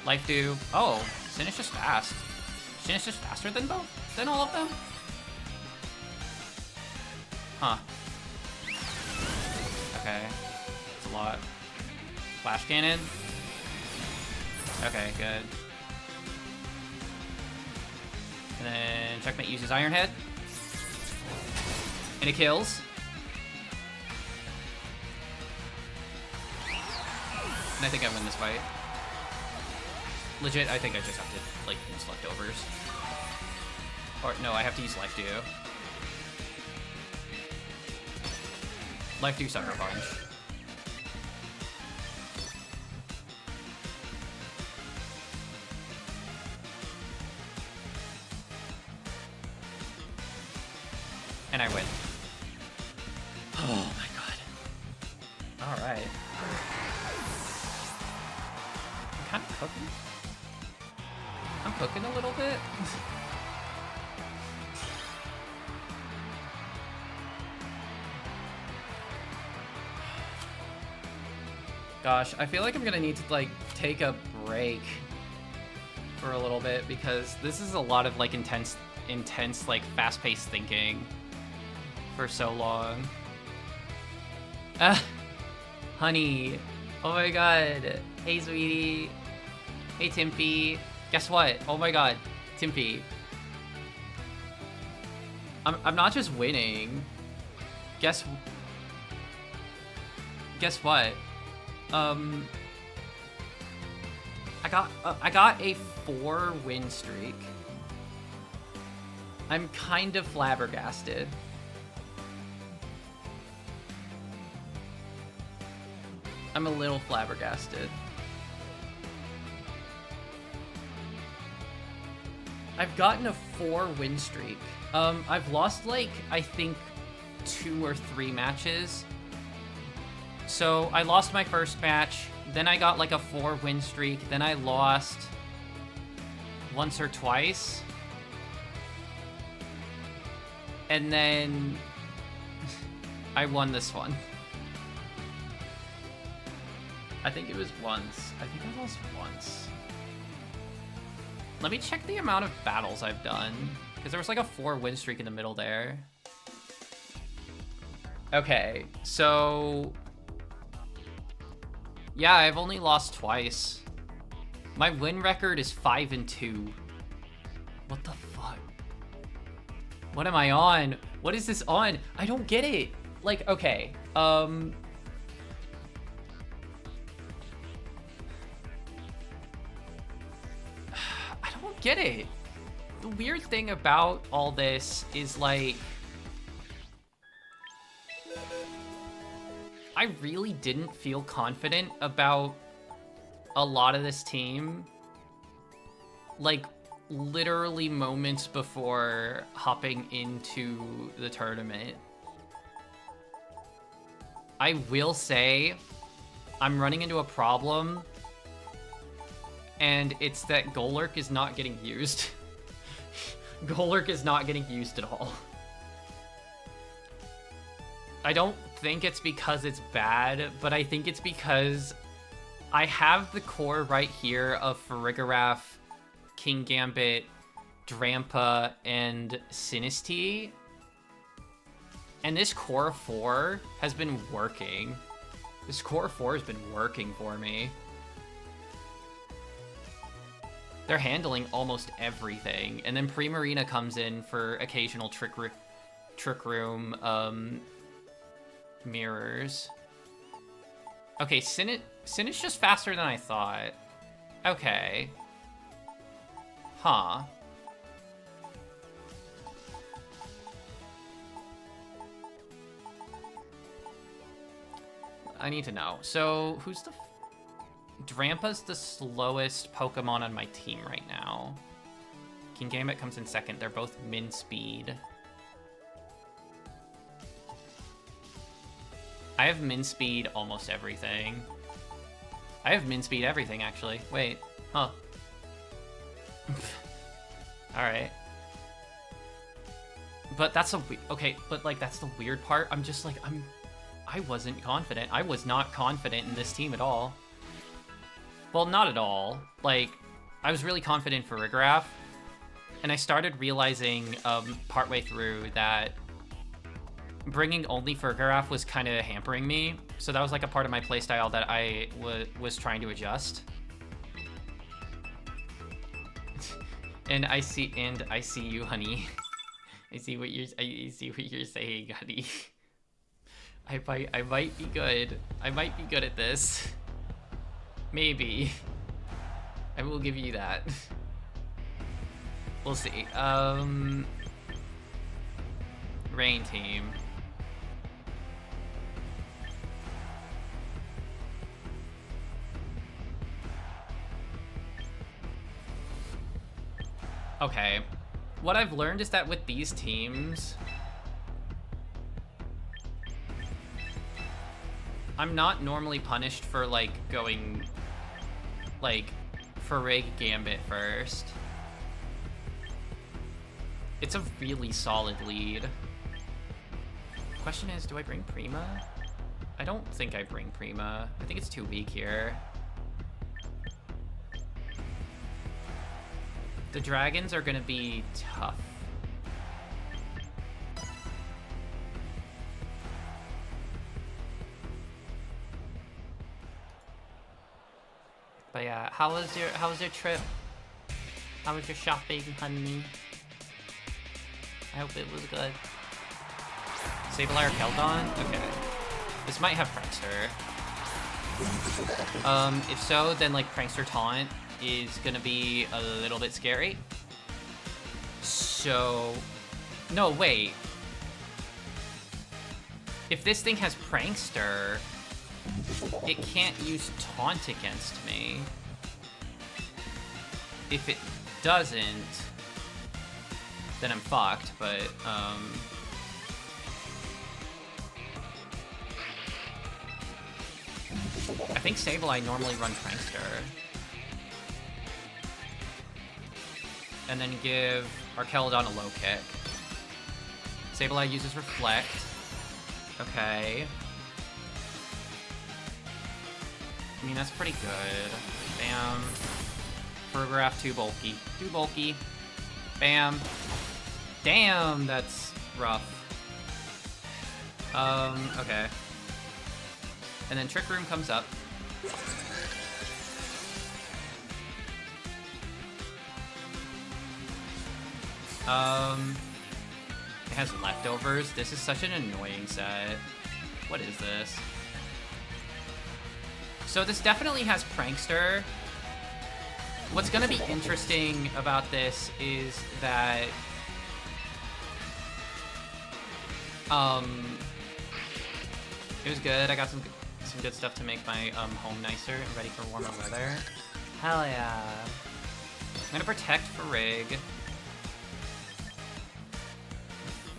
Life Dew. Oh, Sin is just fast. Sin is just faster than all of them? Huh. Okay. That's a lot. Flash Cannon. Okay, good. And then Checkmate uses Iron Head. And it kills. And I think I win this fight. Legit, I think I just have to, like, use leftovers. Or, no, I have to use Life Dew. Life Dew Sucker Punch. And I win. Oh my god. Alright. I'm kind of cooking. I'm cooking a little bit. Gosh, I feel like I'm gonna need to like take a break for a little bit because this is a lot of like intense like fast-paced thinking for so long. Honey. Oh my god. Hey, sweetie. Hey, Timpy. Guess what? Oh my god. Timpy. I'm not just winning. Guess what? I got a 4-win streak. I'm kind of flabbergasted. I'm a little flabbergasted. I've gotten a 4-win streak. I've lost like, I think 2 or 3 matches. So I lost my first match, then I got like a 4-win streak, then I lost once or twice. And then I won this one. I think it was once. I think I lost once. Let me check the amount of battles I've done, because there was like a 4-win streak in the middle there. Okay, so yeah, I've only lost twice. My win record is 5-2. What the fuck? What am I on? What is this on? I don't get it. Like, okay, get it. The weird thing about all this is, like, I really didn't feel confident about a lot of this team. Like, literally moments before hopping into the tournament. I will say, I'm running into a problem, and it's that Golurk is not getting used. Golurk is not getting used at all. I don't think it's because it's bad, but I think it's because I have the core right here of Farigiraf, Kingambit, Drampa, and Sinistea. And this core 4 has been working. This core 4 has been working for me. They're handling almost everything. And then Primarina comes in for occasional Trick Room mirrors. Okay, Sin is just faster than I thought. Okay. Huh. I need to know. So, who's the... Drampa's the slowest Pokemon on my team right now. Kingambit comes in second. They're both min speed. I have min speed almost everything. I have min speed everything, actually. Wait. Huh. Alright. But that's okay, but like, that's the weird part. I'm just like, I wasn't confident. I was not confident in this team at all. Well, not at all. Like, I was really confident for Farigiraf, and I started realizing partway through that bringing only Farigiraf was kind of hampering me. So that was like a part of my playstyle that I was trying to adjust. And I see you, honey. I see what you're saying, honey. I might be good. I might be good at this. Maybe. I will give you that. We'll see. Rain team. Okay. What I've learned is that with these teams, I'm not normally punished for, like, going, like, Farig Gambit first. It's a really solid lead. Question is, do I bring Prima? I don't think I bring Prima. I think it's too weak here. The dragons are gonna be tough. But yeah, how was your trip? How was your shopping, honey? I hope it was good. Sableye or Keldon? Okay. This might have Prankster. If so, then like Prankster Taunt is gonna be a little bit scary. So, no, wait. If this thing has Prankster, it can't use Taunt against me. If it doesn't, then I'm fucked, but, I think Sableye normally run Prankster. And then give Arkeldon a low kick. Sableye uses Reflect. Okay. I mean, that's pretty good. Bam. Farigiraf, too bulky. Too bulky. Bam. Damn, that's rough. Okay. And then Trick Room comes up. It has leftovers. This is such an annoying set. What is this? So this definitely has Prankster. What's gonna be interesting about this is that it was good. I got some good stuff to make my home nicer and ready for warmer weather. Hell yeah. I'm gonna protect Farig.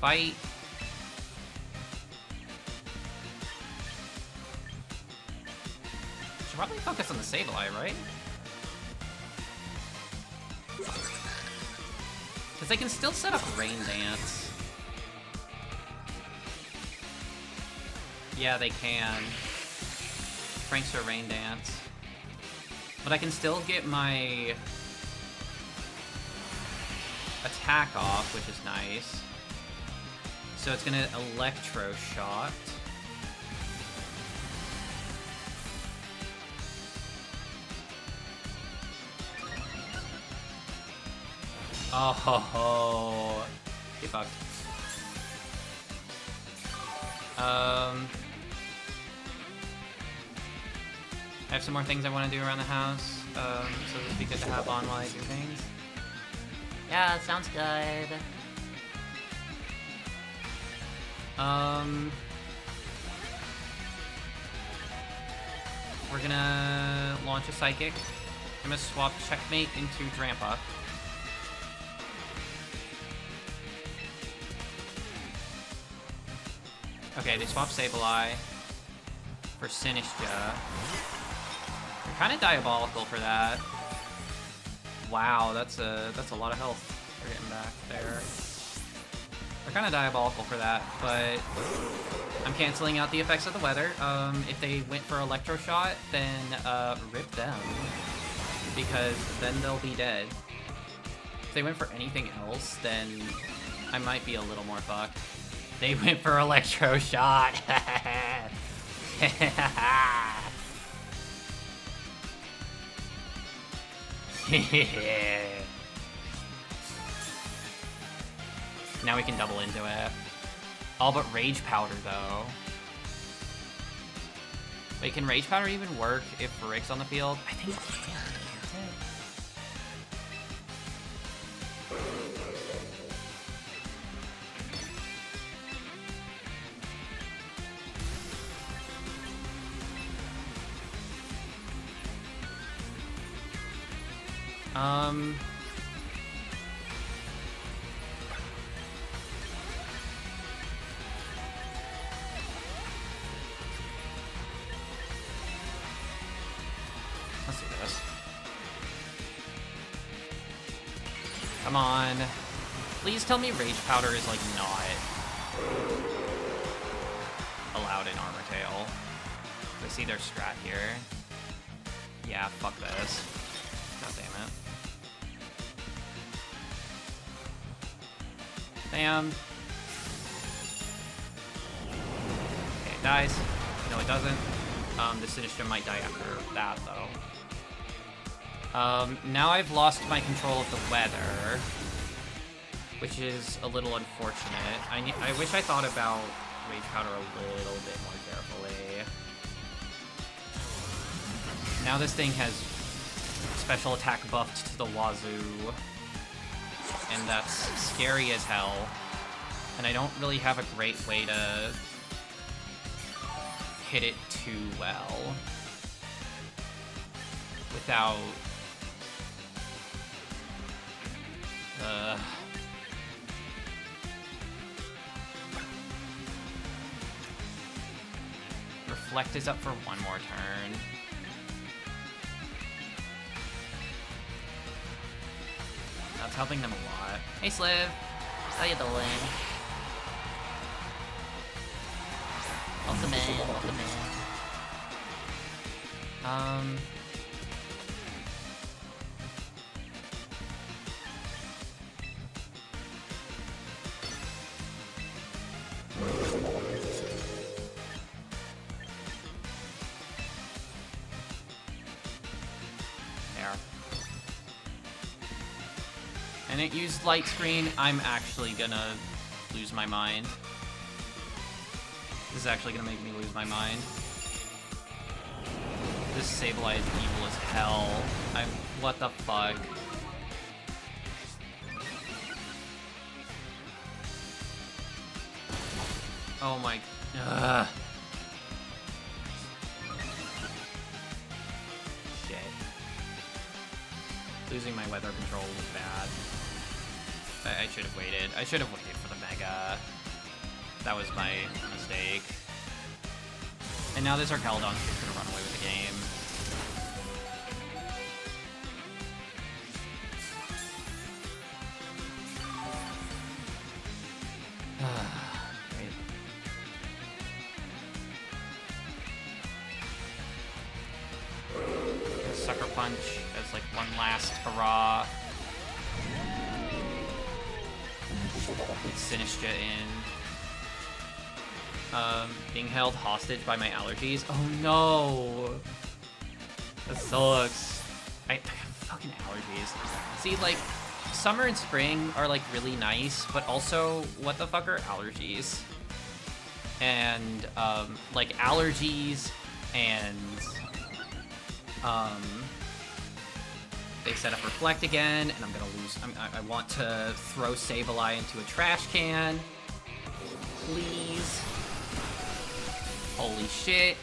Fight. Should probably focus on the Sableye, right? Because they can still set up Rain Dance. Yeah, they can. Prankster Rain Dance. But I can still get my attack off, which is nice. So it's gonna Electro Shot. Oh ho ho. Get fucked. I have some more things I want to do around the house, so this would be good to have on while I do things. Yeah, sounds good. We're gonna launch a Psychic. I'm gonna swap Checkmate into Drampa. Okay, they swap Sableye for Sinistcha. They're kind of diabolical for that. Wow, that's a lot of health they're getting back there. They're kind of diabolical for that, but I'm canceling out the effects of the weather. If they went for Electro Shot, then rip them, because then they'll be dead. If they went for anything else, then I might be a little more fucked. They went for Electro Shot. Now we can double into it. All but Rage Powder, though. Wait, can Rage Powder even work if Farig's on the field? I think it can, can't it? Let's do this. Come on. Please tell me Rage Powder is, like, not allowed in Armor Tail. I see their strat here. Yeah, fuck this. God damn it. Bam. Okay, it dies. No, it doesn't. The Sinistcha might die after that, though. Now I've lost my control of the weather, which is a little unfortunate. I wish I thought about Rage Powder a little bit more carefully. Now this thing has special attack buffed to the wazoo, and that's scary as hell. And I don't really have a great way to hit it too well without Reflect is up for one more turn. That's helping them a lot. Hey Sliv, how you doing? Welcome in, welcome in. There. And it used Light Screen. I'm actually gonna lose my mind. This is actually gonna make me lose my mind. This Sableye is evil as hell. What the fuck? Oh my... Ugh. Shit. Losing my weather control was bad. I should have waited. I should have waited for the Mega. That was my mistake. And now this Archelodon's just gonna run away with the game. Great. Sucker Punch as like one last hurrah. Sinistcha in. Being held hostage by my allergies. Oh no! That sucks. I fucking allergies. See, like, summer and spring are like really nice, but also, what the fuck are allergies? And, like, allergies and, they set up Reflect again, and I'm gonna lose. I want to throw Sableye into a trash can. Please. Holy shit.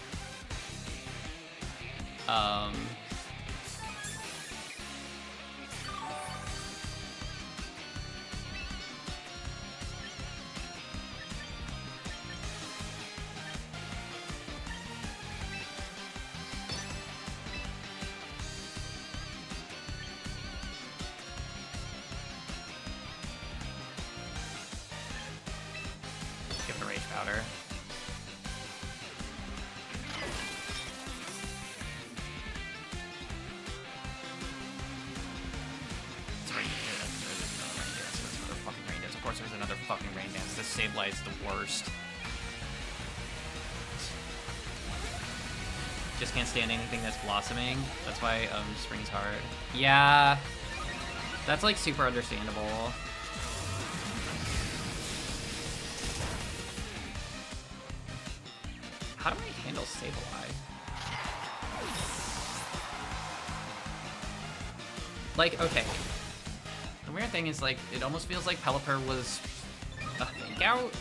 Give it a Rage Powder. Of course there's another fucking Rain Dance. This Sableye is the worst. Just can't stand anything that's blossoming. That's why spring's hard. Yeah. That's like super understandable. How do I handle Sableye? Like, okay. The weird thing is, like, it almost feels like Pelipper was a fake out.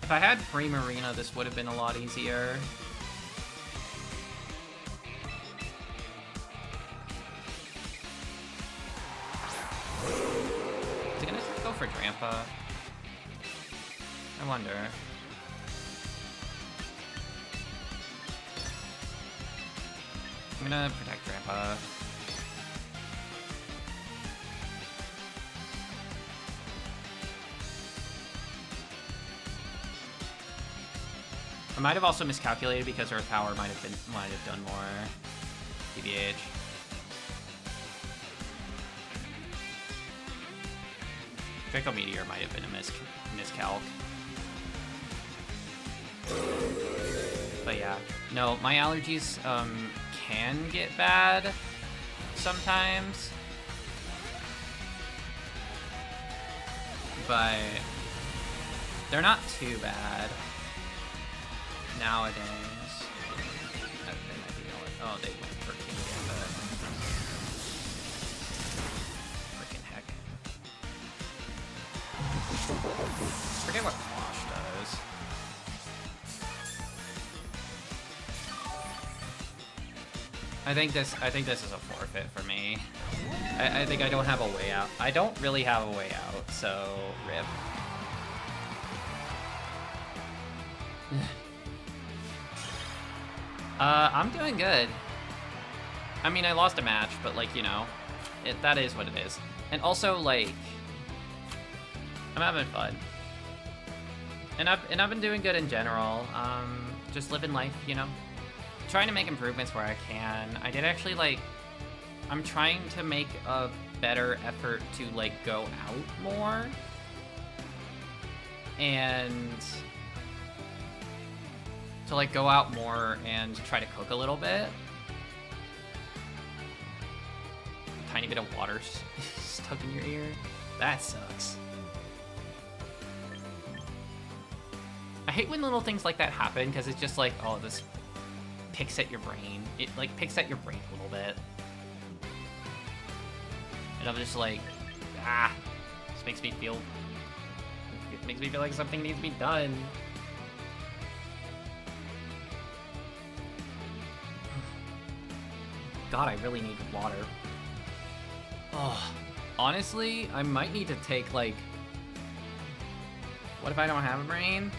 If I had Primarina, this would have been a lot easier. Is he gonna go for Drampa? I wonder. I'm gonna protect Drampa. I might have also miscalculated because Earth Power might have done more. TBH. Draco Meteor might have been a miscalc. But yeah, no, my allergies can get bad sometimes, but they're not too bad nowadays. They might be going, oh, they went for King Gambit. Freaking heck. Forget what Quash does. I think this is a forfeit for me. I think I don't have a way out. I don't really have a way out, so rip. I'm doing good. I mean, I lost a match, but like, you know, that is what it is. And also, like, I'm having fun. And I've been doing good in general. Just living life, you know. Trying to make improvements where I can. I did actually, like, I'm trying to make a better effort to, like, go out more. And to, like, go out more and try to cook a little bit. Tiny bit of water stuck in your ear. That sucks. hate when little things like that happen, because it's just like, oh, this picks at your brain. It, like, picks at your brain a little bit. And I'm just like, this makes me feel... It makes me feel like something needs to be done. God, I really need water. Oh, honestly, I might need to take, like... What if I don't have a brain?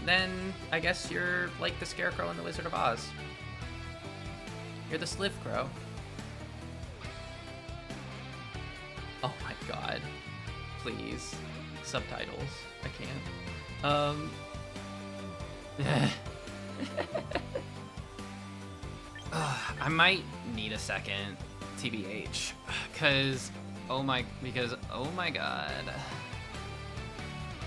Then I guess you're like the Scarecrow in The Wizard of Oz. You're the Slivcrow. Oh my god. Please. Subtitles. I can't. I might need a second, TBH, because oh my god,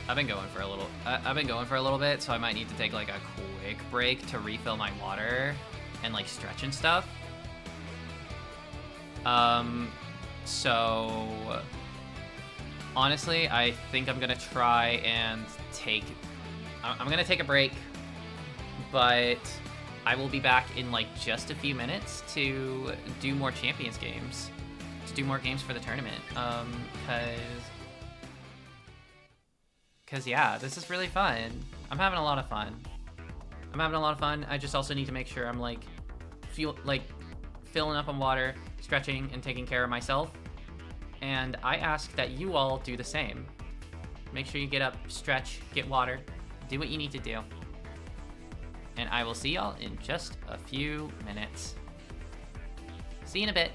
I've been going for a little bit, so I might need to take like a quick break to refill my water and like stretch and stuff. So honestly, I think I'm gonna try and I'm gonna take a break, but I will be back in like just a few minutes to do more Champions games, to do more games for the tournament. Cause yeah, this is really fun. I'm having a lot of fun. I just also need to make sure I'm like filling up on water, stretching, and taking care of myself. And I ask that you all do the same. Make sure you get up, stretch, get water, do what you need to do. And I will see y'all in just a few minutes. See you in a bit.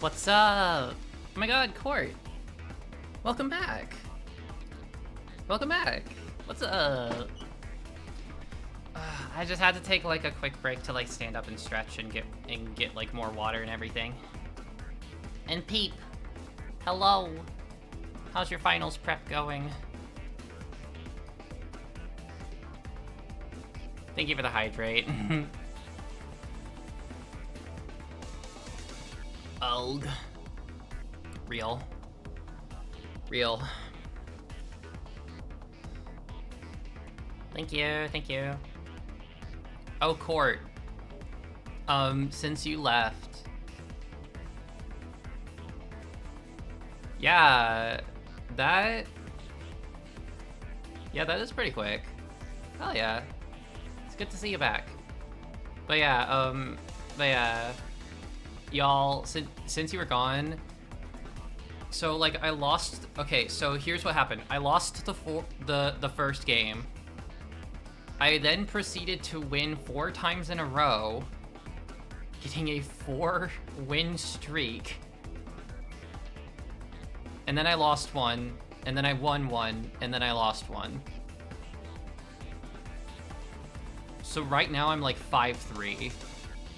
What's up? Oh my god, Court. Welcome back. Welcome back. What's up? I just had to take like a quick break to like stand up and stretch and get like more water and everything. And Peep, hello. How's your finals prep going? Thank you for the hydrate. Ugh. Real. Thank you, thank you. Oh, Court. Since you left. Yeah, that is pretty quick. Hell yeah. It's good to see you back. But yeah, y'all, since you were gone, so like I lost. Okay, so here's what happened. I lost the first game. I then proceeded to win 4 times in a row, getting a 4-win streak. And then I lost 1, and then I won 1, and then I lost 1. So right now I'm like 5-3.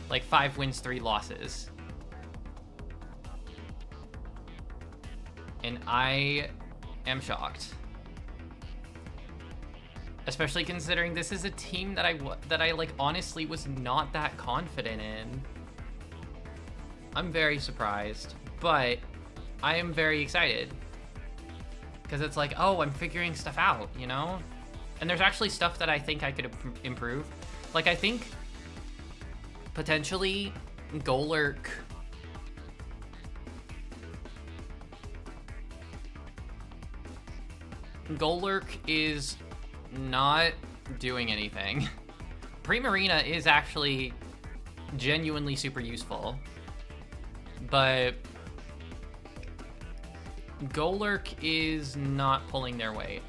Like 5 wins, 3 losses. And I am shocked. Especially considering this is a team that I like honestly was not that confident in. I'm very surprised, but I am very excited. Because it's like, oh, I'm figuring stuff out, you know? And there's actually stuff that I think I could improve. Like, I think potentially Golurk is not doing anything. Primarina is actually genuinely super useful, but Golurk is not pulling their weight.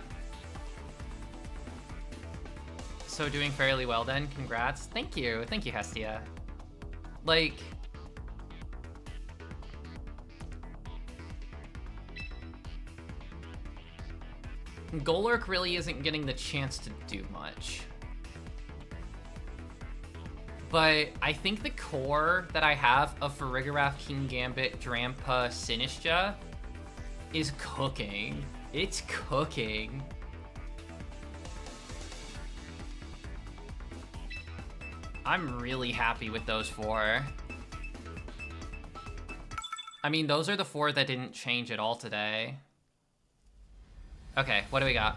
So doing fairly well then, congrats. Thank you, Hestia. Like, Golurk really isn't getting the chance to do much. But I think the core that I have of Farigiraf, Kingambit, Drampa, Sinistcha is cooking. It's cooking. I'm really happy with those 4. I mean, those are the 4 that didn't change at all today. Okay, what do we got?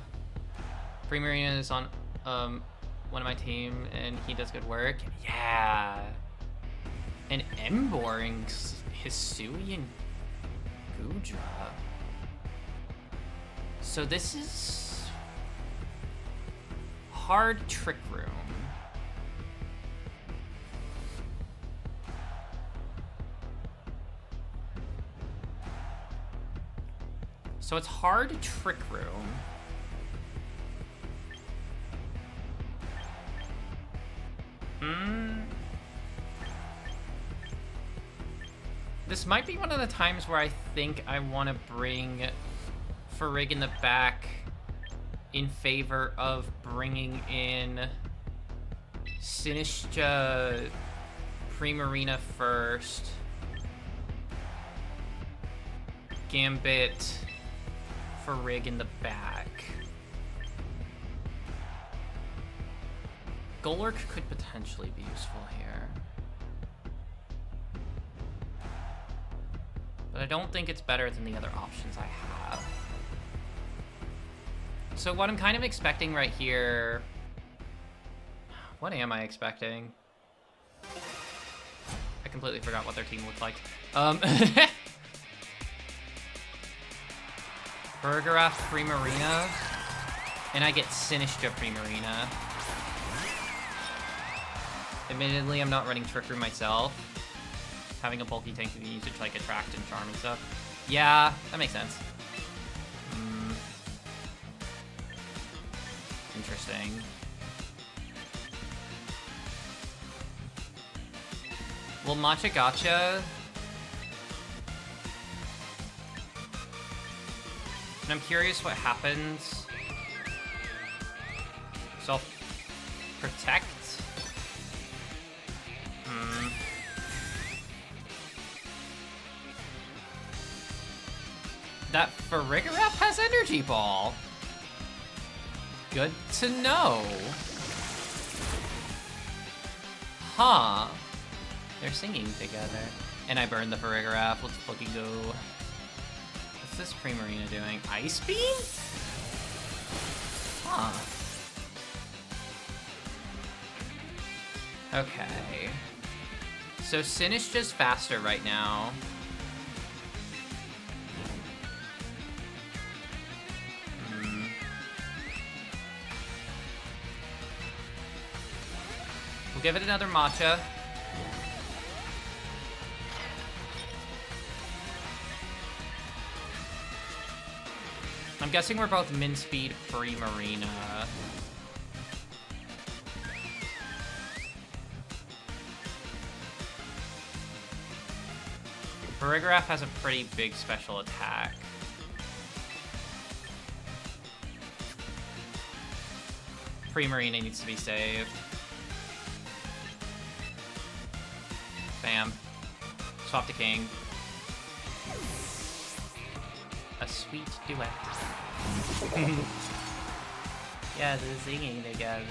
Primarina is on one of my team, and he does good work. Yeah. And Emboring, Hisui, and Goodra. So this is hard Trick Room. So it's hard Trick Room. This might be one of the times where I think I want to bring Farig in the back in favor of bringing in Sinistcha, Primarina first, Gambit, Farig in the back. Golurk could potentially be useful here. But I don't think it's better than the other options I have. So what I'm kind of expecting right here... What am I expecting? I completely forgot what their team looked like. Farigiraf, Primarina, and I get Sinistcha, Primarina. Admittedly, I'm not running Trick Room myself. Having a bulky tank you can use to like attract and charm and stuff. Yeah, that makes sense. Interesting. Well, Matcha Gotcha And I'm curious what happens. So I'll protect. That Farigiraf has Energy Ball. Good to know. Huh. They're singing together. And I burned the Farigiraf. Let's fucking go. What's this Primarina doing? Ice Beam? Huh. Okay. So Sinistcha's faster right now. We'll give it another matcha. I'm guessing we're both min speed Primarina. Farigiraf has a pretty big special attack. Primarina needs to be saved. Bam. Swap to King. A sweet duet. Yeah, they're singing together.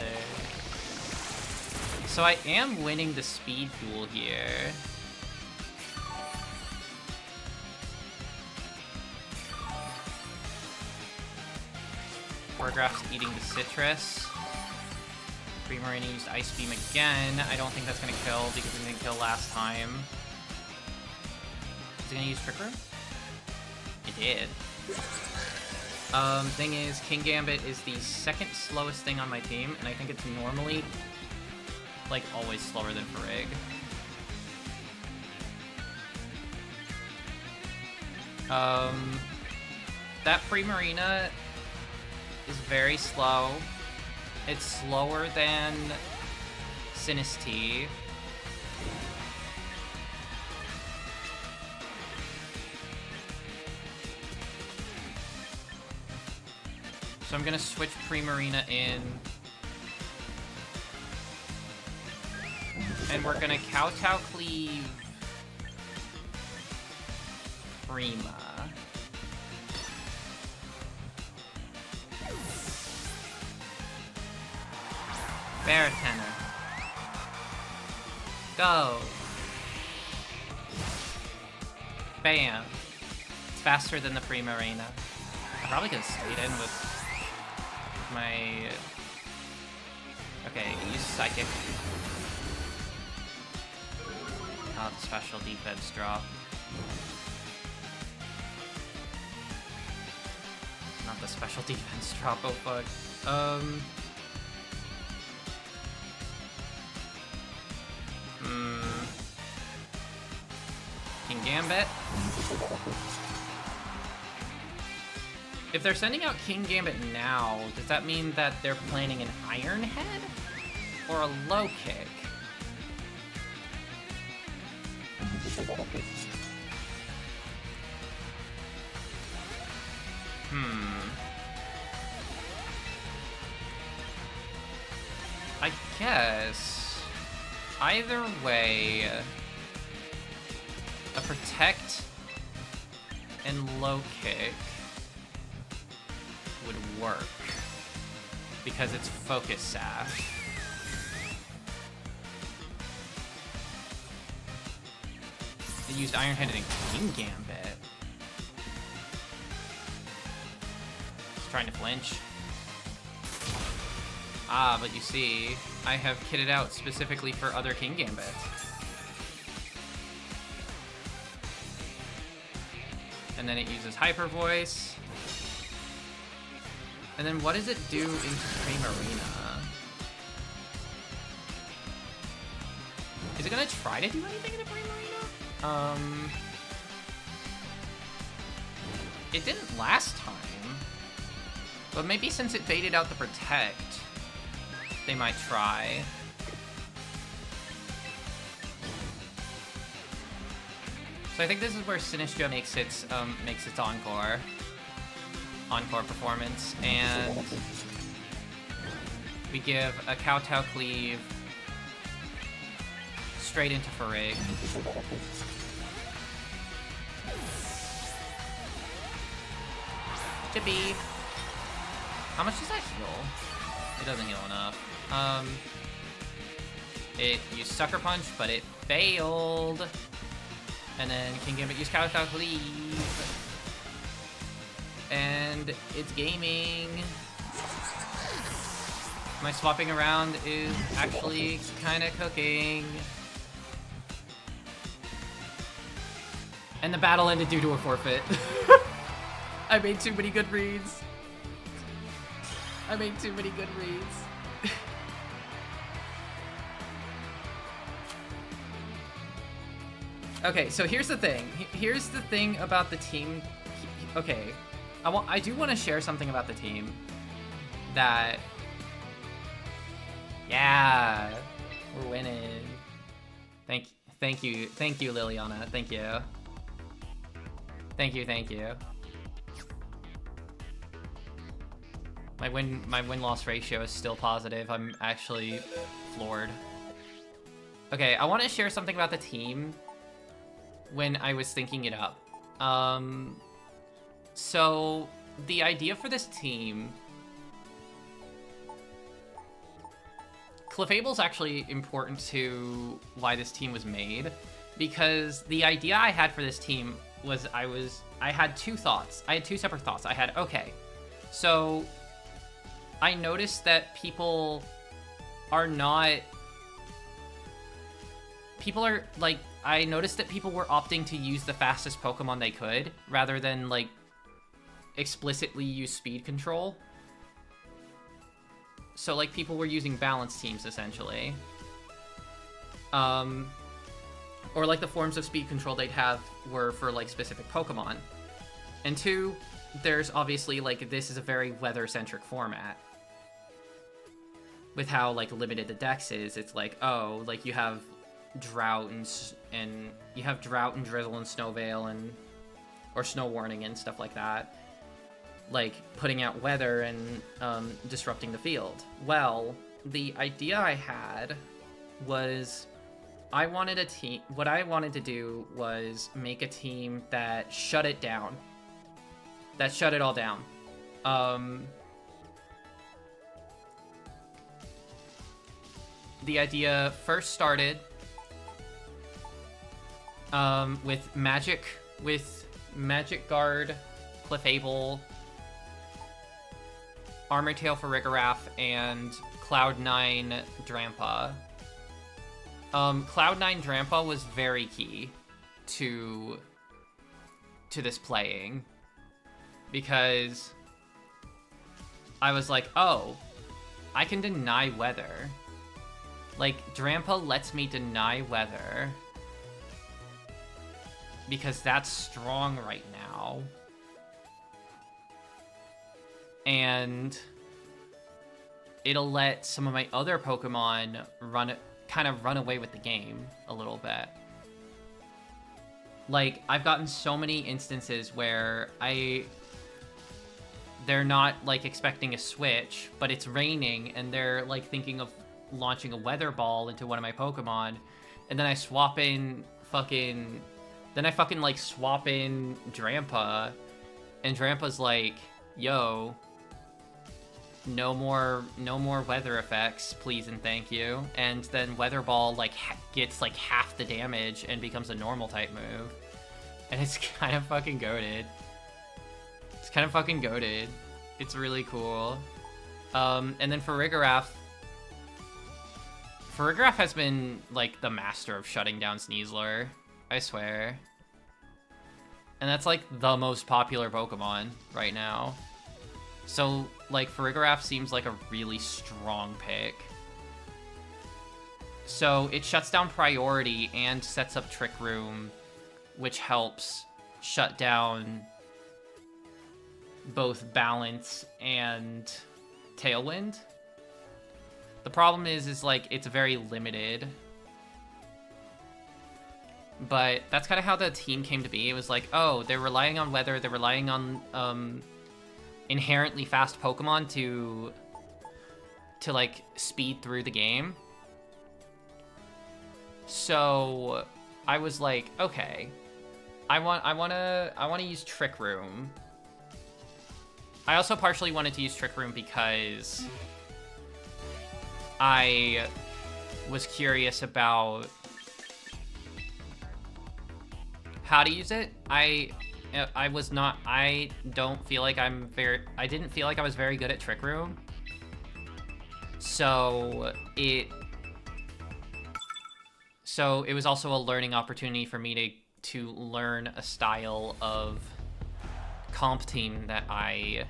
So I am winning the speed duel here. Farigiraf's eating the citrus. Primarina used Ice Beam again. I don't think that's gonna kill because it didn't kill last time. Is it gonna use Trick Room? It did. Thing is, Kingambit is the second slowest thing on my team, and I think it's normally, like, always slower than Farig. That Primarina is very slow. It's slower than Sinistea. So I'm gonna switch Primarina in. And we're gonna Kowtow Cleave Prima. Bear Tenor. Go. Bam. It's faster than the Primarina. I probably could have stayed in with my... Okay, use Psychic. Oh, the special defense drop. Not the special defense drop, oh fuck. Kingambit. If they're sending out Kingambit now, does that mean that they're planning an Iron Head? Or a low kick? I guess either way, a protect and low kick would work because it's focus sash. They used Iron Head and Kingambit. Just trying to flinch. Ah, but you see, I have kitted out specifically for other Kingambits. And then it uses Hyper Voice. And then what does it do into Primarina? Is it gonna try to do anything into Primarina? It didn't last time. But maybe since it baited out the Protect, they might try. So I think this is where Sinistcha makes its encore. Encore performance, and we give a Kowtow Cleave straight into Farig. Chippy! How much does that heal? It doesn't heal enough. It used Sucker Punch, but it failed. And then Kingambit used Kowtow Cleave. And it's gaming. My swapping around is actually kind of cooking. And the battle ended due to a forfeit. I made too many good reads. I made too many good reads. Okay, so here's the thing. Here's the thing about the team. Okay, I do want to share something about the team that. Yeah, we're winning. Thank you, Liliana. Thank you. Thank you. My win-loss ratio is still positive. I'm actually floored. Okay, I want to share something about the team when I was thinking it up. So the idea for this team, Clefable's actually important to why this team was made, because the idea I had for this team was I had two thoughts. I had two separate thoughts. I had, okay, so I noticed that people are like, I noticed that people were opting to use the fastest Pokemon they could rather than like explicitly use speed control. So like people were using balanced teams essentially. Or like the forms of speed control they'd have were for like specific Pokemon. And two, there's obviously like, this is a very weather-centric format. With how like limited the dex is, it's like, oh, like you have drought and you have drought and drizzle and snow veil and or snow warning and stuff like that, like putting out weather and disrupting the field. Well, the idea I had was I wanted a team. What I wanted to do was make a team that shut it down, that shut it all down. The idea first started with Magic Guard, Clefable, Armor Tail for Farigiraf, and Cloud9 Drampa. Cloud9 Drampa was very key to this playing, because I was like, oh, I can deny weather. Like, Drampa lets me deny weather because that's strong right now. And it'll let some of my other Pokemon kind of run away with the game a little bit. Like, I've gotten so many instances where they're not, like, expecting a switch, but it's raining, and they're, like, thinking of launching a Weather Ball into one of my Pokemon, and then I swap in fucking Drampa, and Drampa's like, yo, no more weather effects, please and thank you. And then Weather Ball like gets like half the damage and becomes a normal type move, and it's kind of fucking goated. It's really cool. And then Farigiraf has been like the master of shutting down Sneasler, I swear. And that's like the most popular Pokemon right now. So like Farigiraf seems like a really strong pick. So it shuts down Priority and sets up Trick Room, which helps shut down both Balance and Tailwind. The problem is like it's very limited. But that's kind of how the team came to be. It was like, oh, they're relying on weather, they're relying on inherently fast Pokemon to like speed through the game. So I was like, okay, I wanna use Trick Room. I also partially wanted to use Trick Room because I was curious about how to use it. I didn't feel like I was very good at Trick Room. So it was also a learning opportunity for me to learn a style of comp team that I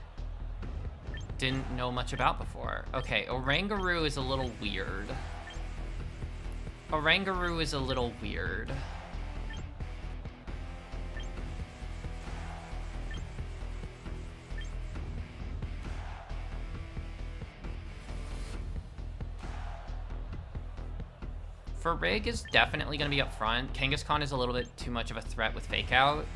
didn't know much about before. Okay, Oranguru is a little weird. Farig is definitely going to be up front. Kangaskhan is a little bit too much of a threat with Fake Out.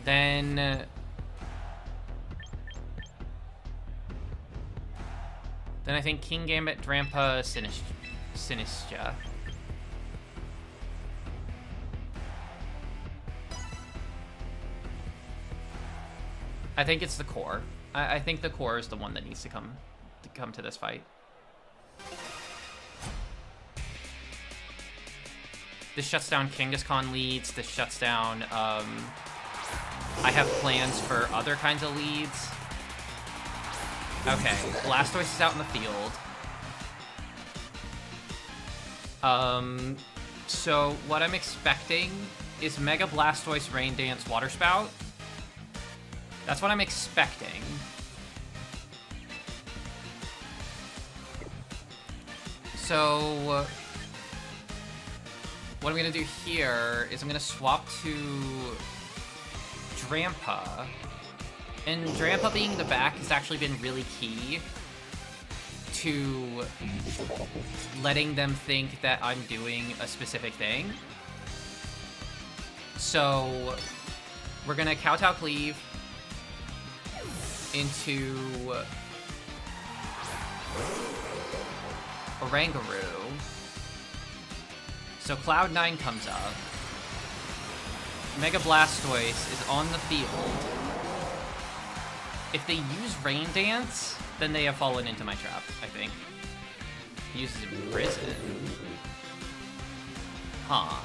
Then I think Kingambit, Drampa, Sinistcha. I think it's the core. I think the core is the one that needs to come to this fight. This shuts down Kangaskhan leads. This shuts down, I have plans for other kinds of leads. Okay, Blastoise is out in the field. So what I'm expecting is Mega Blastoise, Rain Dance, Water Spout. That's what I'm expecting. So what I'm gonna do here is I'm gonna swap to Drampa. And Drampa being in the back has actually been really key to letting them think that I'm doing a specific thing. So we're gonna Kowtow Cleave into Oranguru. So Cloud9 comes up. Mega Blastoise is on the field. If they use Rain Dance, then they have fallen into my trap, I think. He uses Imprison. Huh.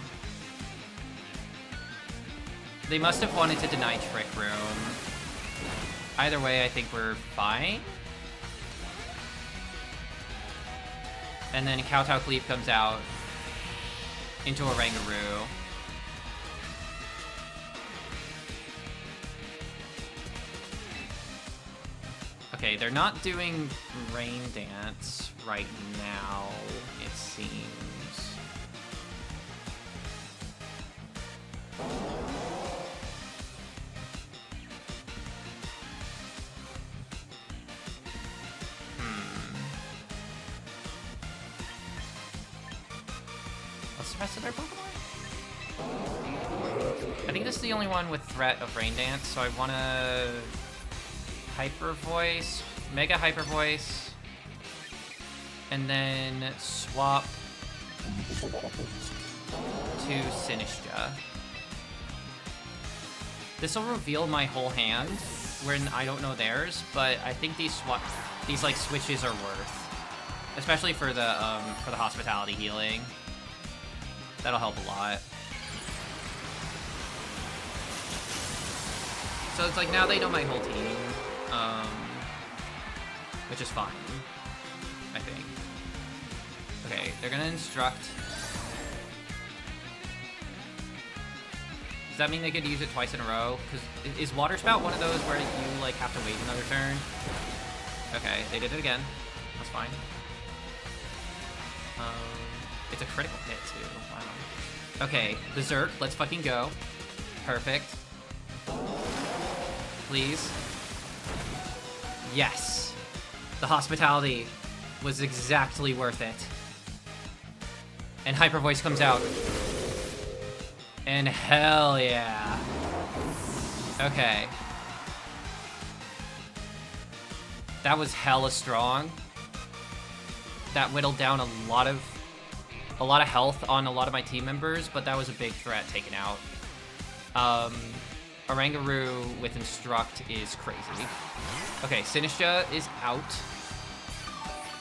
They must have wanted to deny Trick Room. Either way, I think we're fine. And then Kowtow Cleave comes out into Oranguru. Okay, they're not doing Rain Dance right now, it seems. What's the rest of their Pokemon? I think this is the only one with threat of Rain Dance, so I want to Hyper Voice, Mega Hyper Voice, and then swap to Sinistcha. This will reveal my whole hand when I don't know theirs, but I think these like switches are worth, especially for the hospitality healing. That'll help a lot. So it's like now they know my whole team. Which is fine, I think. Okay, they're gonna instruct. Does that mean they could use it twice in a row? Because is Water Spout one of those where you like have to wait another turn? Okay, they did it again. That's fine. It's a critical hit too. Wow. Okay, Berserk, let's fucking go. Perfect. Please. Yes. The hospitality was exactly worth it. And Hyper Voice comes out. And hell yeah. Okay. That was hella strong. That whittled down a lot of health on a lot of my team members, but that was a big threat taken out. Oranguru with Instruct is crazy. Okay, Sinistcha is out.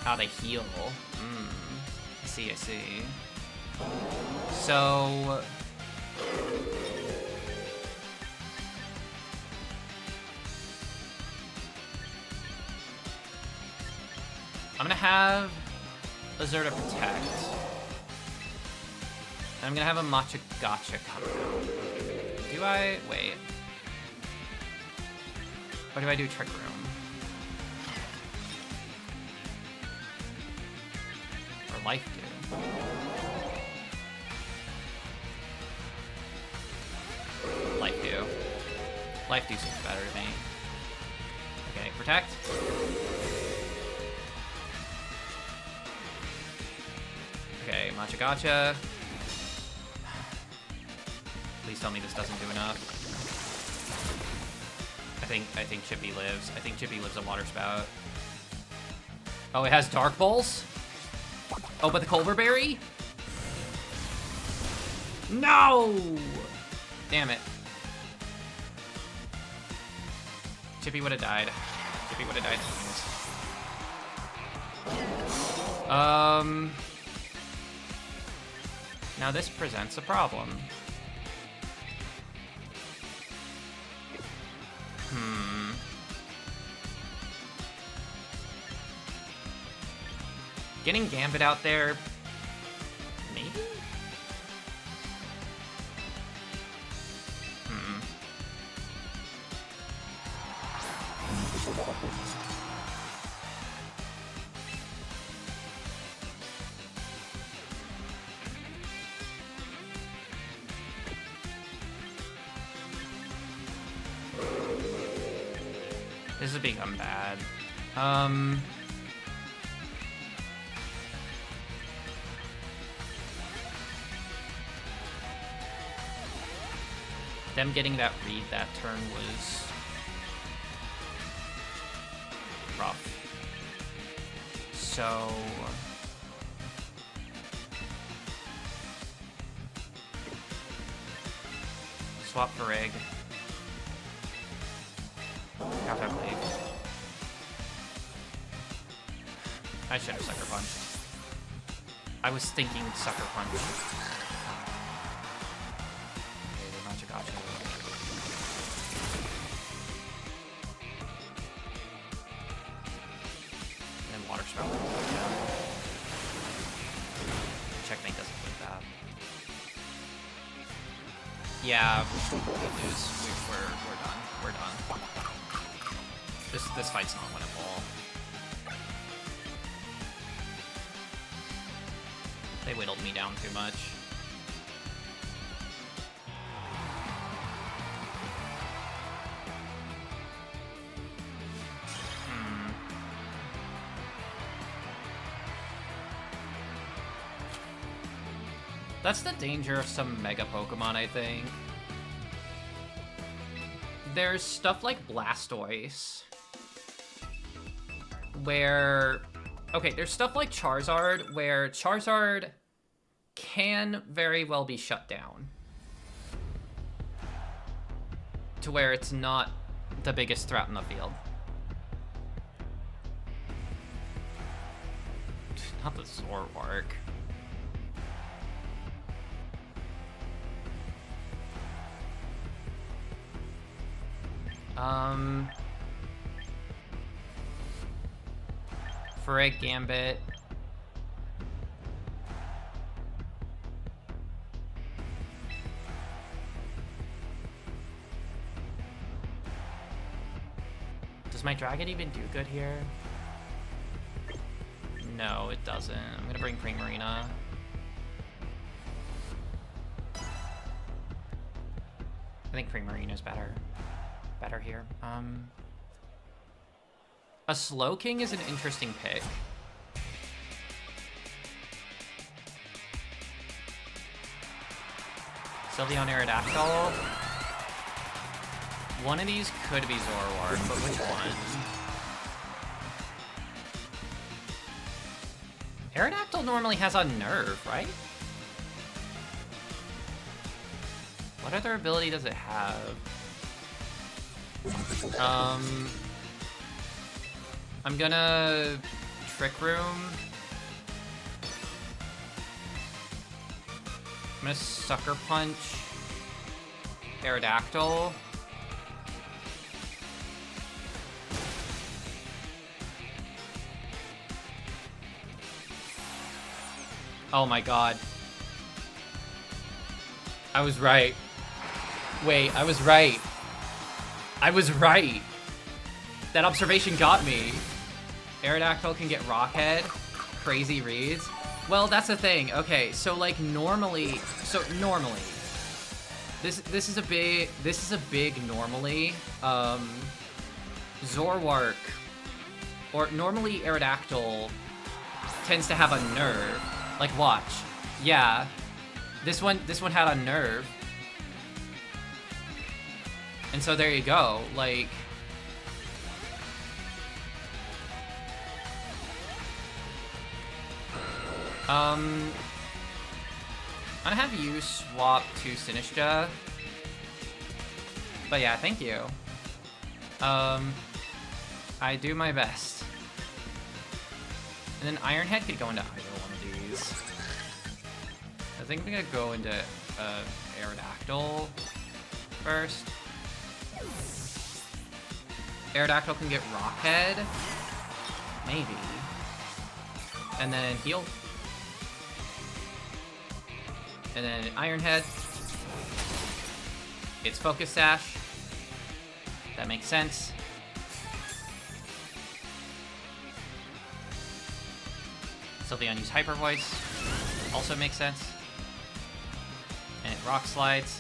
Ah, they heal. I see. So... I'm gonna have Azurta Protect. And I'm gonna have a Matcha Gotcha come out. Do I? Wait. Or do I do Trick Room? Or Life Dew? Life Dew. Life Dew seems better to me. Okay, Protect. Okay, Matcha Gotcha. Please tell me this doesn't do enough. I think Chippy lives. I think Chippy lives on Water Spout. Oh, it has Dark Balls? Oh, but the Culver Berry? No! Damn it. Chippy would have died. Chippy would have died. Now this presents a problem. Getting Gambit out there, maybe? This has become bad. Them getting that read that turn was rough. So swap for Egg. Have that leave. I should have Sucker Punched. I was thinking Sucker Punch. Okay, the Matcha Gotcha. And then Water Spout. Yeah. Checkmate doesn't win that. Yeah, we lose. We're done. We're done. This fight's not winnable. They whittled me down too much. That's the danger of some Mega Pokemon, I think. There's stuff like Blastoise, where... Okay, there's stuff like Charizard, where Charizard can very well be shut down. To where it's not the biggest threat in the field. Not the Zoroark. For a Gambit. Does my Dragon even do good here? No, it doesn't. I'm gonna bring Primarina. I think Primarina's better here. A Slowking is an interesting pick. Sylveon Aerodactyl. One of these could be Zoroark, but which one? Aerodactyl normally has a Nerve, right? What other ability does it have? I'm gonna Trick Room. I'm gonna Sucker Punch Aerodactyl. Oh my god. I was right. Wait, I was right. I was right. That observation got me. Aerodactyl can get Rockhead. Crazy reads. Well, that's the thing. Okay, so like normally, this is a big normally. Zoroark, or normally Aerodactyl tends to have a Nerve. Like watch. Yeah. This one had a Nerve. And so there you go. Like I'm gonna have you swap to Sinistcha. But yeah, thank you. I do my best. And then Ironhead could go into either one of these. I think I'm gonna go into Aerodactyl first. Aerodactyl can get Rockhead. Maybe. And then heal. And then Ironhead. It's Focus Sash. That makes sense. Sylveon use Hyper Voice. Also makes sense. And it Rock Slides.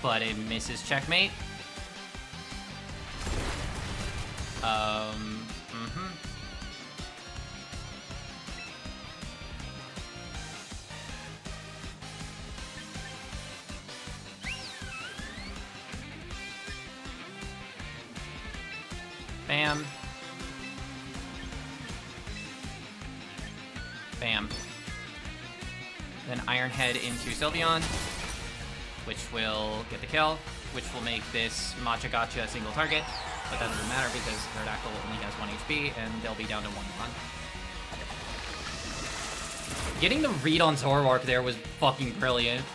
But it misses Checkmate. Bam. Bam. Then Ironhead into Sylveon, which will get the kill, which will make this Machagacha a single target, but that doesn't matter because Aerodactyl only has 1 HP and they'll be down to 1 run. Getting the read on Zoroark there was fucking brilliant.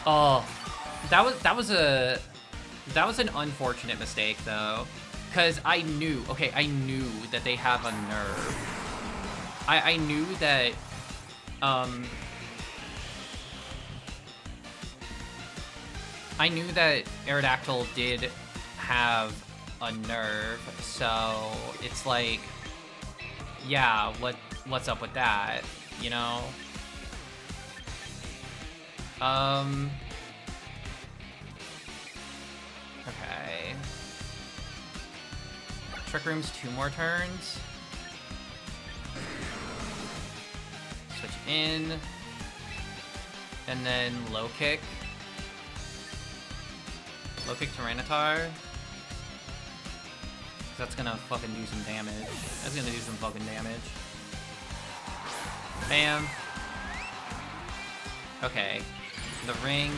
Oh, that was an unfortunate mistake though, because I knew that they have a Nerve. I knew that Aerodactyl did have a Nerve, so it's like, yeah, what's up with that, you know? Okay. Trick Room's 2 more turns. Switch in. And then Low Kick. Low Kick Tyranitar. That's gonna fucking do some damage. That's gonna do some fucking damage. Bam. Okay. The ring.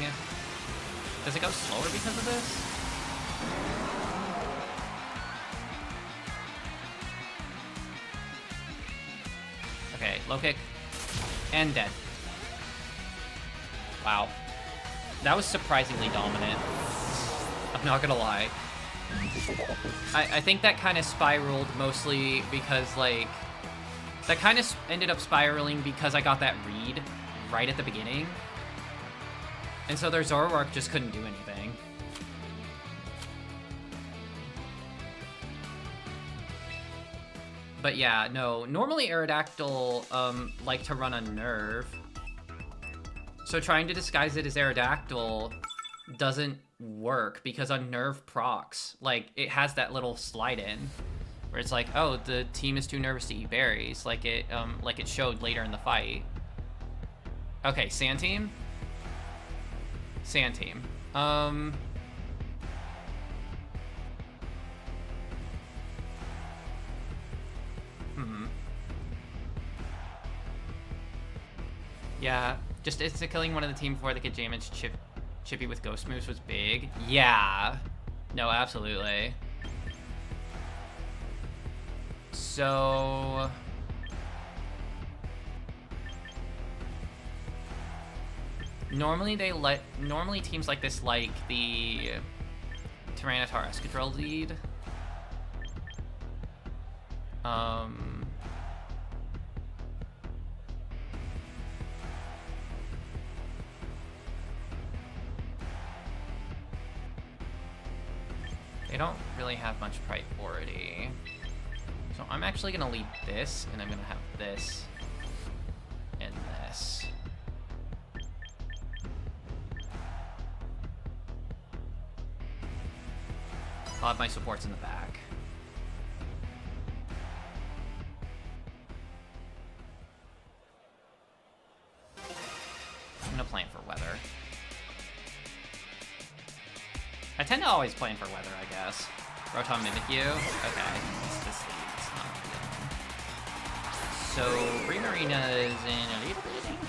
Does it go slower because of this? Okay, low kick. And dead. Wow. That was surprisingly dominant. I'm not gonna lie. I think that kind of spiraled mostly because, like, that kind of ended up spiraling because I got that read right at the beginning. And so their Zoroark just couldn't do anything. But yeah, no, normally Aerodactyl like to run a Nerve. So trying to disguise it as Aerodactyl doesn't work because on nerve procs, like, it has that little slide in where it's like, oh, the team is too nervous to eat berries, like it showed later in the fight. Okay, Sand Team. Sand Team. Yeah, just insta-killing one of the team before they could jam into Chippy with ghost moves was big. Yeah. No, absolutely. So... Normally teams like this like the Tyranitar Escadrille lead. They don't really have much priority. So I'm actually gonna lead this, and I'm gonna have this and this. I'll have my supports in the back. I'm gonna plan for weather. I tend to always plan for weather, I guess. Rotom Mimikyu? Okay, it's this lead. It's not the other one. So, Primarina is in a little bit of danger.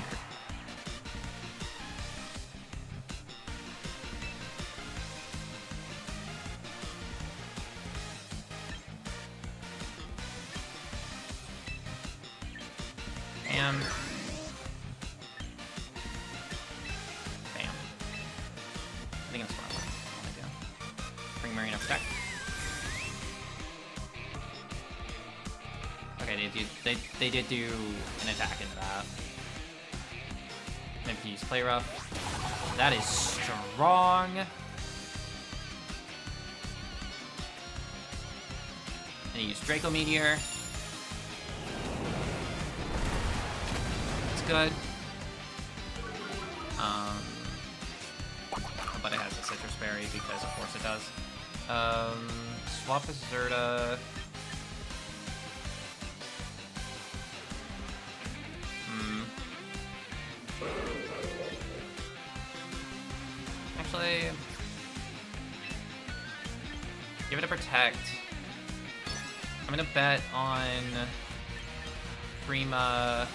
Bam. Bam. I think that's what I want to do. Primarina protect. Okay, they did do an attack into that. Maybe use Play Rough. That is strong. And use Draco Meteor. That's good. But it has a Citrus Berry because of course it does. Swap a Zerta. Actually, give it a protect. I'm gonna bet on Prima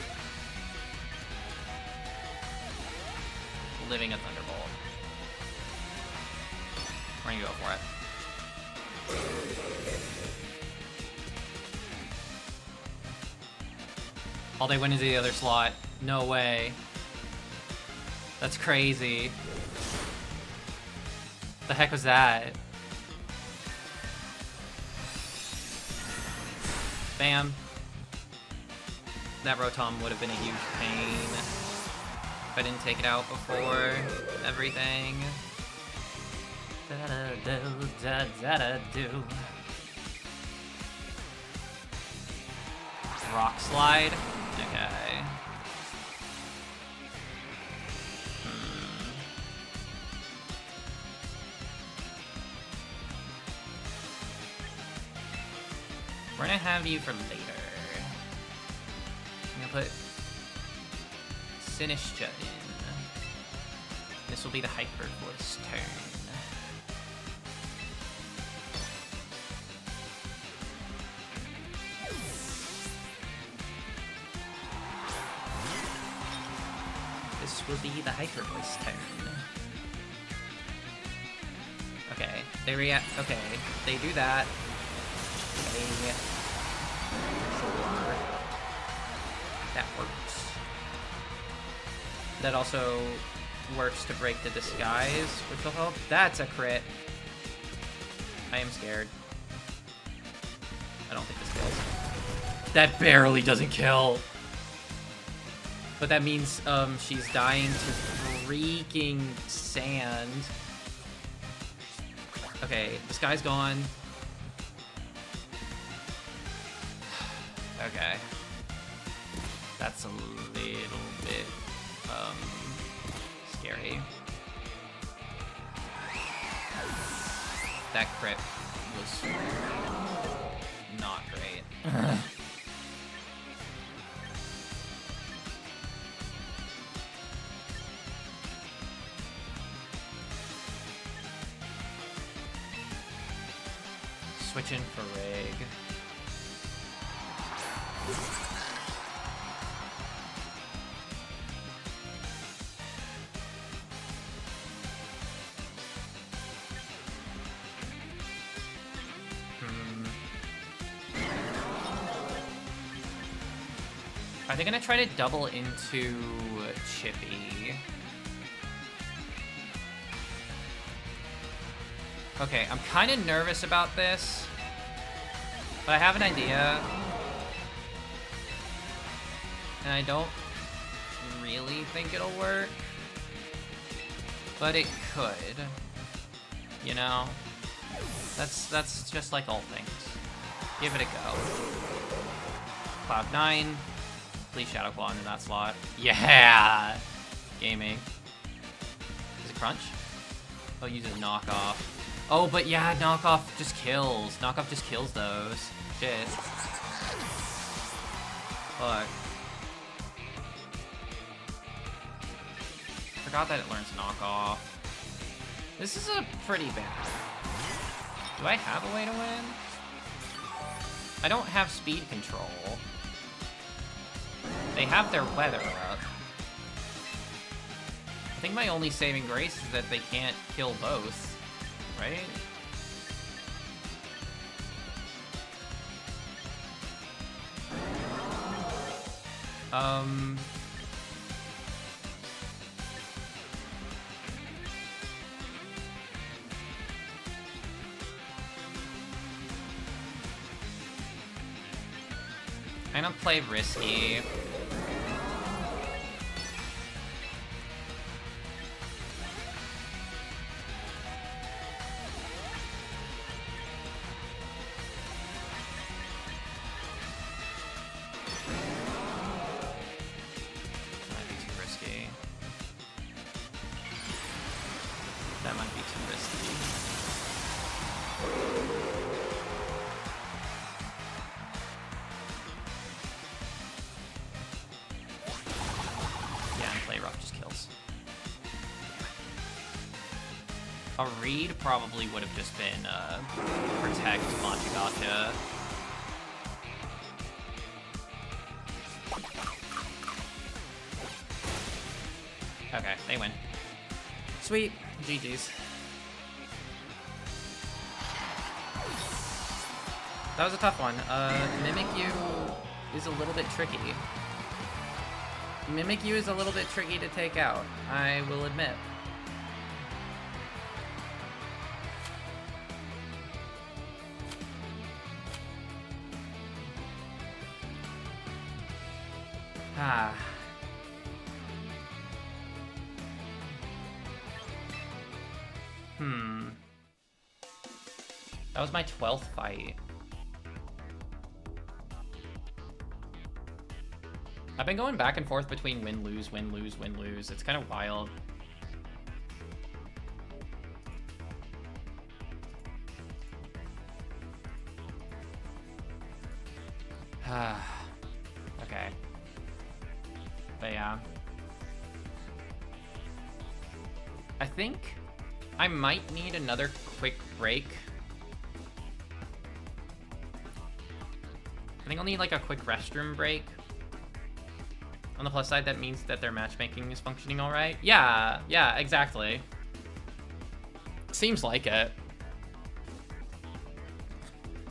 living a Thunderbolt. We're gonna go for it. All they win is the other slot. No way. That's crazy. The heck was that? Bam. That Rotom would have been a huge pain if I didn't take it out before everything. Da-da-do. Rock Slide? Okay. We're gonna have you for later. I'm gonna put Sinistcha in. This will be the Hyper Voice turn. This will be the Hyper Voice turn. Okay, they react. Okay, they do that. Okay. Sure. That works. That also works to break the disguise, which will help. That's a crit. I am scared. I don't think this kills. That barely doesn't kill. But that means she's dying to freaking sand. Okay, this guy's gone. Okay. That's a little bit scary. that crit was not great. Switching for Rig. Are they gonna try to double into Chippy? Okay, I'm kind of nervous about this, but I have an idea, and I don't really think it'll work, but it could, you know? That's just like all things. Give it a go. Cloud9, please Shadow Claw into that slot. Yeah! Gaming. Is it Crunch? Oh, use a knockoff. Oh, but yeah, knockoff just kills. Knockoff just kills those. Shit. Fuck. Forgot that it learns knockoff. This is a pretty bad. Do I have a way to win? I don't have speed control. They have their weather up. I think my only saving grace is that they can't kill both. Right? I'm gonna play risky. That might be too risky. Yeah, and play rough just kills. A read probably would have just been protect Machigata. Okay, they win. Sweet. GG's. That was a tough one. Mimikyu is a little bit tricky. Mimikyu is a little bit tricky to take out, I will admit. Ah. That was my 12th fight. I've been going back and forth between win-lose, win-lose, win-lose. It's kind of wild. Okay. But yeah. I think I might need another quick break. I think I'll need like a quick restroom break. On the plus side, that means that their matchmaking is functioning all right. Yeah, exactly. Seems like it.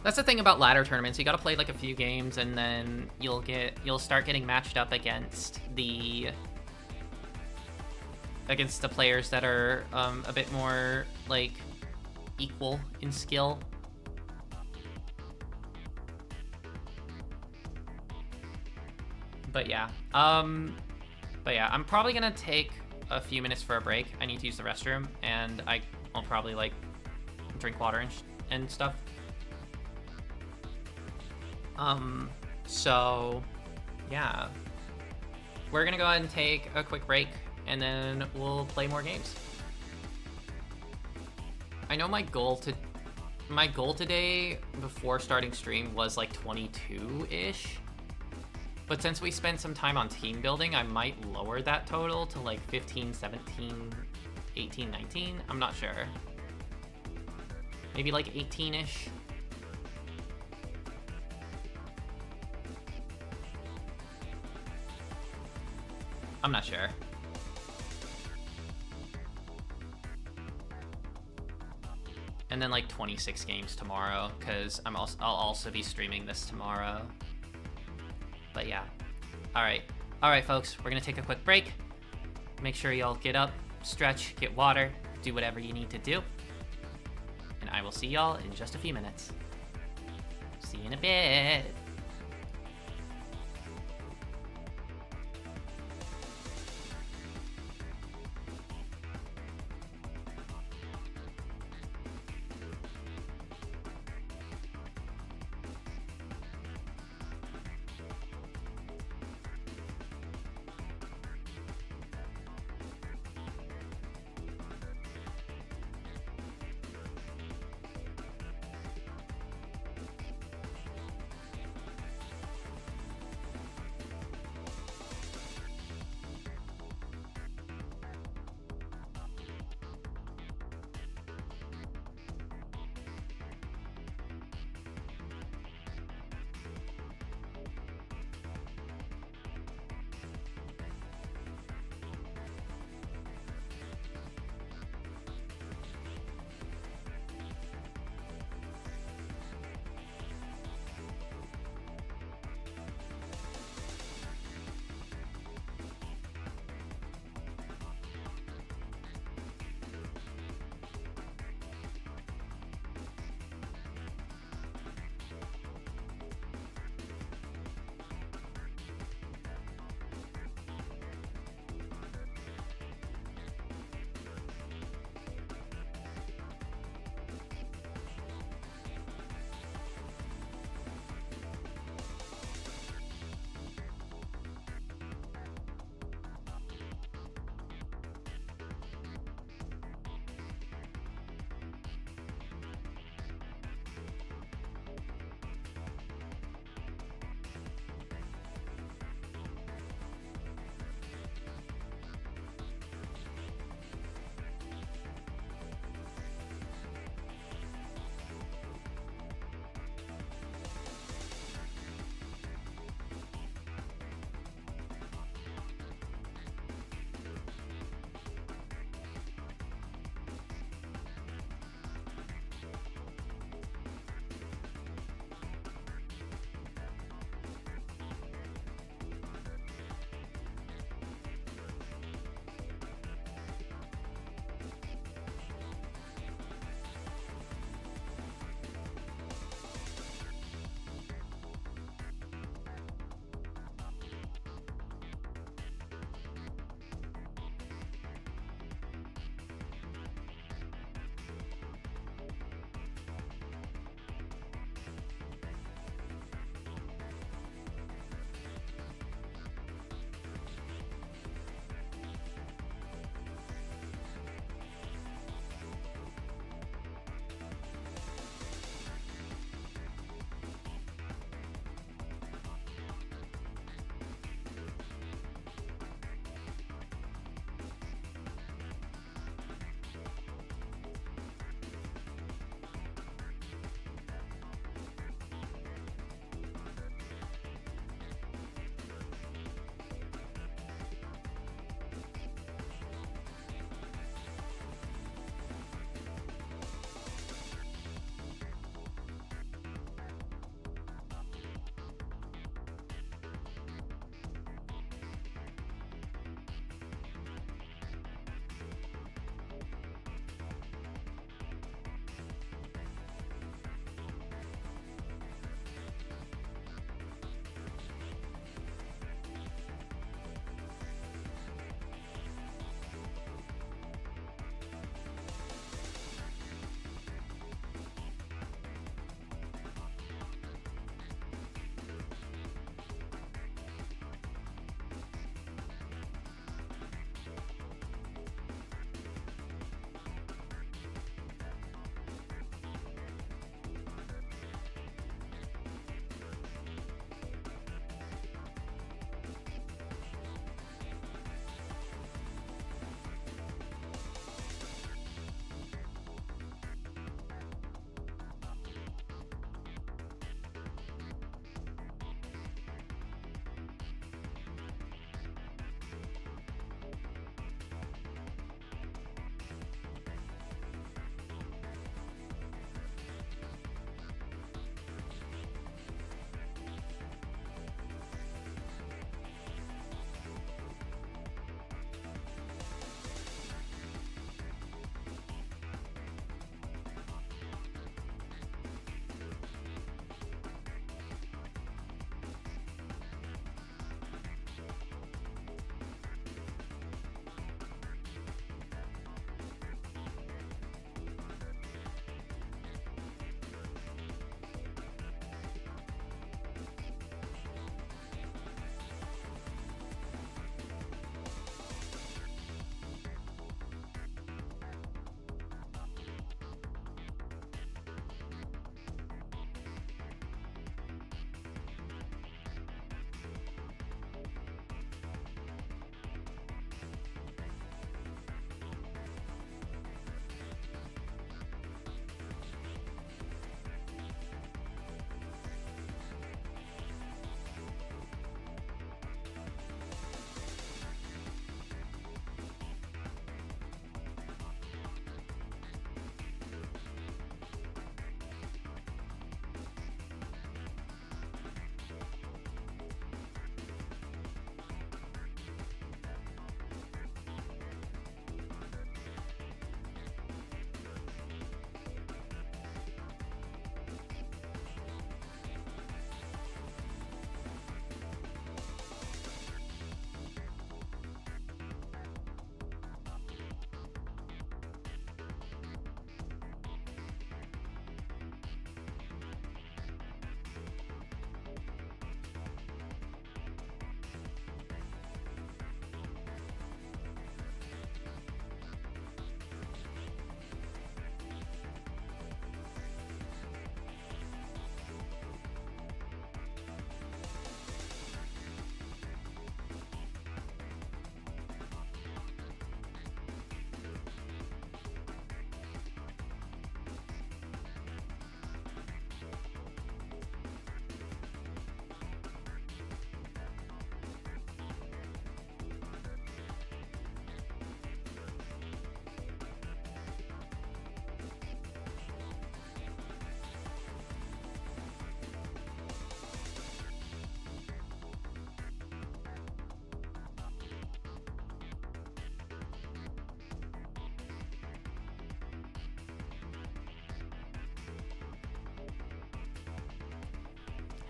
That's the thing about ladder tournaments. You gotta play like a few games and then you'll start getting matched up against the players that are a bit more like equal in skill. But yeah, I'm probably gonna take a few minutes for a break. I need to use the restroom, and I'll probably like drink water and stuff. So yeah, we're gonna go ahead and take a quick break, and then we'll play more games. I know my goal my goal today before starting stream was like 22-ish. But since we spent some time on team building, I might lower that total to like 15, 17, 18, 19. I'm not sure. Maybe like 18-ish. I'm not sure. And then like 26 games tomorrow, because I'll also be streaming this tomorrow. But yeah. Alright, folks, we're gonna take a quick break. Make sure y'all get up, stretch, get water, do whatever you need to do. And I will see y'all in just a few minutes. See you in a bit.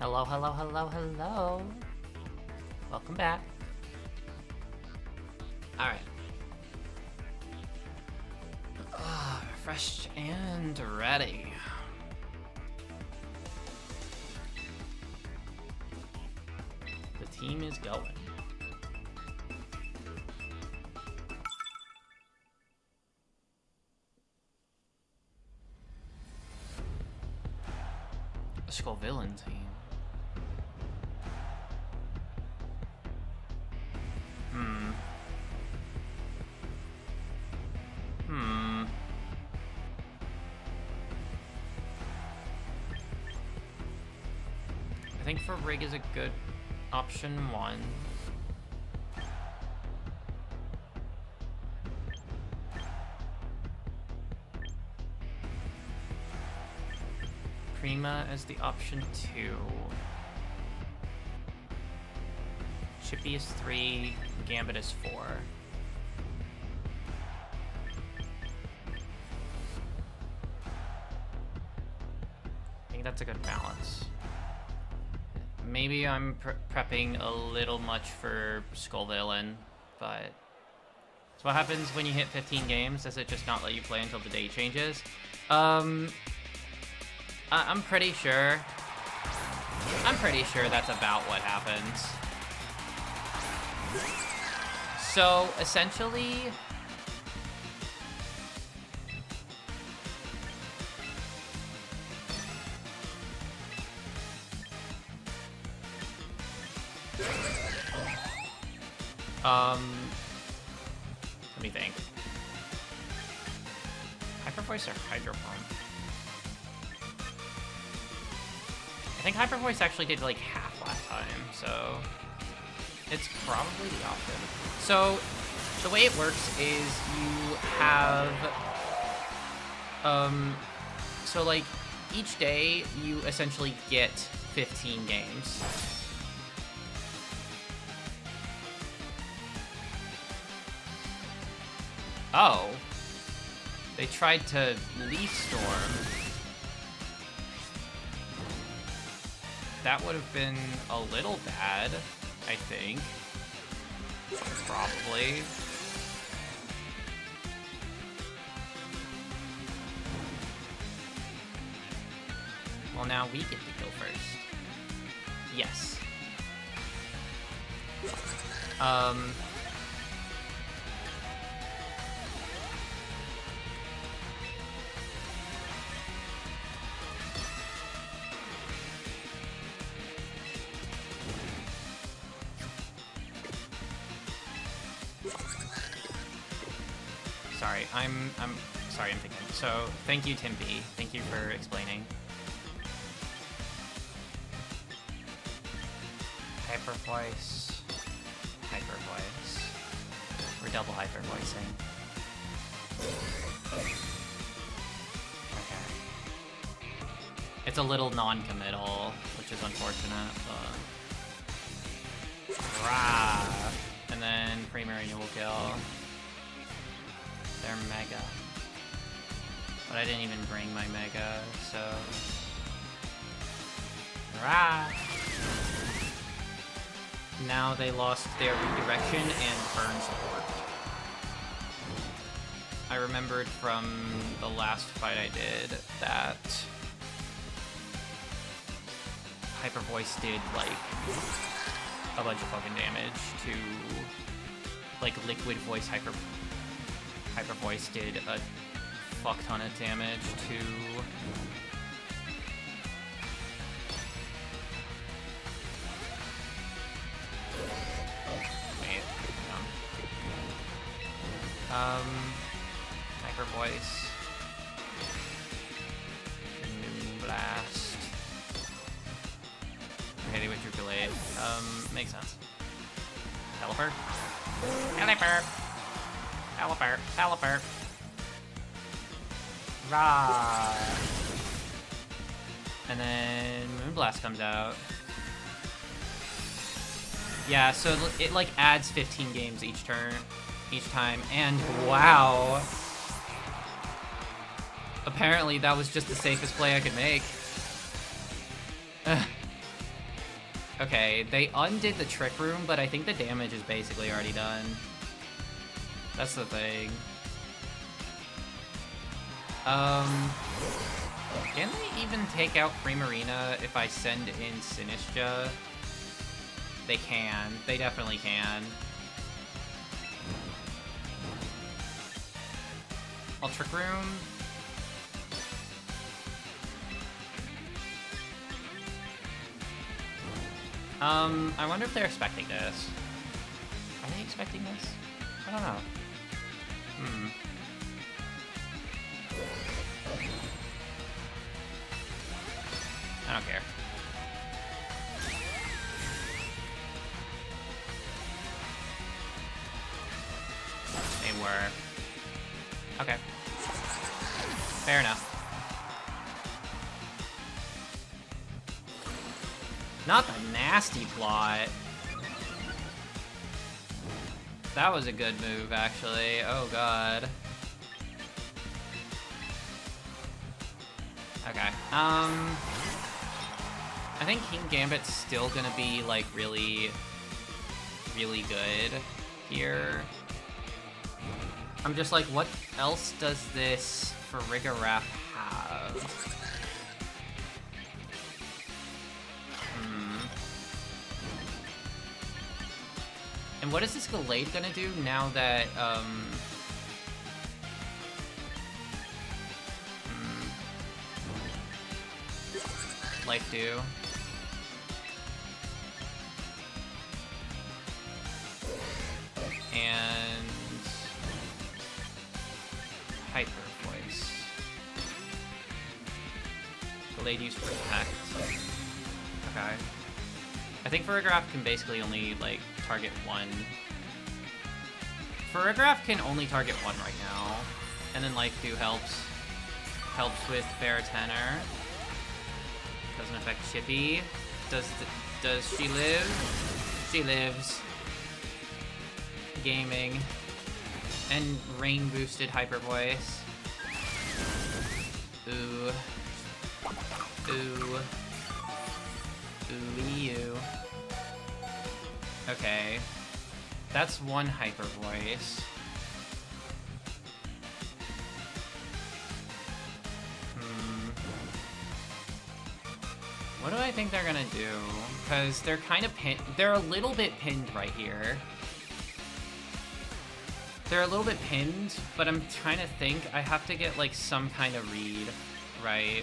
Hello, hello, hello, hello. Welcome back. Alright. Refreshed and ready. The team is going. A Skull Villain team. I think Farig is a good option 1. Prima as the option 2. Chippy is 3, Gambit is 4. I think that's a good balance. Maybe I'm prepping a little much for Skull Villain, but... So what happens when you hit 15 games? Does it just not let you play until the date changes? I'm pretty sure. I'm pretty sure that's about what happens. So, essentially... let me think. Hyper Voice or Hydro Pump? I think Hyper Voice actually did like half last time, so it's probably the option. So the way it works is you have, so like each day you essentially get 15 games. Oh, they tried to Leaf Storm. That would have been a little bad, I think. Probably. Well, now we get to go first. Yes. I'm sorry, I'm thinking. So, thank you, Tim B. Thank you for explaining. Hyper Voice. Hyper Voice. We're double Hyper Voicing. Okay. It's a little non-committal, which is unfortunate, but... Rah! And then Primarina will kill. They're Mega. But I didn't even bring my Mega, so... Rah! Now they lost their redirection and burn support. I remembered from the last fight I did that Hyper Voice did like a bunch of fucking damage to like Liquid Voice. Hyper Voice did a fuck ton of damage to Hyper Voice, Moonblast. Okay, with your Blade. Makes sense. Pelipper. Rah! And then Moonblast comes out. Yeah, so it like adds 15 games each time, and wow. Apparently that was just the safest play I could make.
Okay, they undid the Trick Room, but I think the damage is basically already done. That's the thing. Can they even take out Primarina if I send in Sinistcha? They can. They definitely can. I'll Trick Room. I wonder if they're expecting this. Are they expecting this? I don't know. I don't care. They were. Okay. Fair enough. Not the nasty plot. That was a good move, actually. Oh, God. Okay. I think King Gambit's still gonna be, like, really, really good here. I'm just like, what else does this Farigiraf have? And what is this Gallade gonna do now that, Life do? And Hyper Voice. Gallade use Protect. Okay. I think Farigiraf can basically only, like, target one. Farigiraf can only target one right now. And then Life Dew helps. Helps with Baratenor. Doesn't affect Chippy. Does she live? She lives. Gaming. And rain boosted Hyper Voice. Ooh. Ooh. Ooh. Okay. That's one Hyper Voice. What do I think they're gonna do? Because they're kind of pinned. They're a little bit pinned right here. They're a little bit pinned, but I'm trying to think. I have to get, like, some kind of read, right?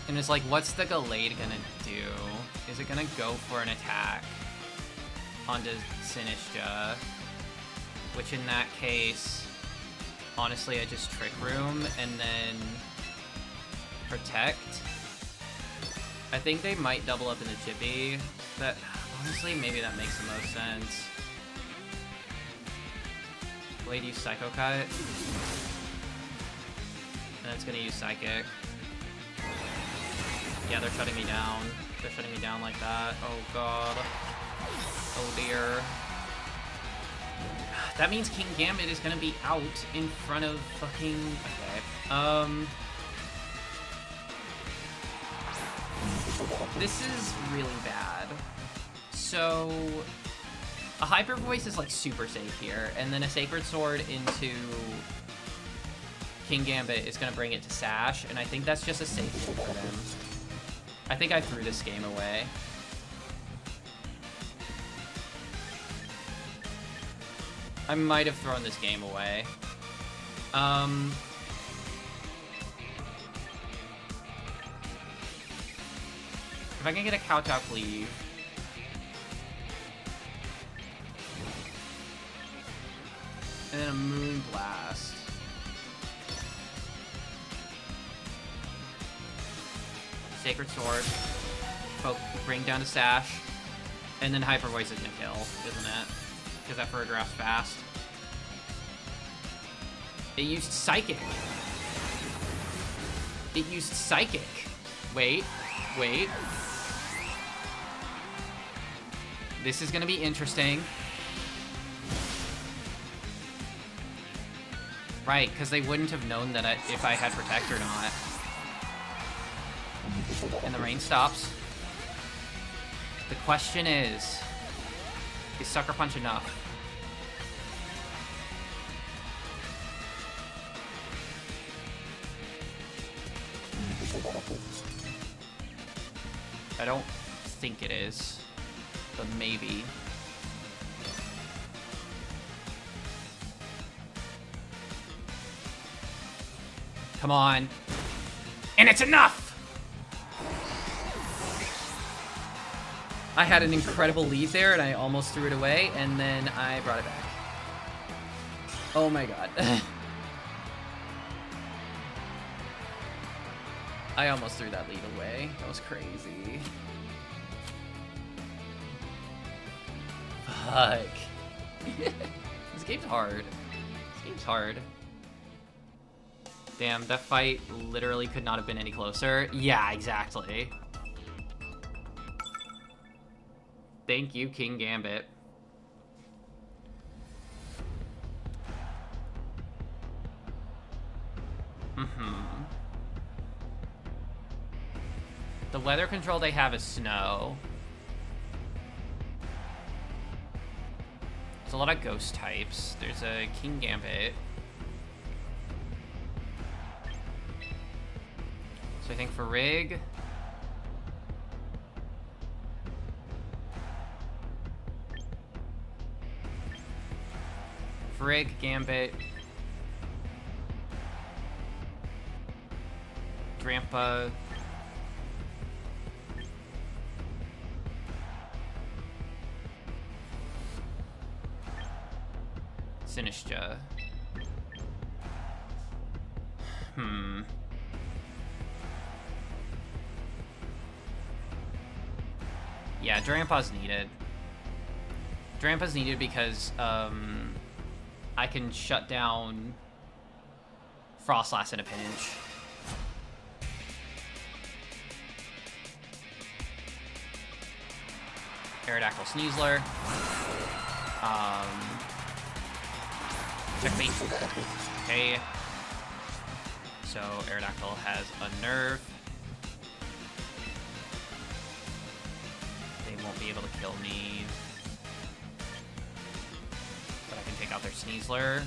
And it's like, what's the Gallade gonna do? Is it gonna go for an attack onto Sinistcha? Which in that case, honestly, I just Trick Room and then Protect. I think they might double up in the Chippy. That, honestly, maybe that makes the most sense. Gallade use Psycho Cut. And it's gonna use Psychic. Yeah, they're shutting me down. They're shutting me down like that. Oh, God. Oh, dear. That means King Gambit is gonna be out in front of fucking... Okay. This is really bad. So... a Hyper Voice is, like, super safe here. And then a Sacred Sword into... King Gambit is gonna bring it to Sash. And I think that's just a safe move for them. I think I threw this game away. I might have thrown this game away. If I can get a Kowtow Cleave. And then a Moon Blast. Sacred Sword. Bring down to Sash. And then Hyper Voice is gonna kill, isn't it? Because that Farigiraf's fast. It used Psychic. It used Psychic. Wait. Wait. This is gonna be interesting. Right, because they wouldn't have known that if I had Protect or not. And the rain stops. The question is Sucker Punch enough? I don't think it is, but maybe. Come on. And it's enough! I had an incredible lead there, and I almost threw it away, and then I brought it back. Oh my god. I almost threw that lead away. That was crazy. Fuck. This game's hard. This game's hard. Damn, that fight literally could not have been any closer. Yeah, exactly. Thank you, King Gambit. The weather control they have is snow. There's a lot of ghost types. There's a King Gambit. So I think for Rig... Frigg, Gambit, Drampa, Sinistcha. Yeah, Drampa's needed. Drampa's needed because, I can shut down Frostlass in a pinch. Aerodactyl Sneasler. Checkmate. Okay. So Aerodactyl has a nerve. They won't be able to kill me. Take out their Sneasler.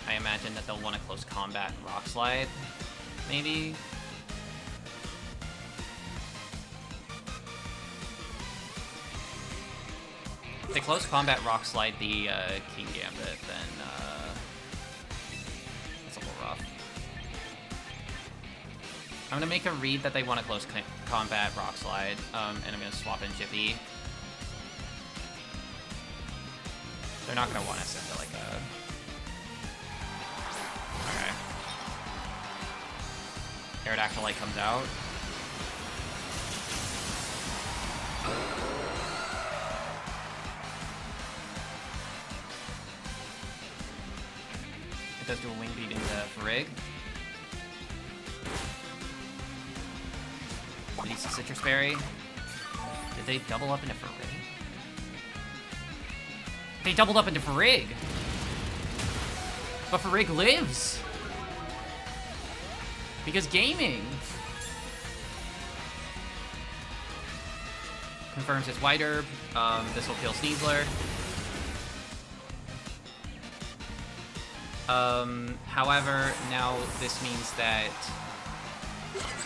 I imagine that they'll want to close combat Rock Slide, maybe. If they close combat Rock Slide the King Gambit, then that's a little rough. I'm gonna make a read that they want to close combat Rock Slide, and I'm gonna swap in Jippy. They're not gonna want to send it like a... Okay. Aerodactyl comes out. It does do a wing beat into Farig. Release a Citrus Berry. Did they double up into Farig? They doubled up into Farig. But Farig lives. Because gaming. Confirms his White Herb. This will kill Sneasler. However, now this means that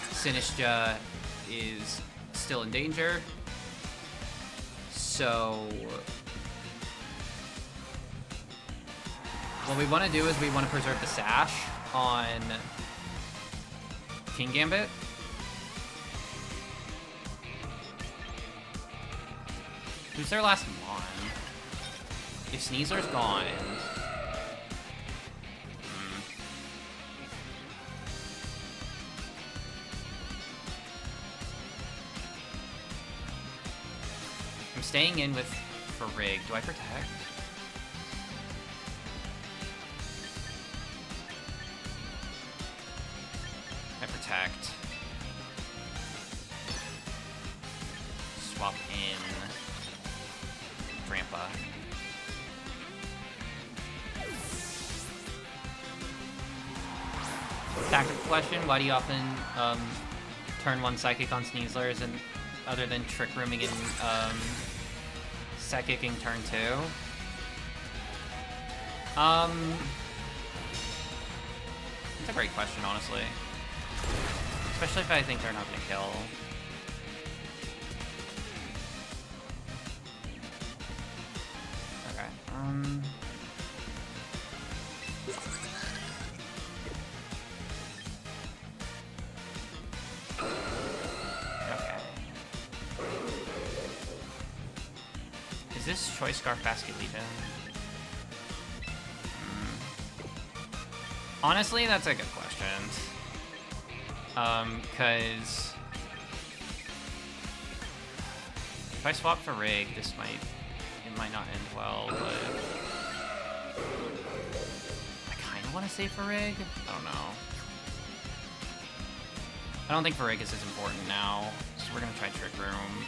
Sinistcha is still in danger. So... what we want to do is we want to preserve the Sash on King Gambit. Who's their last Mon? If Sneasler's gone... I'm staying in with Farig. Do I protect? Protect. Swap in Drampa. Tactical question, why do you often turn 1 Psychic on Sneaslers, and other than Trick Rooming and Psychicing turn 2. It's a great question, honestly. Especially if I think they're not gonna kill. Okay, okay. Is this Choice Scarf Basket Legion? Honestly, that's a good question. Cause if I swap for Rig, it might not end well, but I kinda wanna save for Rig. I don't know. I don't think for Rig is as important now, so we're gonna try Trick Room.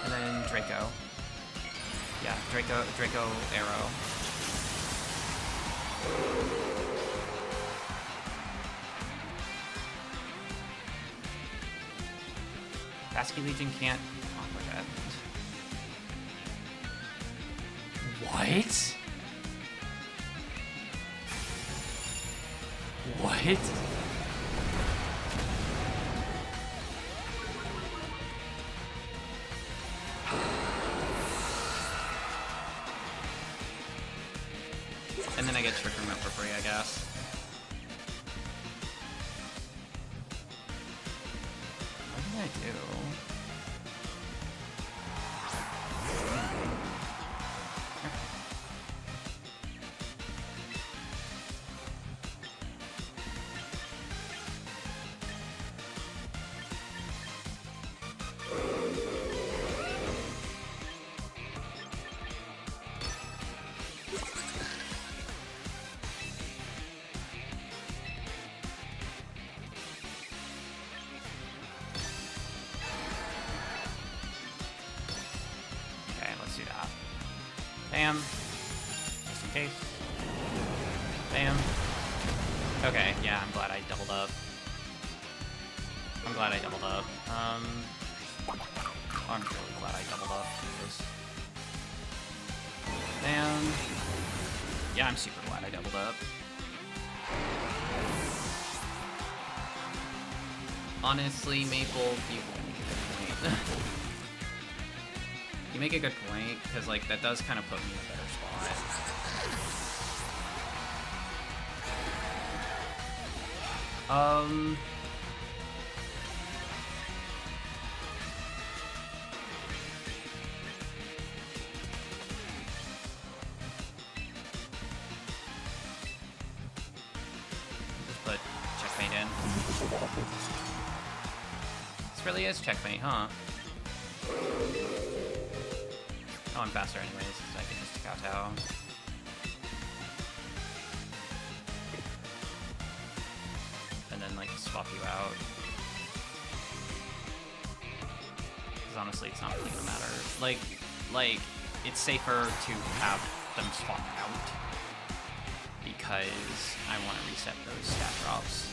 And then Draco. Yeah, Draco Arrow. Basket Legion can't Aqua Jet. What? What? And then I get Trick Room up for free, I guess. What did I do? Bam. Just in case. Bam. Okay, yeah, I'm glad I doubled up. I'm glad I doubled up. I'm really glad I doubled up. Jesus. Bam. Yeah, I'm super glad I doubled up. Honestly, Maple, you make a good point. You make a good point, because, like, that does kind of put me in a better spot. Just put checkmate in. This really is checkmate, huh? Oh, I'm faster anyways, so I can just kowtow. And then, like, swap you out. Because honestly, it's not really gonna matter. Like, it's safer to have them swap out. Because I want to reset those stat drops.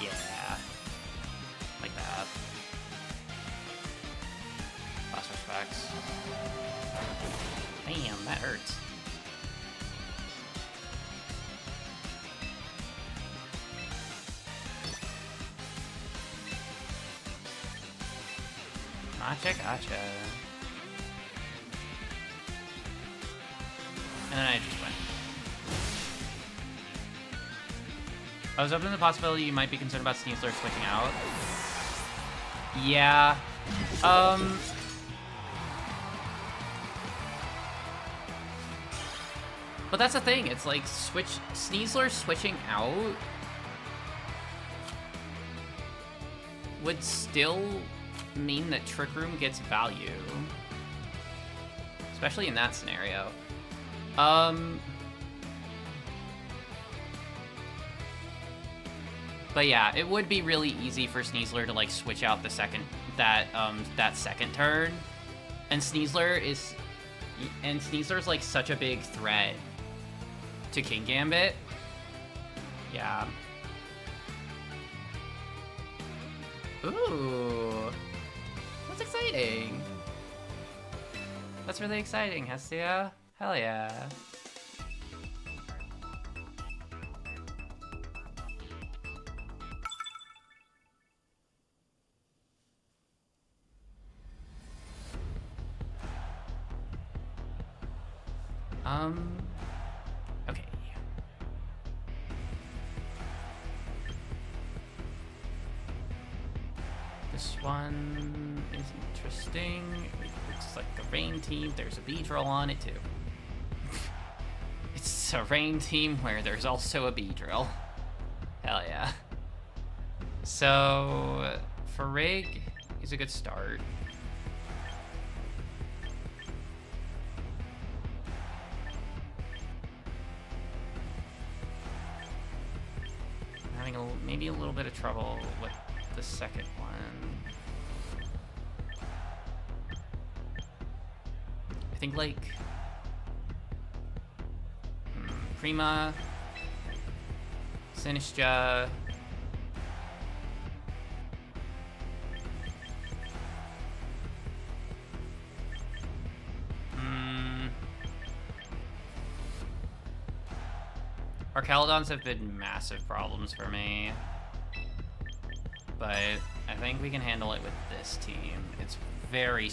Yeah. Like that. Last respects. Damn, that hurts. Gotcha. And then I just went. I was open to the possibility you might be concerned about Sneasler switching out. Yeah. But that's the thing, it's like Sneasler switching out would still mean that Trick Room gets value. Especially in that scenario. But yeah, it would be really easy for Sneasler to like switch out the second that second turn. And Sneasler is And Sneasler's like such a big threat to Kingambit. Yeah. Ooh. That's exciting. That's really exciting, Hestia. Hell yeah. Okay. This one is interesting. It looks like a rain team. There's a Beedrill on it too. It's a rain team where there's also a Beedrill. Hell yeah. So, Farrig is a good start. I'm having maybe a little bit of trouble with the second one. I think like Prima, Sinistcha, Archaladons have been massive problems for me, but I think we can handle it with this team. It's very...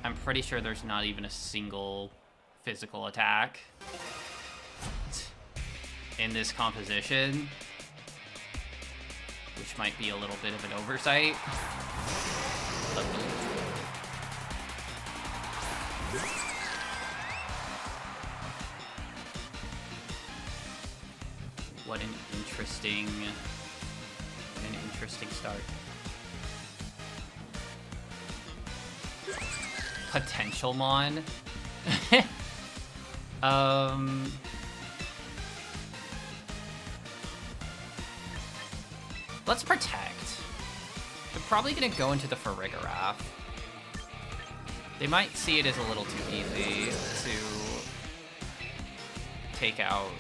I'm pretty sure there's not even a single physical attack in this composition, which might be a little bit of an oversight. What an interesting start. Potential Mon. Let's protect. They're probably gonna go into the Farigiraf. They might see it as a little too easy to take out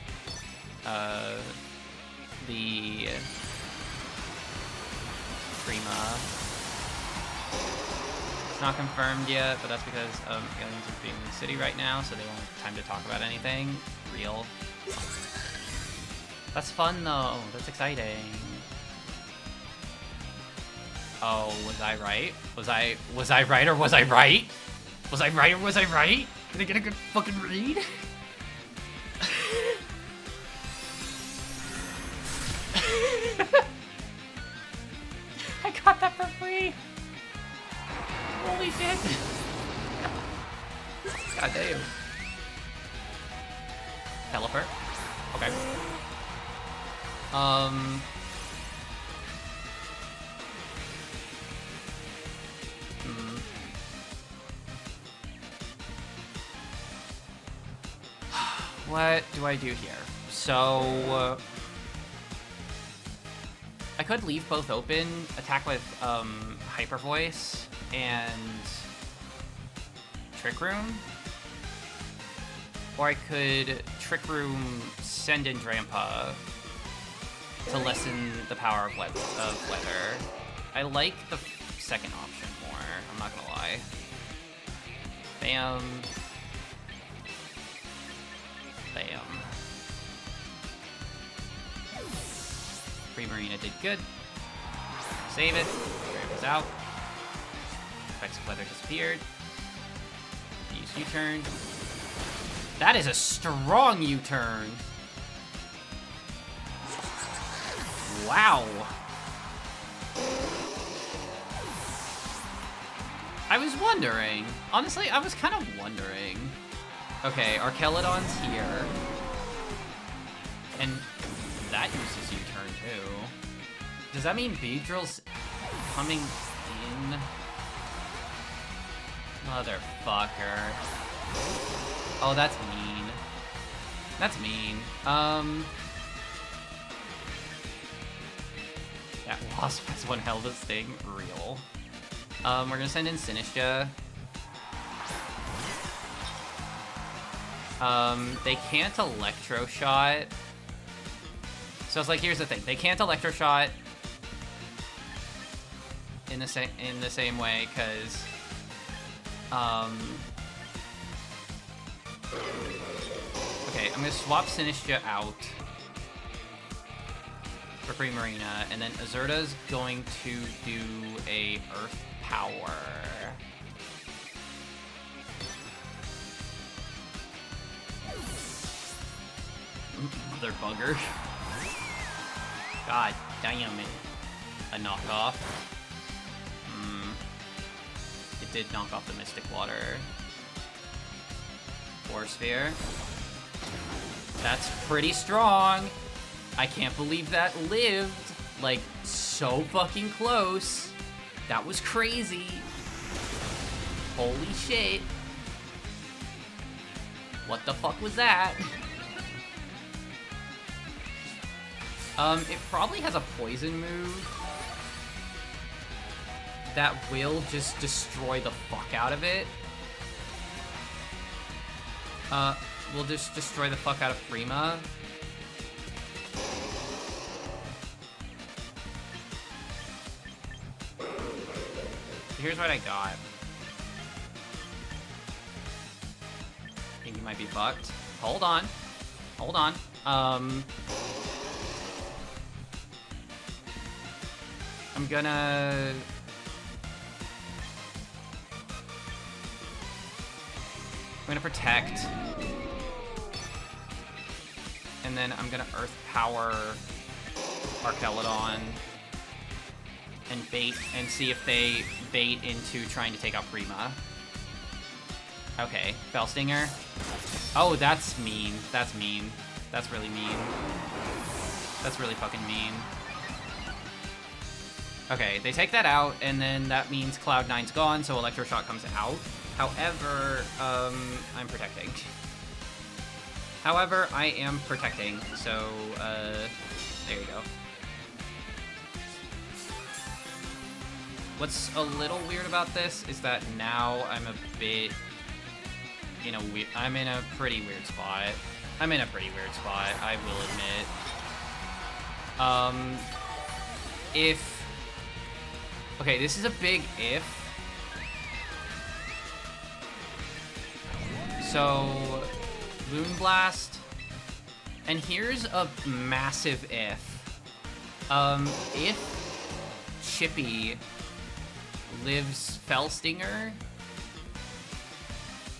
the Prima. It's not confirmed yet, but that's because aliens are being in the city right now, so they won't have time to talk about anything real. That's fun though. That's exciting. Oh, was I right? Was I right or was I right? Was I right or was I right? Did I get a good fucking read? I got that for free. Holy shit. God damn. Pelipper. Okay. What do I do here? So I could leave both open, attack with Hyper Voice and Trick Room, or I could Trick Room, send in Drampa to lessen the power of Weather. I like the second option more, I'm not gonna lie. Bam. Bam. Primarina did good. Save it. Drampa's out. Effects of Weather disappeared. Use U-turn. That is a strong U-turn. Wow. I was wondering. Honestly, I was kind of wondering. Okay, Archaladon's here. And that uses U-turn too. Does that mean Beedrill's coming in? Motherfucker. Oh, that's mean. That's mean. That Wasp has one hell of a sting. Real. We're gonna send in Sinistcha. They can't Electro Shot. So it's like, here's the thing. They can't Electro Shot in the same way, because okay, I'm gonna swap Sinistcha out for Primarina, and then Azurta's going to do a Earth Power. Mother bugger. God damn it. A knockoff. It did knock off the Mystic Water. Force Sphere. That's pretty strong. I can't believe that lived. Like, so fucking close. That was crazy. Holy shit. What the fuck was that? It probably has a poison move that will just destroy the fuck out of it. We'll just destroy the fuck out of Prima. Here's what I got. I think you might be fucked. Hold on. Hold on. I'm gonna... protect. And then I'm gonna Earth Power Archelodon and bait and see if they bait into trying to take out Prima. Okay, Felstinger. Oh, that's mean. That's mean. That's really mean. That's really fucking mean. Okay, they take that out, and then that means Cloud9's gone, so Electroshock comes out. However, I'm protecting. However, I am protecting, so, there you go. What's a little weird about this is that now I'm a bit I'm in a pretty weird spot. I'm in a pretty weird spot, I will admit. Okay, this is a big if. So, Moonblast, and here's a massive if. If Chippy lives Felstinger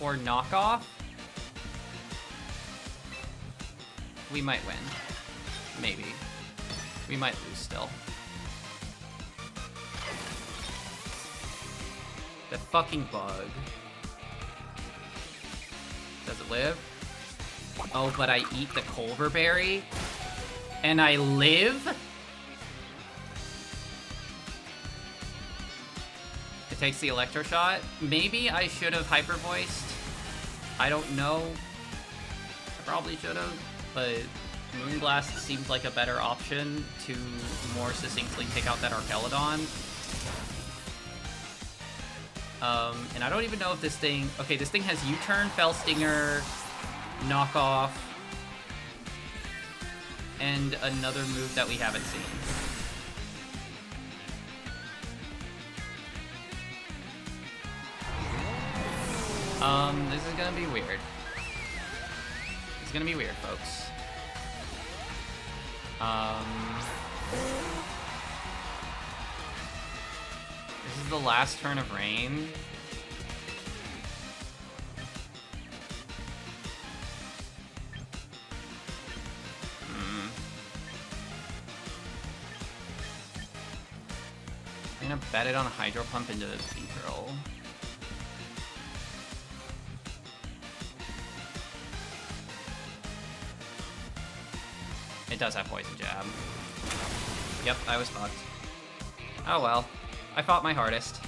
or Knockoff, we might win. Maybe. We might lose still. The fucking bug. Does it live? Oh, but I eat the Culver Berry? And I live? It takes the Electro Shot? Maybe I should have Hyper Voiced. I don't know. I probably should have, but Moonblast seems like a better option to more succinctly take out that Archelodon. And I don't even know if this thing... Okay, this thing has U-Turn, Felstinger, Knockoff, and another move that we haven't seen. This is gonna be weird. It's gonna be weird, folks. This is the last turn of Rain. I'm gonna bet it on a Hydro Pump into the Beedrill. It does have Poison Jab. Yep, I was fucked. Oh well. I fought my hardest.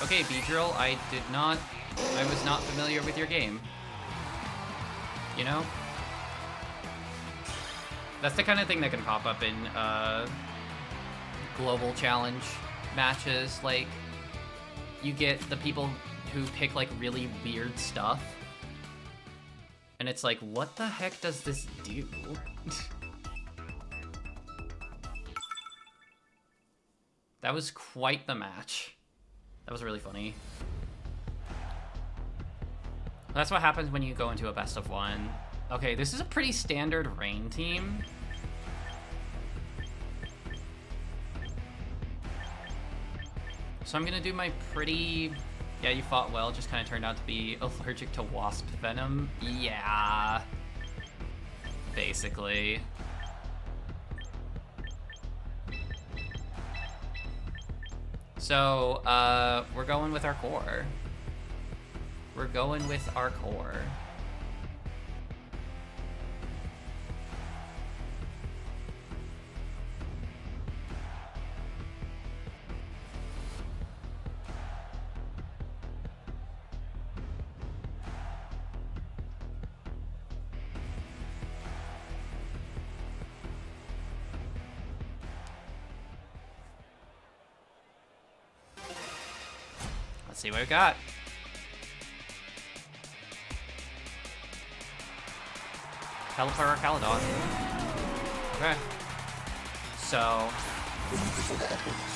Okay, Beedrill, I was not familiar with your game. You know? That's the kind of thing that can pop up in, global challenge matches. Like, you get the people who pick, like, really weird stuff. And it's like, what the heck does this do? That was quite the match. That was really funny. That's what happens when you go into a best of one. Okay, this is a pretty standard Rain team. So I'm gonna do my pretty... Yeah, you fought well, just kind of turned out to be allergic to wasp venom. Yeah. Basically. So, we're going with our core. We're going with our core. Let's see what we got. Pelipper or Caledon. Okay. So,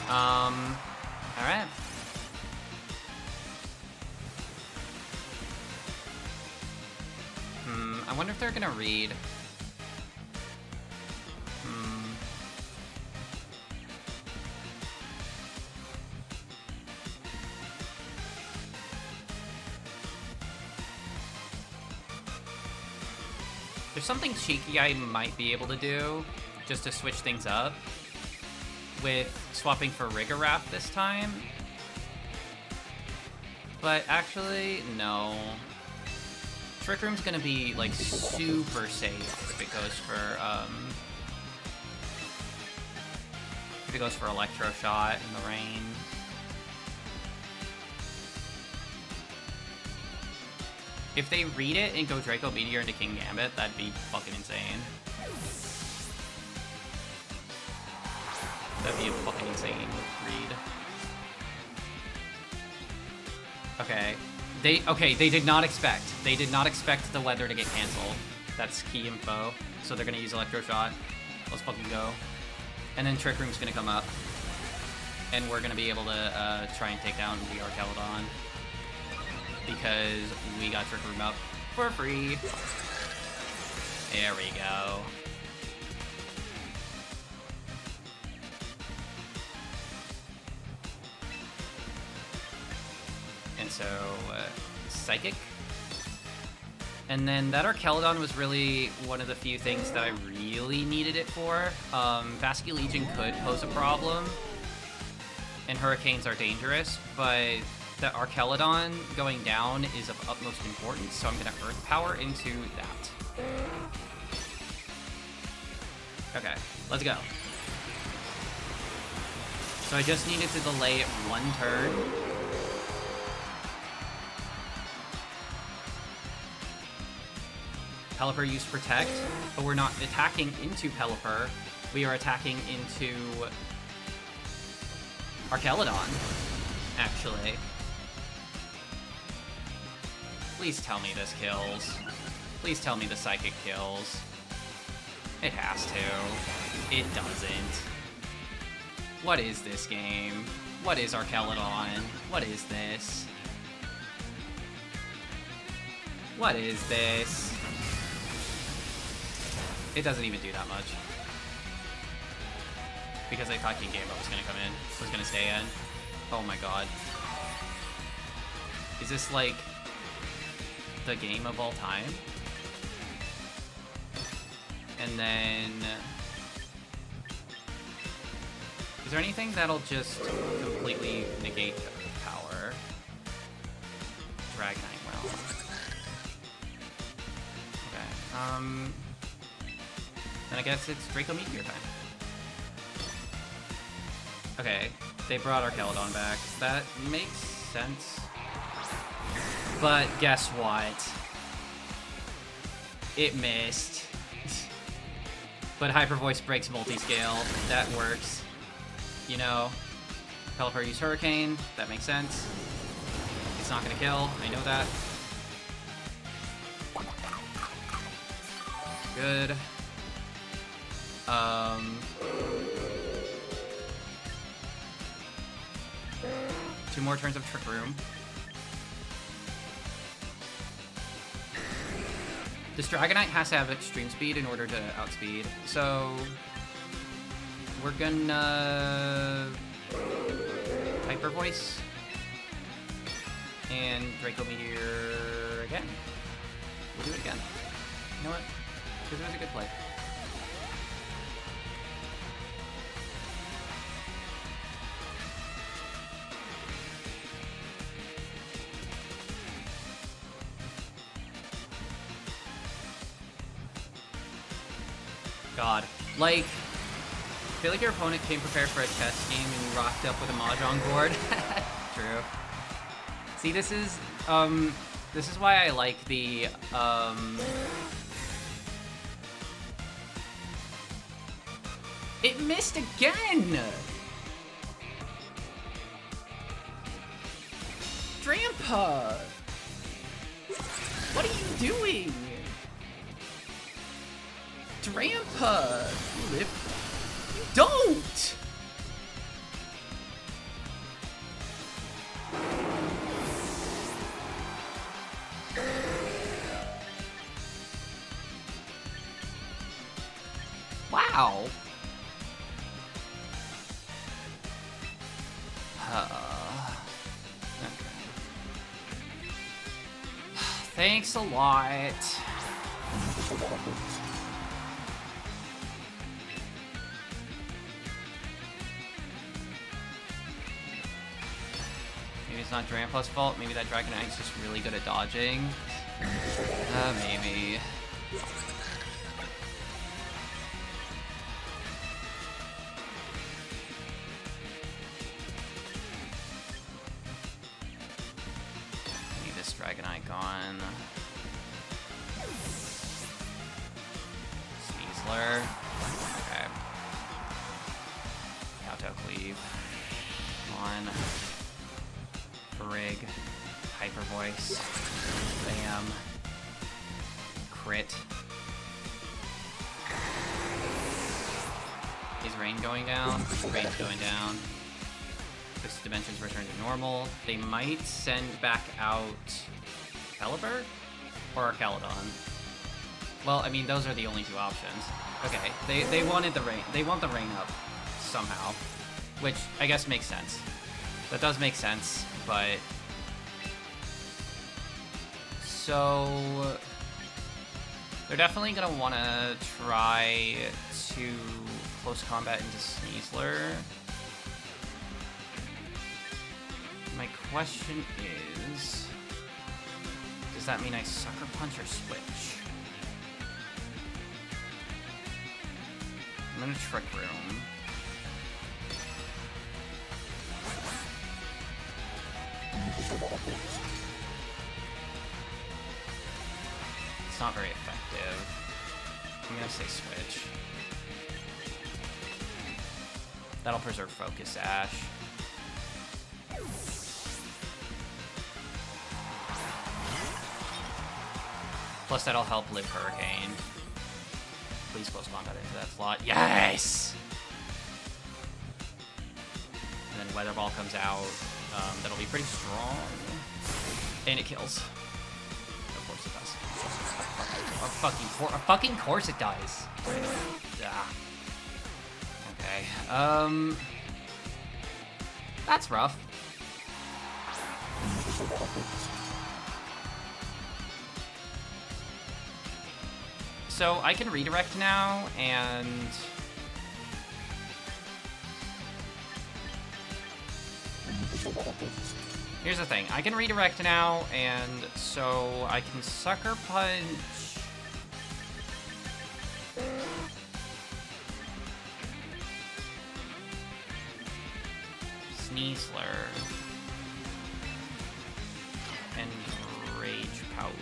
alright. I wonder if they're gonna read. There's something cheeky I might be able to do, just to switch things up, with swapping for Rigoraph this time. But actually, no. Trick Room's gonna be, like, super safe if it goes for Electro Shot in the rain. If they read it and go Draco Meteor into King Gambit, that'd be fucking insane. That'd be a fucking insane read. Okay. They did not expect. They did not expect the weather to get canceled. That's key info. So they're gonna use Electro Shot. Let's fucking go. And then Trick Room's gonna come up. And we're gonna be able to try and take down the Arcaladon. Because we got Trick Room up for free. There we go. And so, Psychic. And then that Arcaladon was really one of the few things that I really needed it for. Vasculegion could pose a problem, and Hurricanes are dangerous, but the Arcaladon going down is of utmost importance, so I'm going to Earth Power into that. Okay, let's go. So I just needed to delay it one turn. Pelipper used Protect, but we're not attacking into Pelipper. We are attacking into Arcaladon, actually. Please tell me this kills. Please tell me the Psychic kills. It has to. It doesn't. What is this game? What is Arcaladon? What is this? What is this? It doesn't even do that much. Because I thought King Gambit was gonna come in. Was gonna stay in. Oh my god. Is this like the game of all time? And then is there anything that'll just completely negate the power? Dragonite Realm. Okay. Then I guess it's Draco Meteor time. Okay, they brought Arcaladon back. That makes sense. But guess what? It missed. But Hyper Voice breaks multi-scale. That works. You know, Pelipper used Hurricane. That makes sense. It's not gonna kill. I know that. good. Two more turns of Trick Room. This Dragonite has to have extreme speed in order to outspeed, so we're gonna Hyper Voice and Draco Meteor again. We'll do it again. You know what? Because it was a good play. God. Like, I feel like your opponent came prepared for a chess game and you rocked up with a Mahjong board. True. See, this is why I like the, It missed again! Drampa! What are you doing? Drampa! You don't! Wow. Okay. Thanks a lot. Maybe it's not Drampa's fault. Maybe that Dragonite's just really good at dodging. Maybe. Need this Dragonite gone. Sneasler. Okay. Kowtow Cleave. On. Rig, Hyper Voice, bam, crit. Is Rain going down? Rain's going down. This dimensions return to normal. They might send back out Caliber or Arcaludon. Well, I mean, those are the only two options. Okay, they wanted the Rain. They want the Rain up somehow, which I guess makes sense. That does make sense. But so they're definitely gonna want to try to close combat into Sneasler. My question is, does that mean I Sucker Punch or switch? I'm gonna Trick Room. It's not very effective. I'm gonna say switch. That'll preserve focus, Ash. Plus that'll help live Hurricane. Please close combat into that slot. Yes! And then Weather Ball comes out. That'll be pretty strong. And it kills. Of course it does. A fucking course it does. Ah. Okay. That's rough. So I can redirect now, and here's the thing. I can redirect now, and so I can Sucker Punch. Sneasler. And Rage Powder.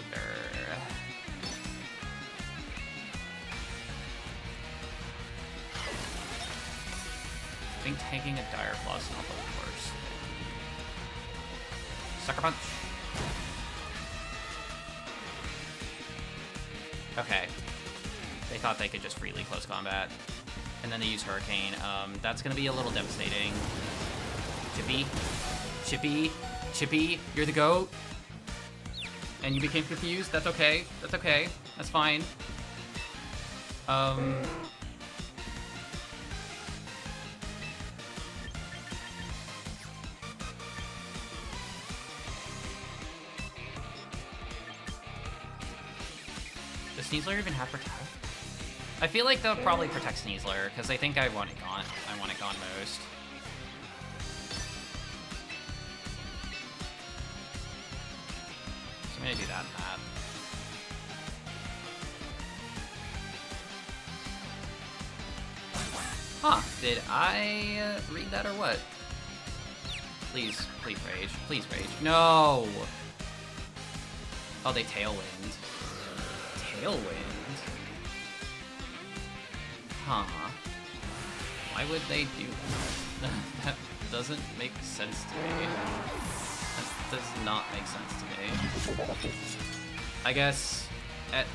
I think taking a Dire Claw is not the worst. Sucker Punch. Okay. thought they could just freely close combat. And then they use Hurricane. That's gonna be a little devastating. Chippy. Chippy. Chippy, you're the GOAT. And you became confused? That's okay. That's okay. That's fine. Does Sneasler even have Protect? I feel like they'll probably protect Sneasler, because I think I want it gone. I want it gone most. So I'm gonna do that and that. Huh, did I read that or what? Please, please rage. Please rage. No! Oh, they Tailwind. Tailwind? Huh. Why would they do that? That doesn't make sense to me. That does not make sense to me. I guess at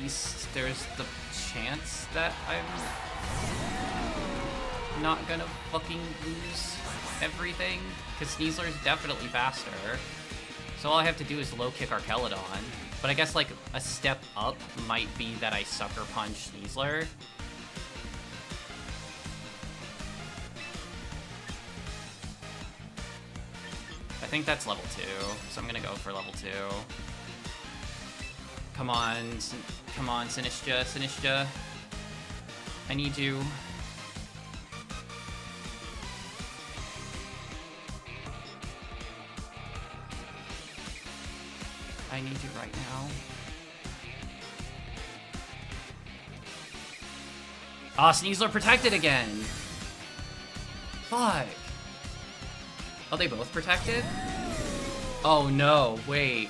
least there's the chance that I'm not gonna fucking lose everything, because Sneasler is definitely faster. So all I have to do is low kick Arkelodon. But I guess like a step up might be that I Sucker Punch Sneasler. I think that's level 2, so I'm gonna go for level 2. Come on, come on, Sinistcha, Sinistcha. I need you. I need you right now. Ah, Sneasler protected again! Fuck! Oh, they both protected? Oh no, wait.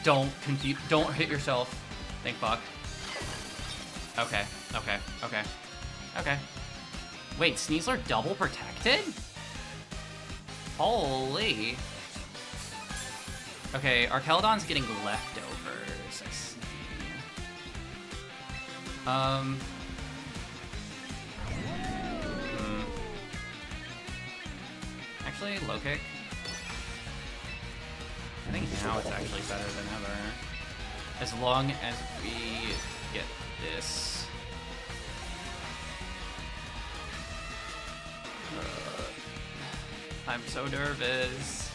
Don't hit yourself. Thank fuck. Okay, okay, okay. Okay. Wait, Sneasler double protected? Holy. Okay, Arkelodon's getting leftovers, I see. Actually, low kick. I think now it's actually better than ever. As long as we get this. I'm so nervous.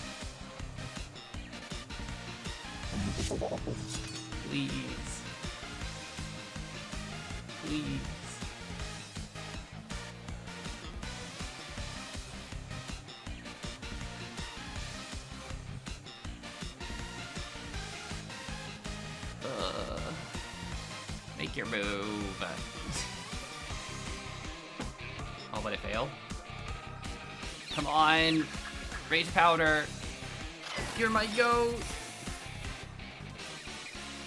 Please. Please. Make your move. Oh, but it failed. Come on. Rage Powder. You're my GOAT.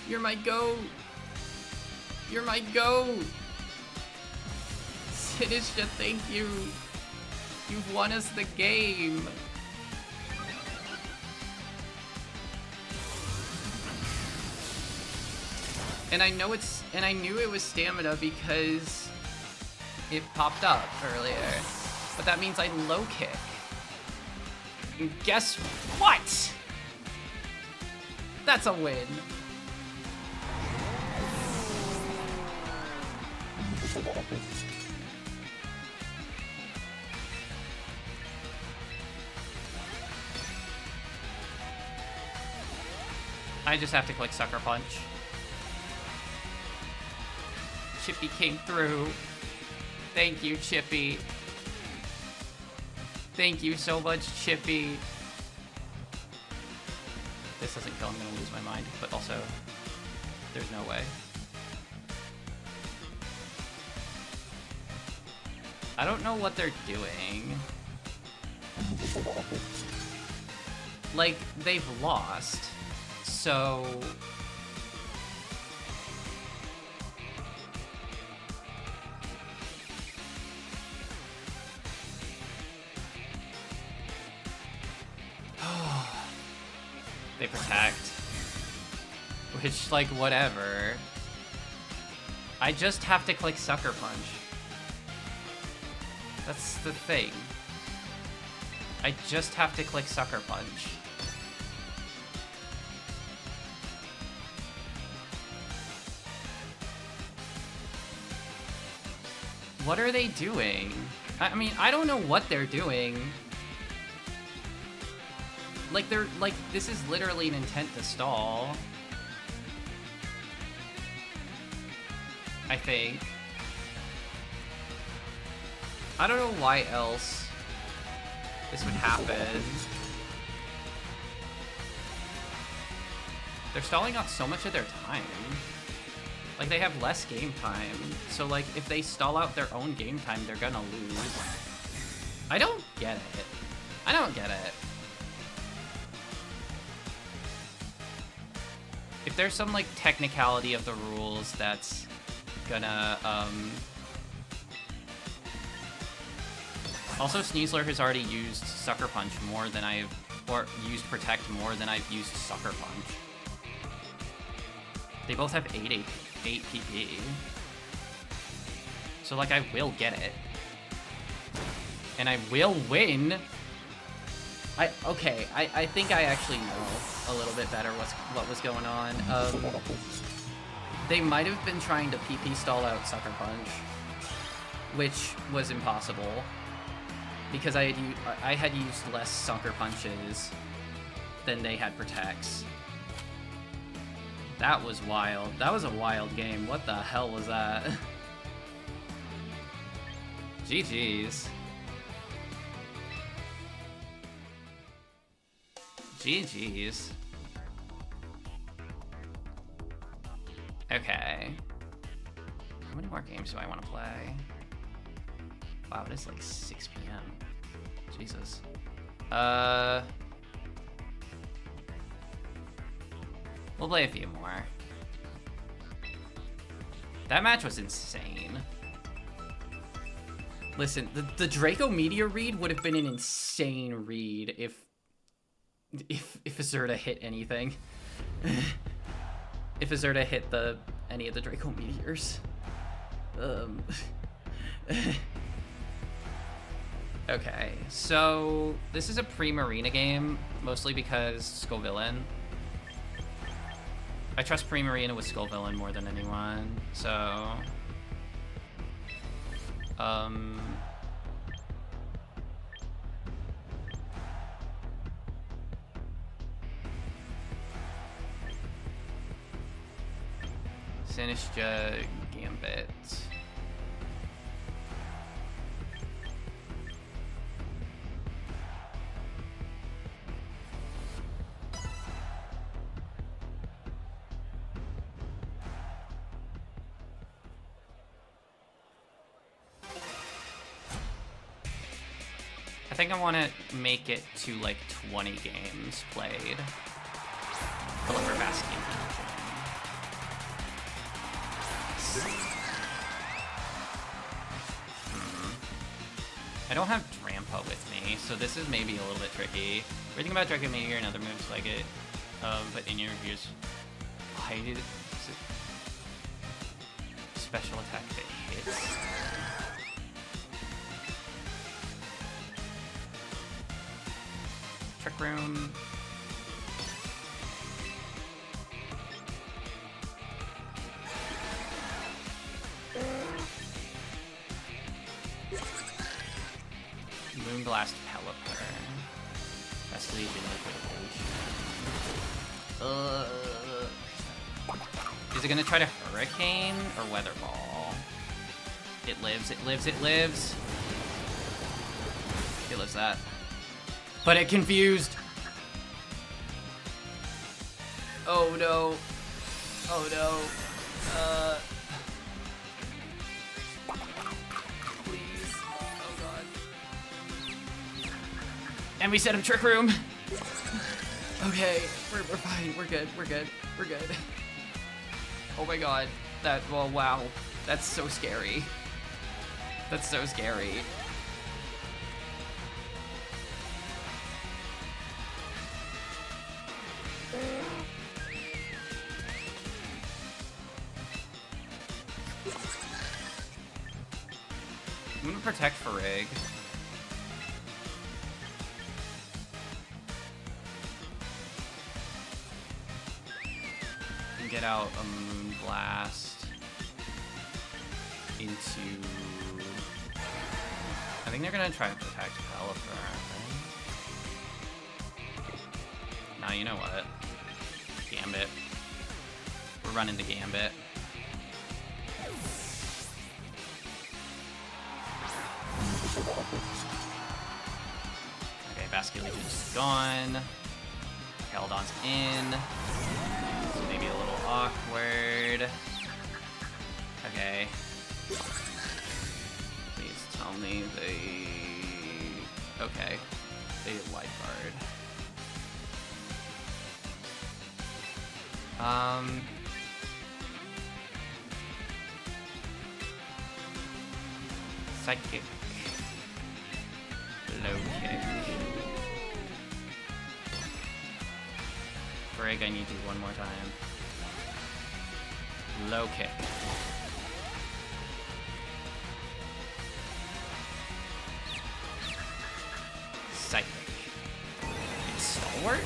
You're my GOAT. You're my GOAT. Sinistcha, thank you. You've won us the game. And I knew it was stamina because it popped up earlier. But that means I low kick. And guess what? That's a win. I just have to click Sucker Punch. Chippy came through. Thank you, Chippy. Thank you so much, Chippy. This doesn't kill, I'm gonna lose my mind, but also, there's no way. I don't know what they're doing. Like, they've lost, so... They protect. Which, like, whatever. I just have to click Sucker Punch. That's the thing. I just have to click Sucker Punch. What are they doing? I mean, I don't know what they're doing. Like, this is literally an intent to stall. I think. I don't know why else this would happen. They're stalling out so much of their time. Like, they have less game time. So, like, if they stall out their own game time, they're gonna lose. I don't get it. I don't get it. If there's some, like, technicality of the rules that's gonna, Also, Sneasler has already used Sucker Punch more than or used Protect more than I've used Sucker Punch. They both have 8 PP. So, like, I will get it. And I will win. I think I actually know a little bit better what was going on. They might have been trying to PP stall out Sucker Punch, which was impossible because I had used less Sucker Punches than they had Protects. That was wild. That was a wild game. What the hell was that? GG's. GG's. Okay. How many more games do I want to play? Wow, it is like 6 p.m. Jesus. We'll play a few more. That match was insane. Listen, the Draco Meteor read would have been an insane read if Azurta hit anything. If Azurta hit any of the Draco Meteors. Okay, so this is a pre-Marina game, mostly because Skullvillain. I trust pre-Marina with Skullvillain more than anyone, so... Sinistcha Gambit. I think I want to make it to like 20 games played. Deliver Bastion. I don't have Drampa with me, so this is maybe a little bit tricky. Everything about Draco Meteor and other moves like it, but in your reviews, why did it special attack that hits? Trick Room. Moonblast Pelipper. Best Legion Liquidation. Is it gonna try to Hurricane or Weather Ball? It lives, it lives, it lives. It lives that. But it confused. Oh no. Oh no. Please. Oh god. And we set up Trick Room. Okay, we're fine. We're good. We're good. We're good. Oh my god. Well, wow. That's so scary. That's so scary. protect Farig. And get out a Moonblast into... I think they're gonna try to protect Pelipper, right? Now you know what? Gambit. We're running the Gambit. Okay, Basculegion's gone. Caledon's in. So maybe a little awkward. Okay. Please tell me they... Okay. They did Light Guard. Psychic. Low kick. Greg, I need you one more time. Low kick. Psychic. It's Stalwart?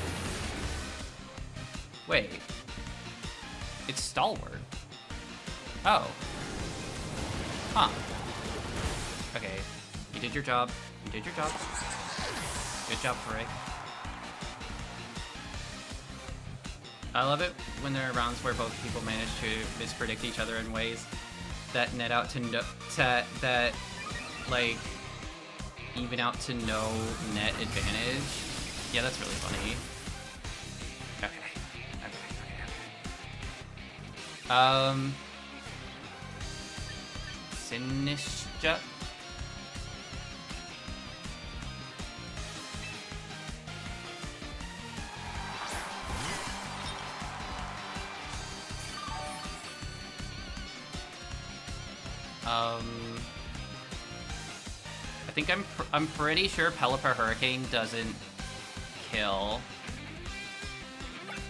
Wait. It's Stalwart. Oh. Huh. Okay. You did your job. You did your job. Good job, Farig. I love it when there are rounds where both people manage to mispredict each other in ways that net out to no, that like even out to no net advantage. Yeah, that's really funny. Okay. Sinistcha. I think I'm pretty sure Pelipper Hurricane doesn't kill.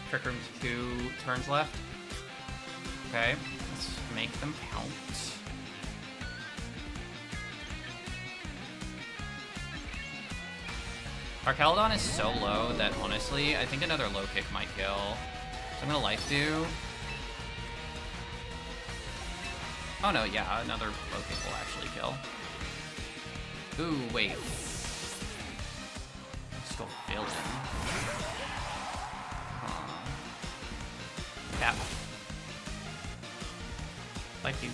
Trick Room's 2 turns left. Okay, let's make them count. Our Caledon is so low that honestly, I think another low kick might kill. So I'm gonna Life Dew. Oh no, yeah, another low kick will actually kill. Ooh, wait. Still villain. Cap. Like you.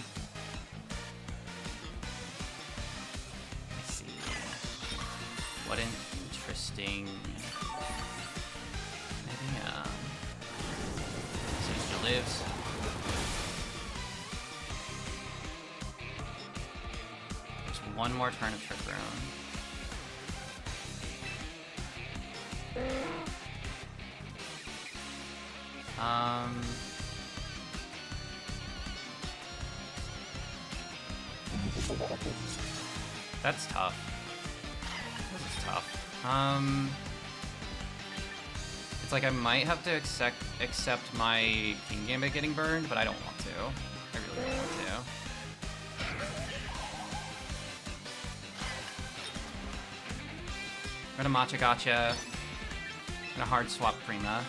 I see. What interesting. Maybe, Sister lives. One more turn of Trick Room. That's tough. This is tough. It's like I might have to accept my King Gambit getting burned, but I don't want to. I really don't want to. I'm gonna Matcha Gotcha. I'm gonna hard swap Prima.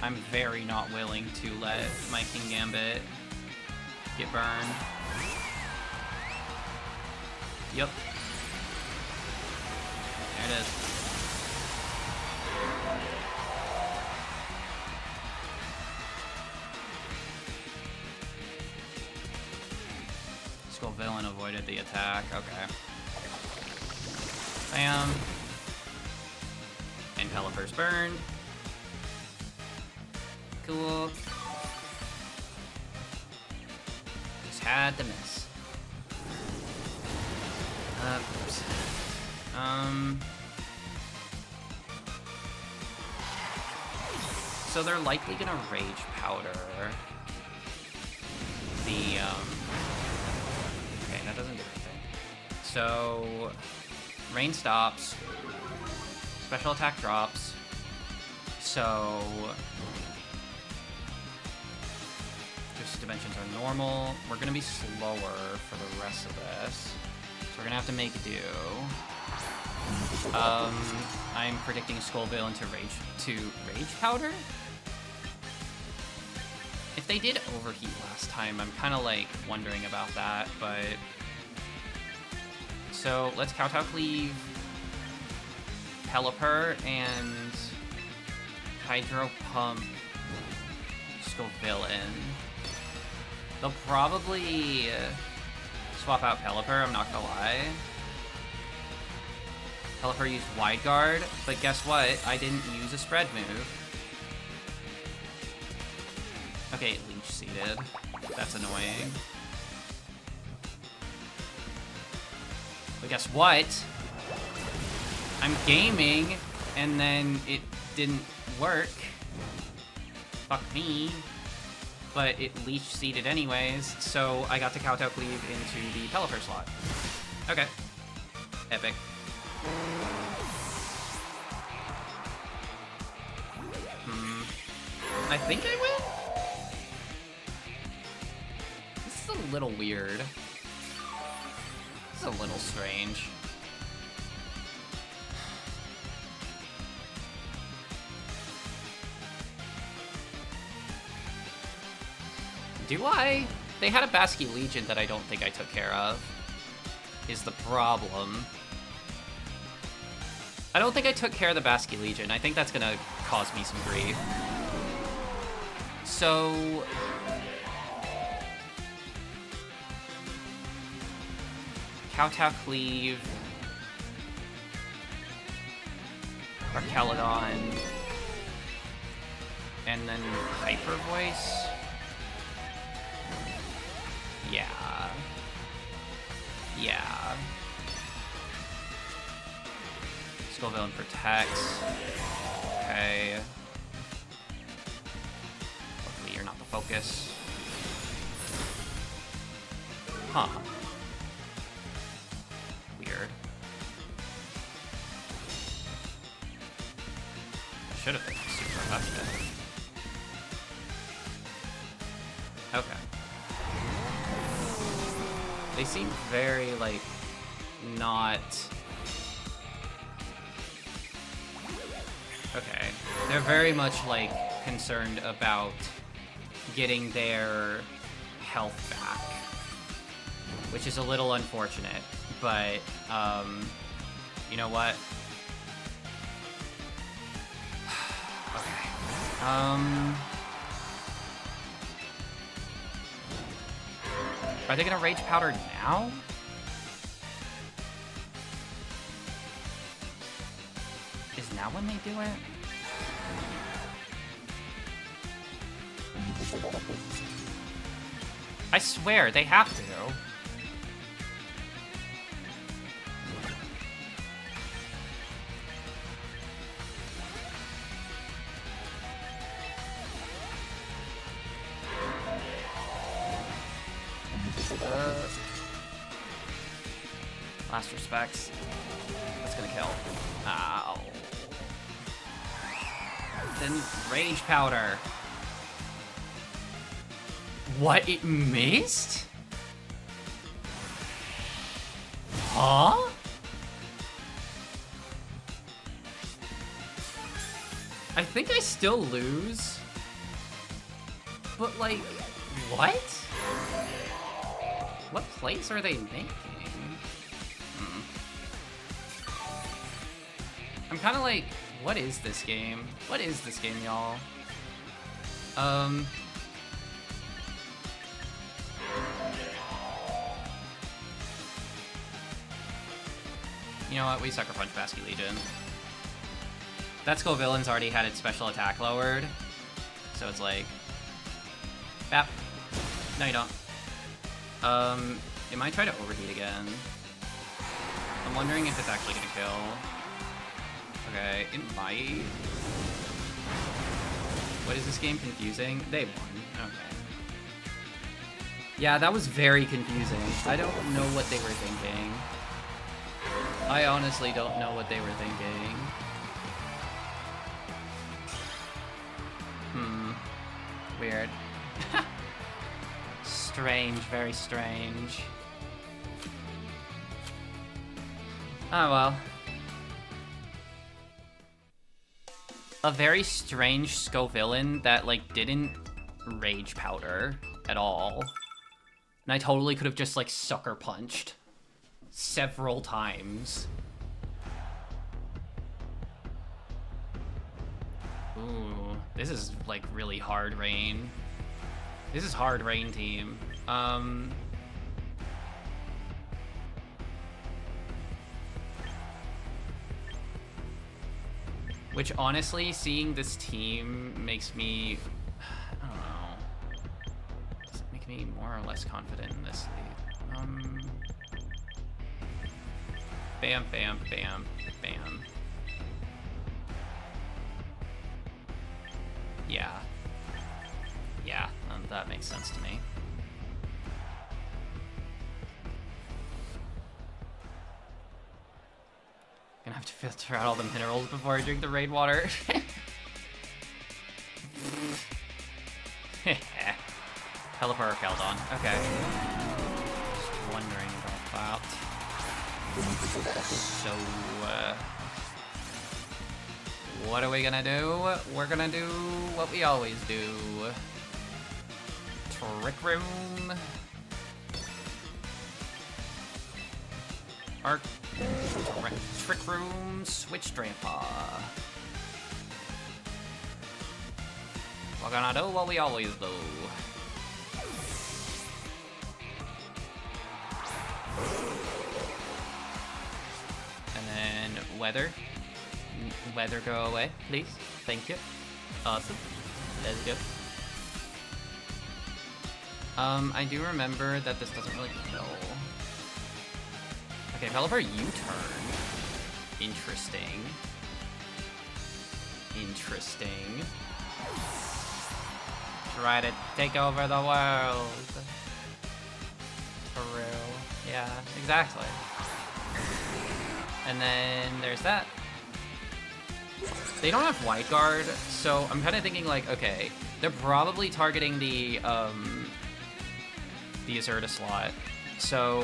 I'm very not willing to let my King Gambit get burned. Yep. There it is. Skull Villain avoided the attack. Okay. Bam. And Pelipper's burned. Cool. Just had to miss. Oops. So they're likely gonna Rage Powder the, okay, that doesn't do anything. So, Rain stops, special attack drops, so dimensions are normal. We're gonna be slower for the rest of this. So we're gonna have to make do. I'm predicting Skullville into Rage Powder? If they did overheat last time, I'm kind of like wondering about that, but... So let's Kowtow Cleave, Pelipper, and Hydro Pump Skullvillain. They'll probably swap out Pelipper, I'm not gonna lie. Pelipper used Wide Guard, but guess what? I didn't use a spread move. Okay, Leech Seeded. That's annoying. But guess what? I'm gaming, and then it didn't work. Fuck me. But it Leech Seeded anyways, so I got to Kowtow Cleave into the Pelipper slot. Okay. Epic. I think I win? This is a little weird. This is a little strange. Do I? They had a Basky Legion that I don't think I took care of, is the problem. I don't think I took care of the Basky Legion. I think that's gonna cause me some grief. So... Kowtow Cleave... Archelodon... And then Hyper Voice? Yeah. Yeah. Skullvillain protects. Okay. Luckily, you're not the focus. Huh. Weird. I should have been super effective. Okay. They seem very, like, not... Okay. They're very much, like, concerned about getting their health back. Which is a little unfortunate, but, you know what? Okay. Are they gonna Rage Powder now? Is now when they do it? I swear, they have to. Last respects. That's gonna kill. Ow. Then Rage Powder. What? It missed? Huh? I think I still lose. But like, what? What plays are they making? I'm kind of like, what is this game? What is this game, y'all? You know what? We Sucker Punch Basky Legion. That Skullvillain's already had its special attack lowered. So it's like... Bap. No, you don't. It might try to overheat again. I'm wondering if it's actually gonna kill. Okay, it might. What is this game confusing? They won. Okay. Yeah, that was very confusing. I don't know what they were thinking. I honestly don't know what they were thinking. Weird. strange, very strange. Oh well. A very strange Scovillain that, like, didn't Rage Powder at all. And I totally could have just, like, Sucker Punched several times. Ooh, this is, like, really hard rain. This is hard rain, team. Which, honestly, seeing this team makes me... I don't know. Does it make me more or less confident in this lead? Bam, bam, bam, bam. Yeah. Yeah, that makes sense to me. Gonna have to filter out all the minerals before I drink the rainwater. Pelipper or Keldon. Okay. Just wondering about that. So, what are we gonna do? We're gonna do what we always do. Trick Room. Arc. Trick Room, Switch Grandpa. We're gonna do what we always do. And then Weather. Weather, go away, please. Thank you. Awesome. Let's go. I do remember that this doesn't really kill. Okay, Pelipper U-turn. Interesting. Interesting. Try to take over the world. For real. Yeah, exactly. And then there's that. They don't have Wide Guard, so I'm kind of thinking like, okay, they're probably targeting the Azurta slot. So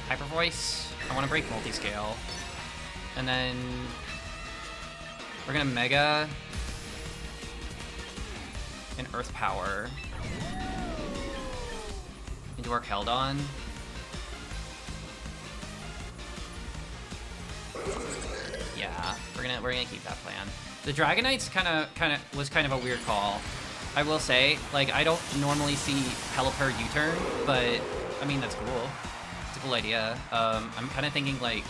Hyper Voice. I want to break Multiscale. And then we're gonna Mega and Earth Power into our Keldon. Yeah, we're gonna keep that plan. The Dragonite's was kind of a weird call. I will say, like, I don't normally see Pelipper U-turn, but I mean that's cool. It's a cool idea. I'm kind of thinking like,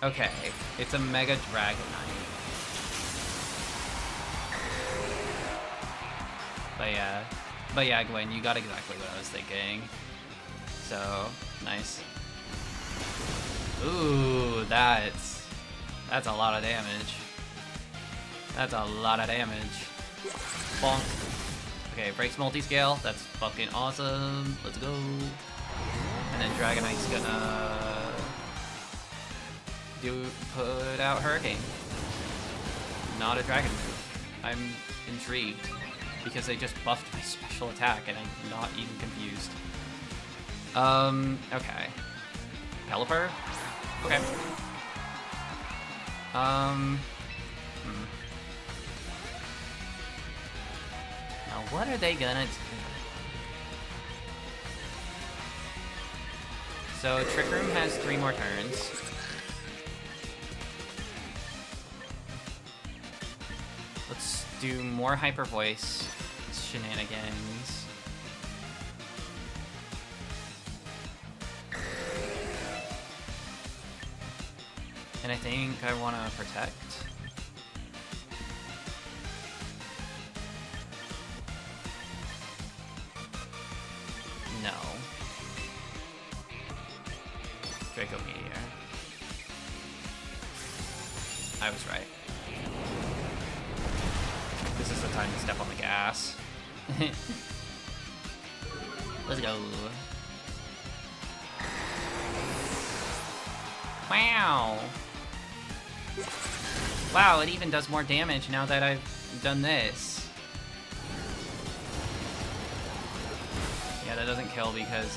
okay, it's a Mega Dragonite. But yeah, Gwen, you got exactly what I was thinking. So nice. Ooh, that's a lot of damage. That's a lot of damage. Bonk. Okay, breaks multiscale. That's fucking awesome. Let's go. And then Dragonite's gonna put out Hurricane. Not a dragon move. I'm intrigued because they just buffed my special attack and I'm not even confused. Okay. Pelipper? Okay. Now what are they gonna do? So Trick Room has 3 more turns. Let's do more Hyper Voice shenanigans. And I think I want to protect. No. Draco Meteor. I was right. This is the time to step on the gas. Let's go. Wow. Wow, it even does more damage now that I've done this. Yeah, that doesn't kill because,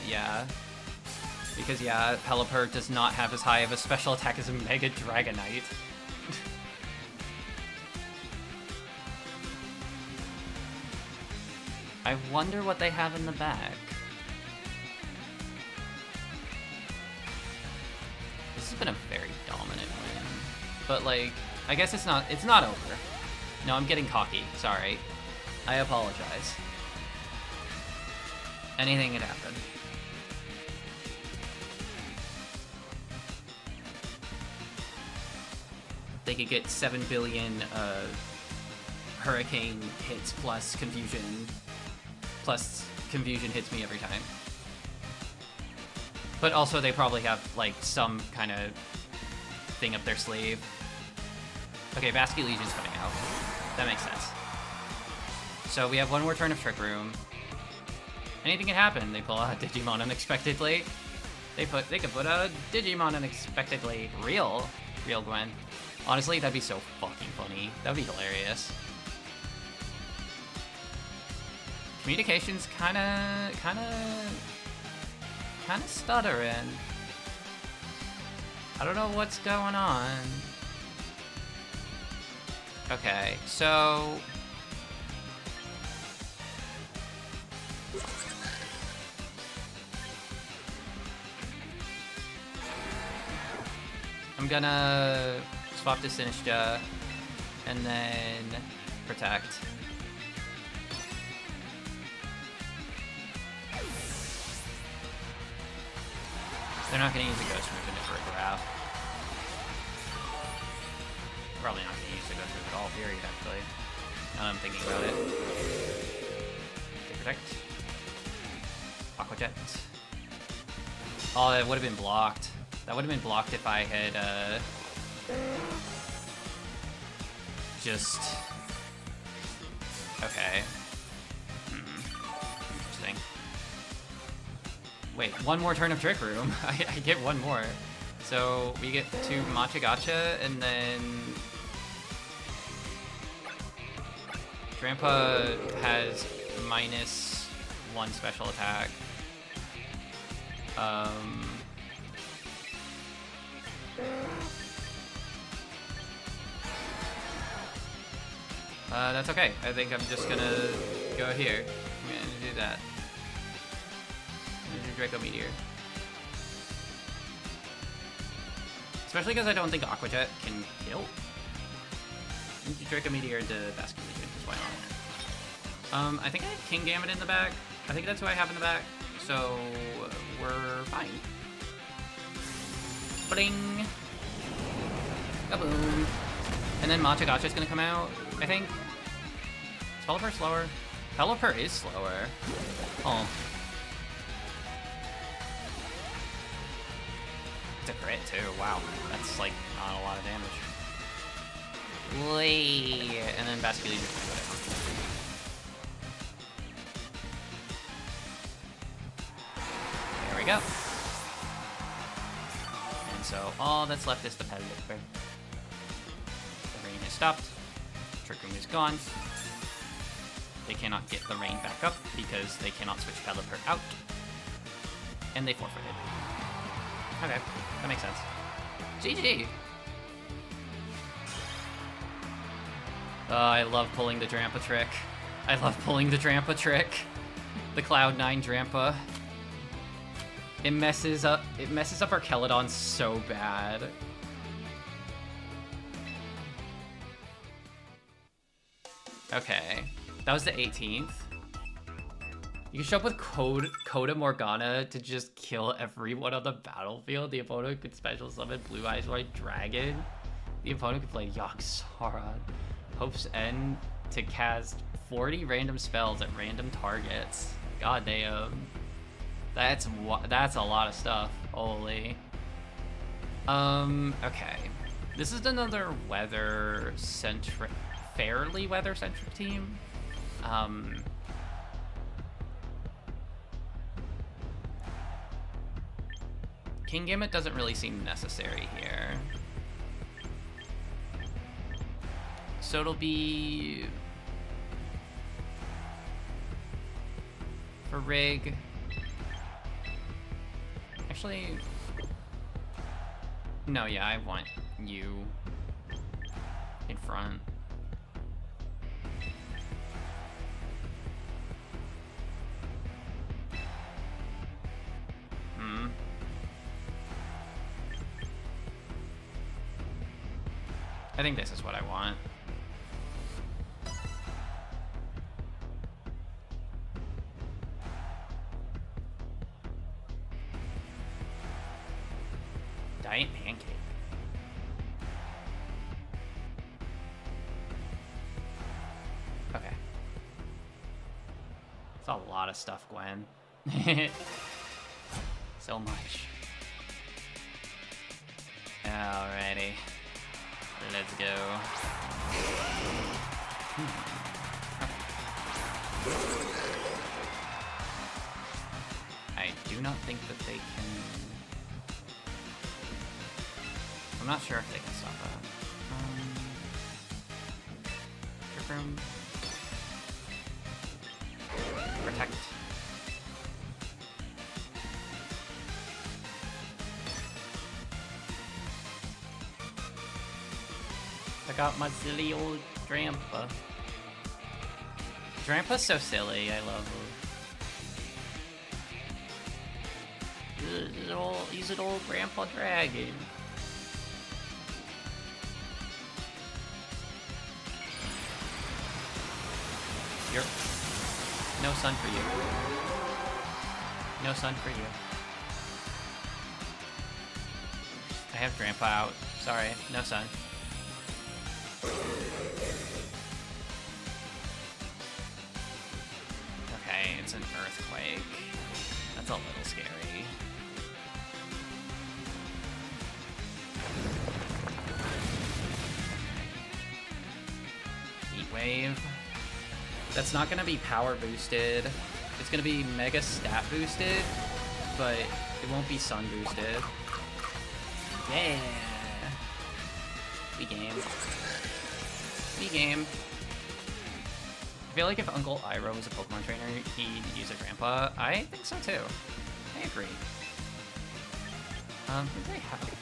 yeah. Because, yeah, Pelipper does not have as high of a special attack as a Mega Dragonite. I wonder what they have in the back. This has been a very dominant win. But, like, I guess it's not over. No, I'm getting cocky. Sorry. I apologize. Anything could happen. They could get 7 billion hurricane hits plus confusion. Plus confusion hits me every time. But also they probably have like some kind of thing up their sleeve. Okay, Basculegion's coming out. That makes sense. So we have one more turn of Trick Room. Anything can happen. They pull out a Digimon unexpectedly. They could put out a Digimon unexpectedly. Real Gwen. Honestly, that'd be so fucking funny. That'd be hilarious. Communication's kinda stuttering. I don't know what's going on. Okay, so I'm gonna swap to Sinistcha and then protect. They're not going to use a Ghost Move in it for a grab. Probably not going to use the Ghost Move at all, period, actually. Now that I'm thinking about it. Okay, protect. Aqua Jet. Oh, that would have been blocked. That would have been blocked if I had, just... Okay. Interesting. Wait, one more turn of Trick Room. I get one more. So we get to Machigacha, and then Grandpa has -1 special attack. That's okay. I think I'm just gonna go here. I'm gonna do that. Draco Meteor. Especially because I don't think Aqua Jet can kill. Draco Meteor into Basculegion, just why not? I think I have Kingambit in the back. I think that's who I have in the back. So we're fine. Bling! Kaboom! And then Machigacha's gonna come out, I think. Is Pelipper slower? Pelipper is slower. Oh. It's a crit too, wow. That's like not a lot of damage. Wait, and then Basculegion's gonna go down. There we go. And so all that's left is the Pelipper. The rain is stopped. Trick Room is gone. They cannot get the rain back up because they cannot switch Pelipper out. And they forfeited. Okay, that makes sense. GG! I love pulling the Drampa trick. I love pulling the Drampa trick. The Cloud9 Drampa. It messes up our Keledon so bad. Okay, that was the 18th. You can show up with Coda Morgana to just kill everyone on the battlefield. The opponent could special summon Blue Eyes White Dragon. The opponent could play Yaxara. Hope's End to cast 40 random spells at random targets. God damn. That's a lot of stuff. Holy. Okay. This is another fairly weather-centric team. Kingambit doesn't really seem necessary here. So it'll be for Rig. Actually, no, yeah, I want you in front. I think this is what I want. Giant pancake. Okay. It's a lot of stuff, Gwen. So much. Alrighty. Let's go. I do not think that they can... I'm not sure if they can stop that. Trick Room. Protect. I got my silly old Drampa. Drampa's so silly, I love her. He's an old Grandpa Dragon. You're... No sun for you. No sun for you. I have Drampa out. Sorry, no sun. Okay, it's an earthquake. That's a little scary. Heat wave. That's not gonna be power boosted. It's gonna be mega stat boosted, but it won't be sun boosted. Yeah. We game. We game. I feel like if Uncle Iroh was a Pokemon trainer, he'd use a Grandpa. I think so too. I agree. What do they have?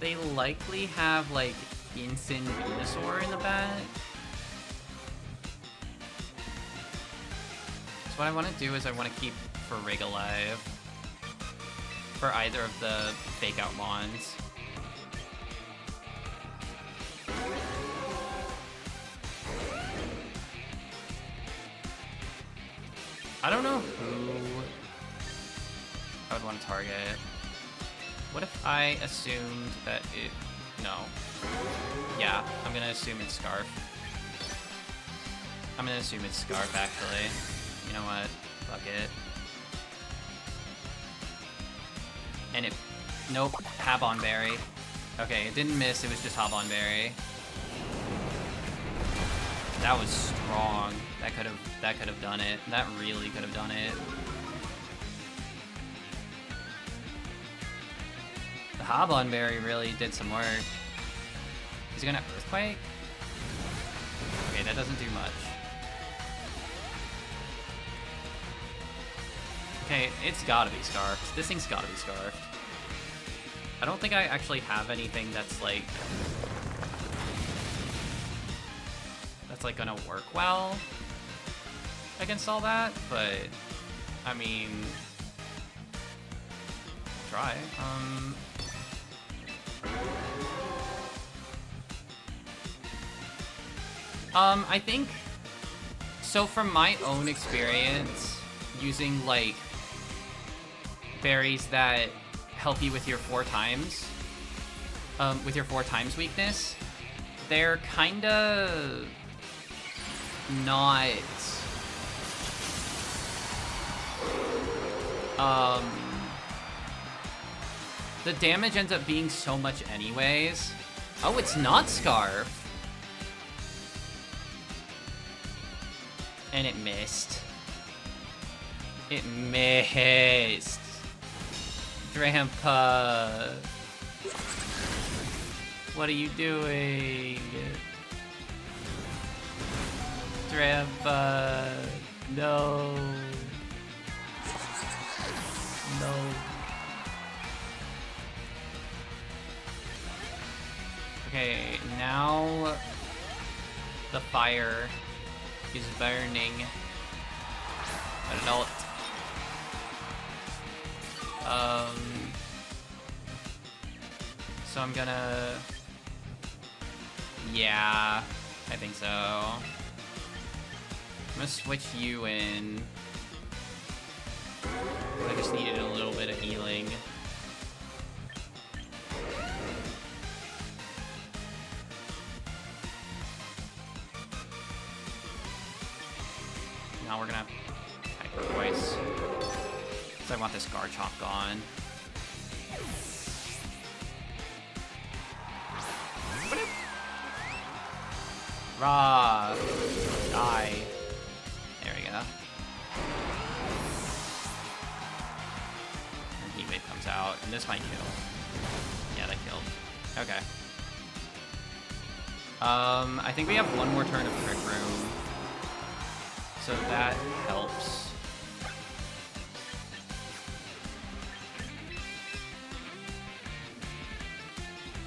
They likely have like Instant Venusaur in the back. So what I want to do is I want to keep Farig alive for either of the fake out Mons. I don't know who I would want to target. What if I assumed that it... No. Yeah, I'm gonna assume it's Scarf. I'm gonna assume it's Scarf, actually. You know what? Fuck it. And it... Nope. Habon Berry. Okay, it didn't miss, it was just Habon Berry. That was strong. That could have done it. That really could have done it. The Habon Berry really did some work. He's gonna Earthquake? Okay, that doesn't do much. Okay, it's gotta be Scarfed. This thing's gotta be Scarfed. I don't think I actually have anything that's like gonna work well against all that, but I mean, try. I think so. From my own experience using like berries that help you with your 4 times weakness, they're kinda not the damage ends up being so much anyways. Oh, it's not Scarf. And it missed. It missed. Drampa. What are you doing? Drampa. No. No. Okay, now the fire is burning. Adult. So I'm gonna... Yeah, I think so. I'm gonna switch you in. I just needed a little bit of healing. Now we're gonna type twice. Because I want this Garchomp gone. Rah! Die. There we go. And Heat Wave comes out, and this might kill. Yeah, that killed. Okay. I think we have one more turn of Trick Room. So that helps.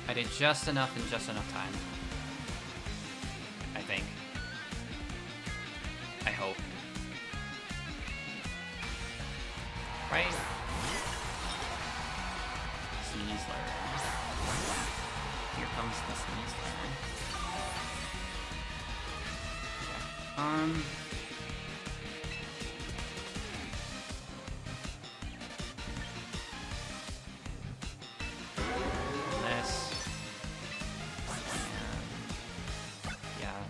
I did just enough in just enough time. I think. I hope. Right? Sneasler. Here comes the Sneasler. Okay. This. And yeah.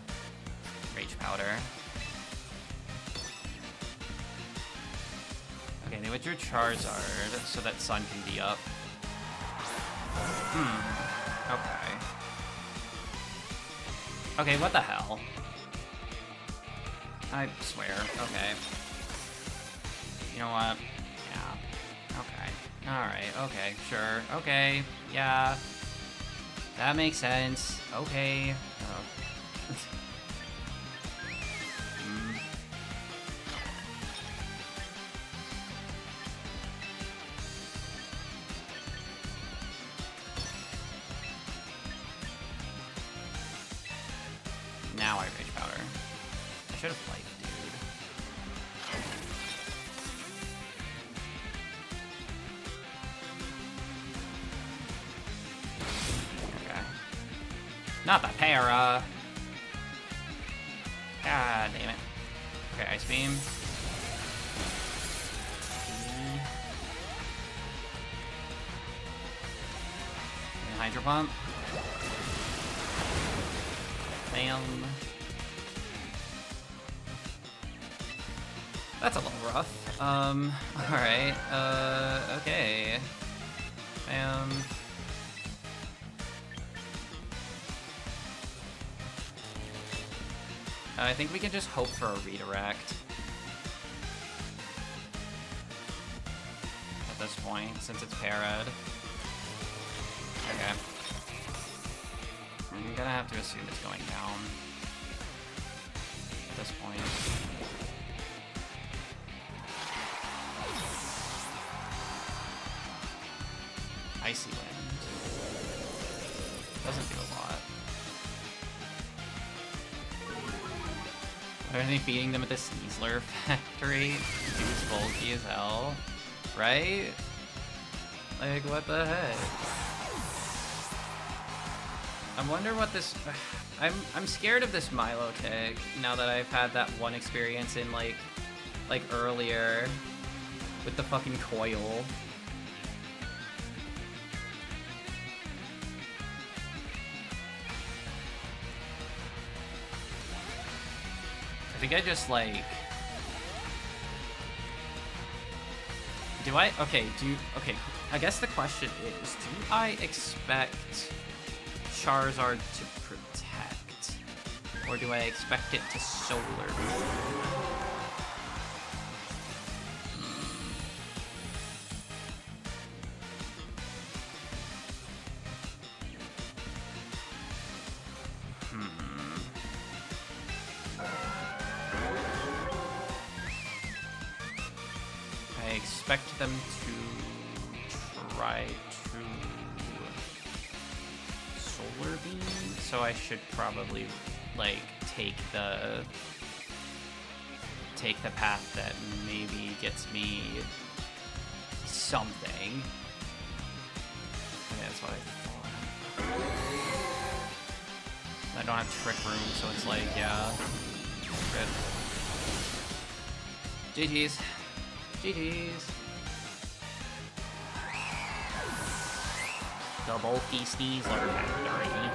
Rage Powder. Okay, they withdrew Charizard so that Sun can be up. Okay. Okay, what the hell? I swear. Okay. You know what? Yeah. Okay. Alright, okay, sure. Okay. Yeah. That makes sense. Okay. Oh. Now I Rage Powder. I should have played, dude. Okay. Not the para. God damn it. Okay, Ice Beam. And Hydro Pump. Bam. That's a little rough. Alright, okay. I think we can just hope for a redirect. At this point, since it's parad. Okay. I'm gonna have to assume it's going down. At this point. Icy Wind. Doesn't do a lot. Are they feeding them at the Sneasler factory? Dude's bulky as hell. Right? Like, what the heck? I wonder what this... I'm scared of this Milotic now that I've had that one experience in, like earlier with the fucking coil. I think I just, like... Okay, I guess the question is, do I expect Charizard to protect? Or do I expect it to Solar Beam? expect them to try to Solar Beam, so I should probably, like, take the path that maybe gets me something. Okay, that's what I thought. I don't have Trick Room, so it's like, yeah. Good. GG's. GG's. The bulky Sneasler factory.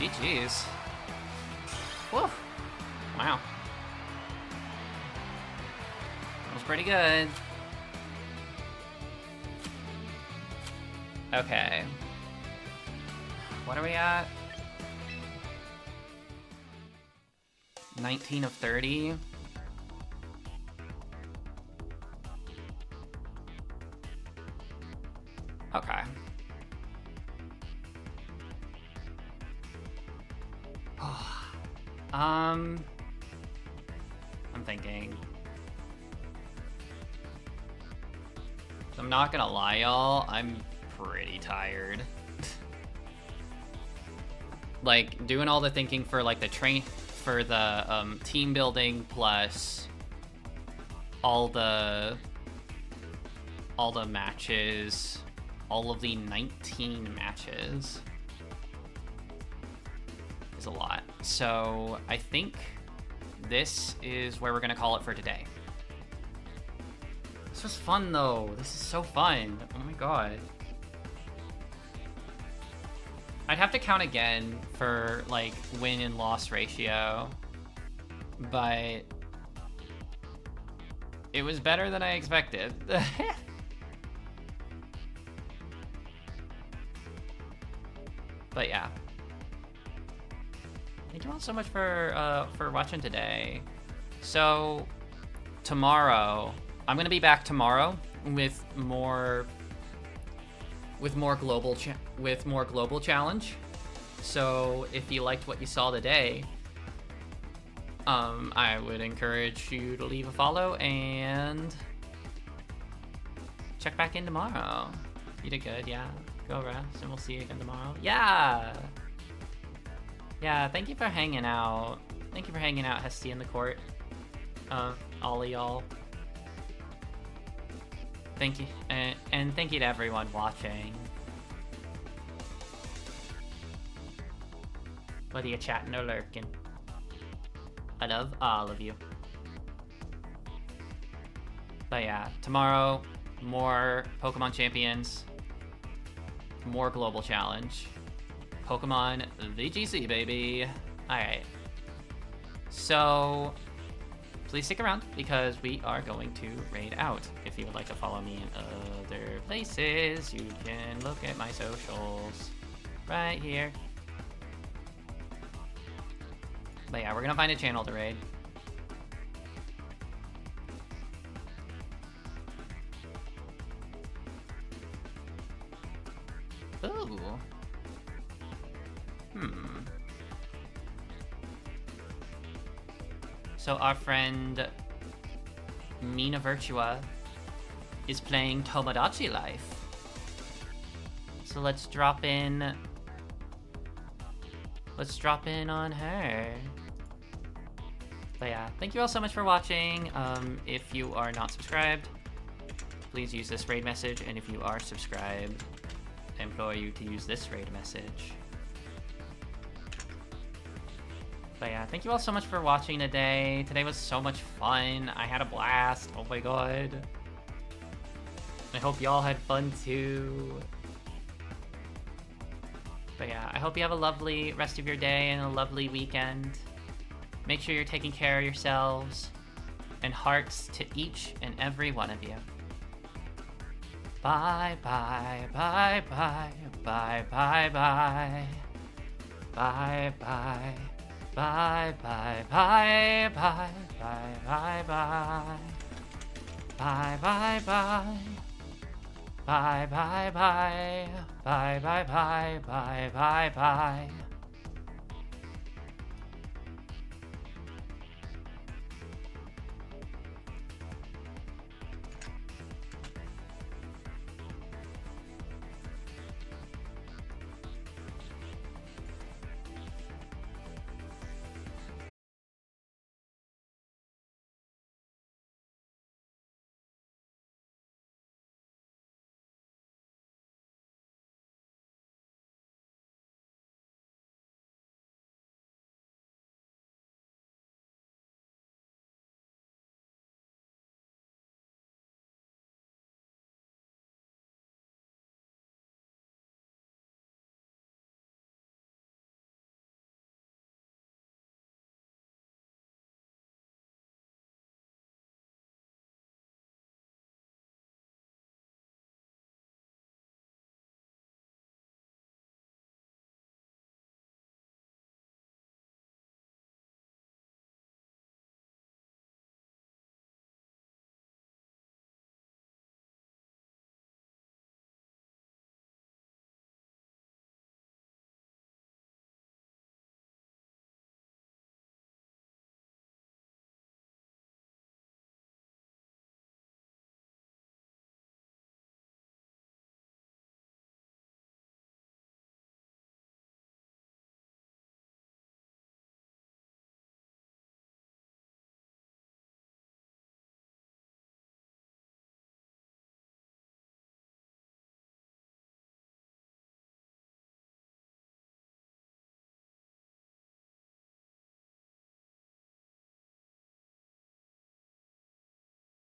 GG's. Woo! Wow. That was pretty good. Okay. What are we at? 19 of 30. Okay. I'm thinking. I'm not gonna lie, y'all. I'm pretty tired. Like, doing all the thinking for, like, the team building plus all the matches, all of the 19 matches is a lot. So I think this is where we're gonna call it for today. This was fun though. This is so fun. Oh my god. I'd have to count again for, like, win and loss ratio, but it was better than I expected. But yeah. Thank you all so much for watching today. So tomorrow, I'm gonna be back tomorrow with more global challenge. So if you liked what you saw today, I would encourage you to leave a follow and check back in tomorrow. You did good, yeah. Go rest, and we'll see you again tomorrow. Yeah. Thank you for hanging out. Thank you for hanging out, Hesty in the court. All of y'all. Thank you, and thank you to everyone watching. Whether you're chatting or lurking. I love all of you. But yeah, tomorrow, more Pokemon Champions, more Global Challenge. Pokemon VGC, baby. Alright. So, please stick around because we are going to raid out. If you would like to follow me in other places, you can look at my socials right here. But yeah, we're gonna find a channel to raid. Ooh. So our friend Mina Virtua is playing Tomodachi Life. So let's drop in. Let's drop in on her. But yeah, thank you all so much for watching. If you are not subscribed, please use this raid message. And if you are subscribed, I implore you to use this raid message. But yeah, thank you all so much for watching today. Today was so much fun. I had a blast. Oh my god. I hope y'all had fun too. But yeah, I hope you have a lovely rest of your day and a lovely weekend. Make sure you're taking care of yourselves. And hearts to each and every one of you. Bye, bye, bye, bye, bye, bye, bye. Bye, bye. Bye, bye, bye, bye, bye, bye, bye. Bye, bye, bye. Bye, bye, bye. Bye, bye, bye, bye, bye, bye.